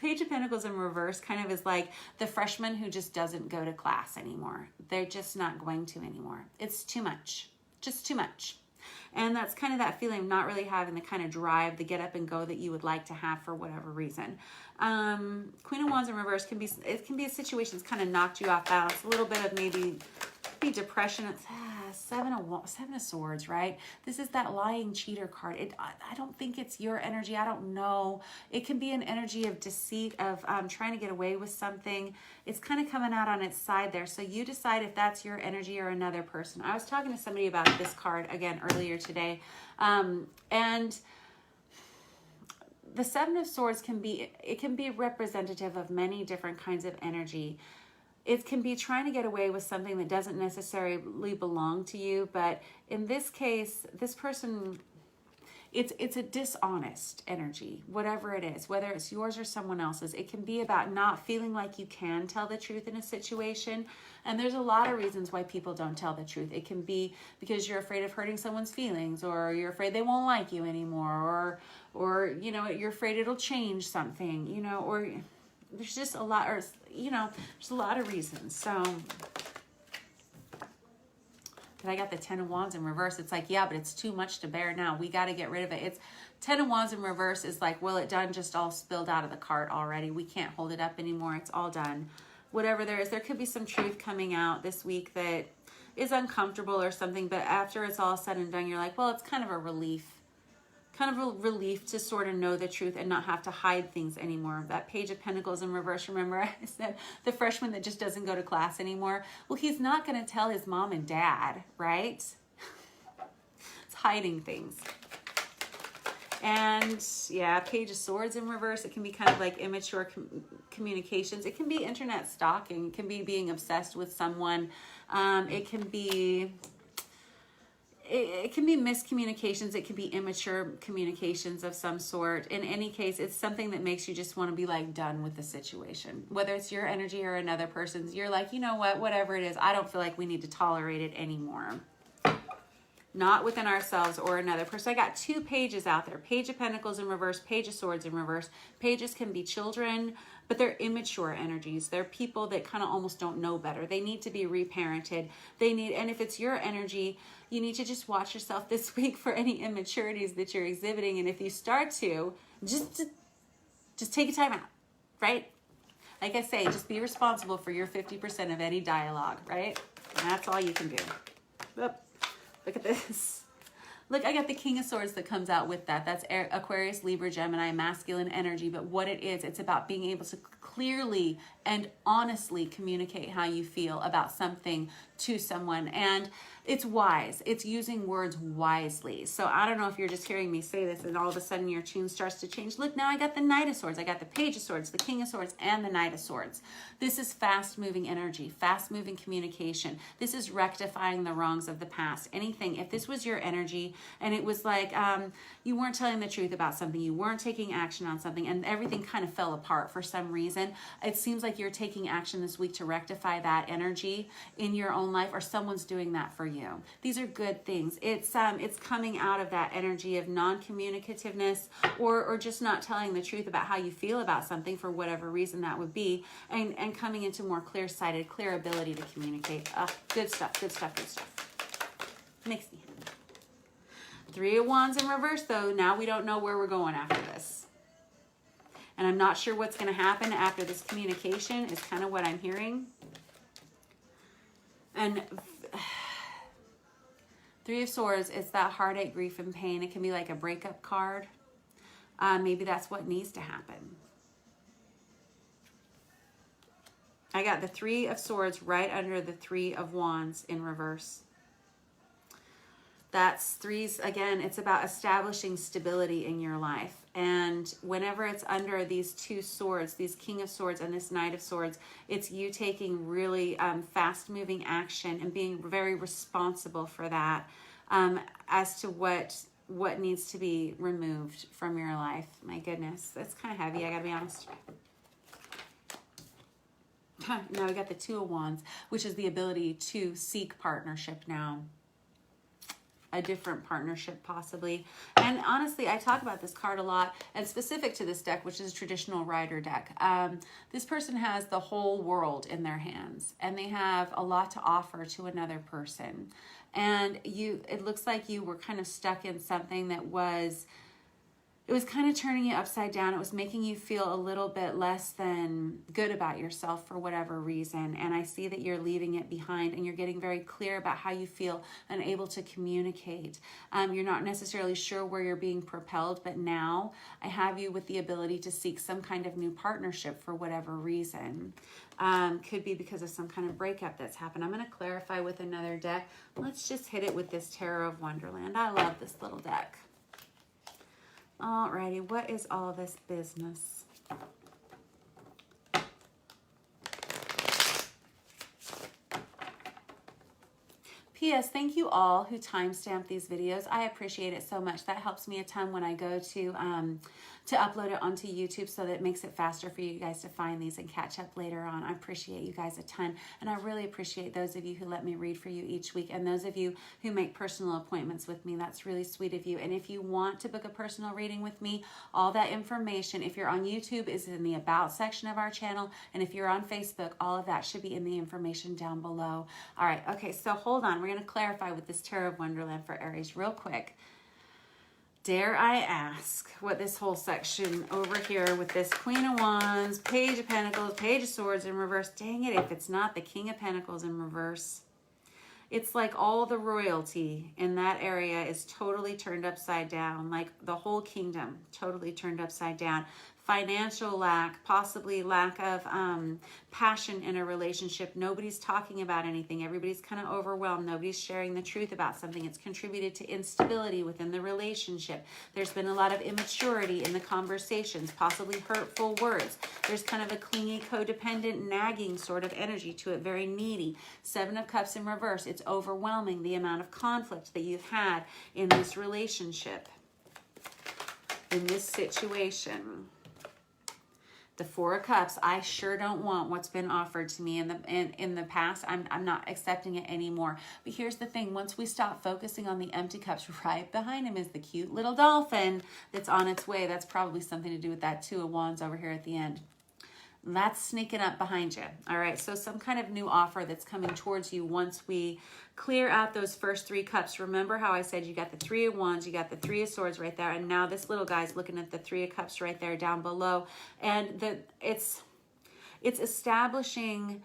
Page of Pentacles in reverse kind of is like the freshman who just doesn't go to class anymore. They're just not going to anymore. It's too much, just too much. And that's kind of that feeling of not really having the kind of drive, the get up and go that you would like to have for whatever reason. Queen of Wands in reverse can be a situation that's kind of knocked you off balance. A little bit of maybe depression. It's Seven of Swords, right? This is that lying cheater card. I don't think it's your energy. I don't know. It can be an energy of deceit, of trying to get away with something. It's kind of coming out on its side there. So you decide if that's your energy or another person. I was talking to somebody about this card again earlier today. And the Seven of Swords can be representative of many different kinds of energy. It can be trying to get away with something that doesn't necessarily belong to you. But in this case, this person, it's a dishonest energy, whatever it is, whether it's yours or someone else's. It can be about not feeling like you can tell the truth in a situation. And there's a lot of reasons why people don't tell the truth. It can be because you're afraid of hurting someone's feelings, or you're afraid they won't like you anymore, or you know, you're afraid it'll change something, you know, or there's just a lot, or you know, there's a lot of reasons. So, but I got the Ten of Wands in reverse. It's like, yeah, but it's too much to bear now. We got to get rid of it. It's Ten of Wands in reverse is like, well, it done just all spilled out of the cart already. We can't hold it up anymore. It's all done. Whatever there is, there could be some truth coming out this week that is uncomfortable or something, but after it's all said and done, you're like, well, it's kind of a relief to sort of know the truth and not have to hide things anymore. That Page of Pentacles in reverse, remember I said the freshman that just doesn't go to class anymore? Well, he's not going to tell his mom and dad, right? It's hiding things. And yeah, Page of Swords in reverse. It can be kind of like immature communications. It can be internet stalking. It can be being obsessed with someone. It can be it can be miscommunications. It can be immature communications of some sort. In any case, it's something that makes you just want to be like done with the situation. Whether it's your energy or another person's, you're like, you know what, whatever it is, I don't feel like we need to tolerate it anymore. Not within ourselves or another person. I got 2 pages out there. Page of Pentacles in reverse, Page of Swords in reverse. Pages can be children, but they're immature energies. They're people that kind of almost don't know better. They need to be reparented. And if it's your energy, you need to just watch yourself this week for any immaturities that you're exhibiting. And if you start to, just take a time out, right? Like I say, just be responsible for your 50% of any dialogue, right? And that's all you can do. Oop. Look at this. Look, I got the King of Swords that comes out with that. That's Aquarius, Libra, Gemini, masculine energy. But what it is, it's about being able to clearly and honestly communicate how you feel about something to someone. And it's wise. It's using words wisely. So I don't know if you're just hearing me say this and all of a sudden your tune starts to change. Look, now I got the Knight of Swords. I got the Page of Swords, the King of Swords, and the Knight of Swords. This is fast-moving energy, fast-moving communication. This is rectifying the wrongs of the past. Anything, if this was your energy and it was like you weren't telling the truth about something, you weren't taking action on something, and everything kind of fell apart for some reason, it seems like you're taking action this week to rectify that energy in your own life, or someone's doing that for you. These are good things. It's coming out of that energy of non-communicativeness or just not telling the truth about how you feel about something for whatever reason that would be, and coming into more clear-sighted, clear ability to communicate. Good stuff, good stuff, good stuff. Makes me happy. 3 of Wands in reverse, though. Now we don't know where we're going after this. And I'm not sure what's going to happen after this communication is kind of what I'm hearing. And 3 of Swords, it's that heartache, grief, and pain. It can be like a breakup card. Maybe that's what needs to happen. I got the 3 of Swords right under the 3 of Wands in reverse. That's threes, again, it's about establishing stability in your life. And whenever it's under these 2 swords, these King of Swords and this Knight of Swords, it's you taking really fast-moving action and being very responsible for that as to what needs to be removed from your life. My goodness, that's kind of heavy, I gotta be honest. Now we got the 2 of Wands, which is the ability to seek partnership now. A different partnership possibly. And honestly, I talk about this card a lot, and specific to this deck, which is a traditional rider deck. This person has the whole world in their hands, and they have a lot to offer to another person. And it looks like you were kind of stuck in something that was kind of turning you upside down. It was making you feel a little bit less than good about yourself for whatever reason. And I see that you're leaving it behind, and you're getting very clear about how you feel and able to communicate. You're not necessarily sure where you're being propelled, but now I have you with the ability to seek some kind of new partnership for whatever reason. Could be because of some kind of breakup that's happened. I'm going to clarify with another deck. Let's just hit it with this Tarot of Wonderland. I love this little deck. Alrighty, what is all this business? P.S. Thank you all who timestamp these videos. I appreciate it so much. That helps me a ton when I go to upload it onto YouTube, so that it makes it faster for you guys to find these and catch up later on. I appreciate you guys a ton, and I really appreciate those of you who let me read for you each week, and those of you who make personal appointments with me. That's really sweet of you. And if you want to book a personal reading with me, all that information, if you're on YouTube, is in the About section of our channel, and if you're on Facebook, all of that should be in the information down below. All right, okay, so hold on. We're going to clarify with this Tarot of Wonderland for Aries real quick. Dare I ask what this whole section over here with this Queen of Wands, Page of Pentacles, Page of Swords in reverse. Dang it, if it's not the King of Pentacles in reverse. It's like all the royalty in that area is totally turned upside down, like the whole kingdom totally turned upside down. financial lack, possibly lack of passion in a relationship. Nobody's talking about anything. Everybody's kind of overwhelmed. Nobody's sharing the truth about something. It's contributed to instability within the relationship. There's been a lot of immaturity in the conversations, possibly hurtful words. There's kind of a clingy, codependent, nagging sort of energy to it, very needy. 7 of Cups in reverse. It's overwhelming, the amount of conflict that you've had in this relationship, in this situation. The 4 of Cups, I sure don't want what's been offered to me in the past. I'm not accepting it anymore. But here's the thing. Once we stop focusing on the empty cups, right behind him is the cute little dolphin that's on its way. That's probably something to do with that 2 of Wands over here at the end. And that's sneaking up behind you. All right, so some kind of new offer that's coming towards you once we clear out those first 3 cups. Remember how I said you got the 3 of Wands, you got the 3 of Swords right there, and now this little guy's looking at the 3 of Cups right there down below. And it's establishing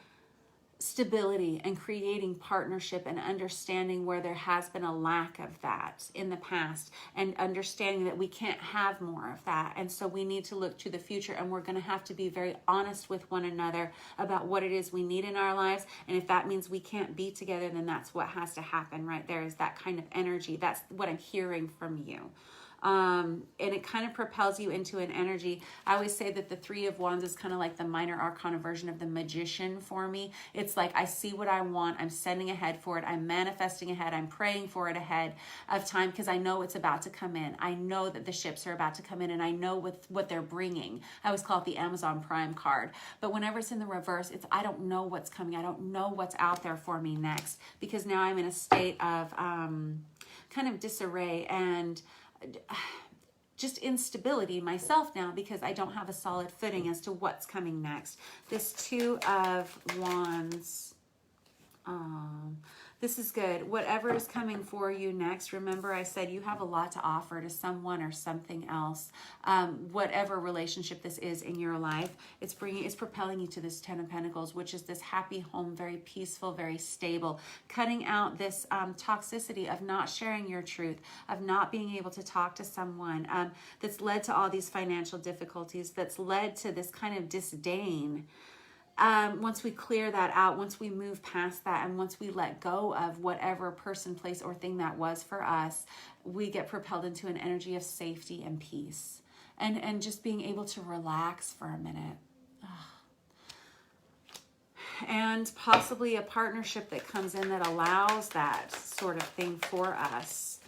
stability and creating partnership and understanding where there has been a lack of that in the past, and understanding that we can't have more of that. And so we need to look to the future, and we're going to have to be very honest with one another about what it is we need in our lives. And if that means we can't be together, then that's what has to happen right there, is that kind of energy. That's what I'm hearing from you. And it kind of propels you into an energy. I always say that the 3 of Wands is kind of like the minor arcana version of the magician for me. It's like I see what I want. I'm sending ahead for it. I'm manifesting ahead. I'm praying for it ahead of time because I know it's about to come in. I know that the ships are about to come in, and I know what they're bringing. I always call it the Amazon Prime card. But whenever it's in the reverse, it's I don't know what's coming. I don't know what's out there for me next, because now I'm in a state of kind of disarray and just instability myself now, because I don't have a solid footing as to what's coming next. This 2 of Wands, this is good. Whatever is coming for you next, remember I said you have a lot to offer to someone or something else. Whatever relationship this is in your life, it's propelling you to this 10 of Pentacles, which is this happy home, very peaceful, very stable, cutting out this toxicity of not sharing your truth, of not being able to talk to someone, that's led to all these financial difficulties, that's led to this kind of disdain. Once we clear that out, once we move past that, and once we let go of whatever person, place, or thing that was for us, we get propelled into an energy of safety and peace, and just being able to relax for a minute. And possibly a partnership that comes in that allows that sort of thing for us.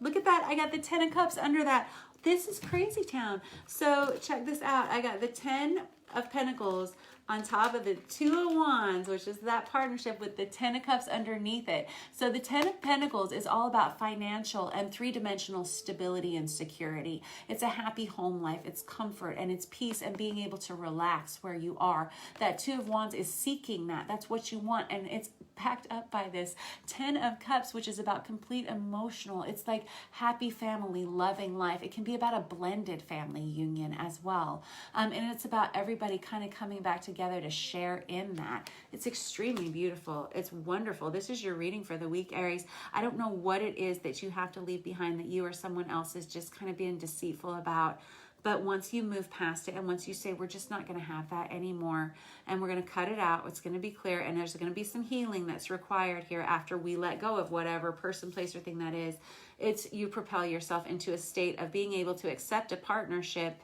Look at that. I got the 10 of Cups under that. This is crazy town. So check this out. I got the 10 of Pentacles on top of the 2 of Wands, which is that partnership with the 10 of Cups underneath it. So the 10 of Pentacles is all about financial and 3-dimensional stability and security. It's a happy home life. It's comfort and it's peace and being able to relax where you are. That 2 of Wands is seeking that. That's what you want. And it's backed up by this 10 of Cups, which is about complete emotional. It's like happy family, loving life. It can be about a blended family union as well. And it's about everybody kind of coming back together to share in that. It's extremely beautiful. It's wonderful. This is your reading for the week, Aries. I don't know what it is that you have to leave behind that you or someone else is just kind of being deceitful about. But once you move past it, and once you say, we're just not going to have that anymore, and we're going to cut it out, it's going to be clear, and there's going to be some healing that's required here after we let go of whatever person, place, or thing that is. It's you propel yourself into a state of being able to accept a partnership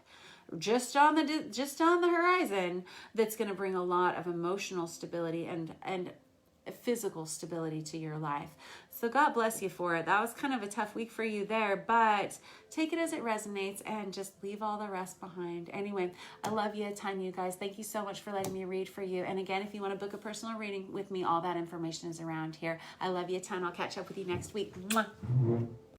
just on the horizon that's going to bring a lot of emotional stability and physical stability to your life. So God bless you for it. That was kind of a tough week for you there, but take it as it resonates and just leave all the rest behind. Anyway, I love you a ton, you guys. Thank you so much for letting me read for you. And again, if you want to book a personal reading with me, all that information is around here. I love you a ton. I'll catch up with you next week. Mwah.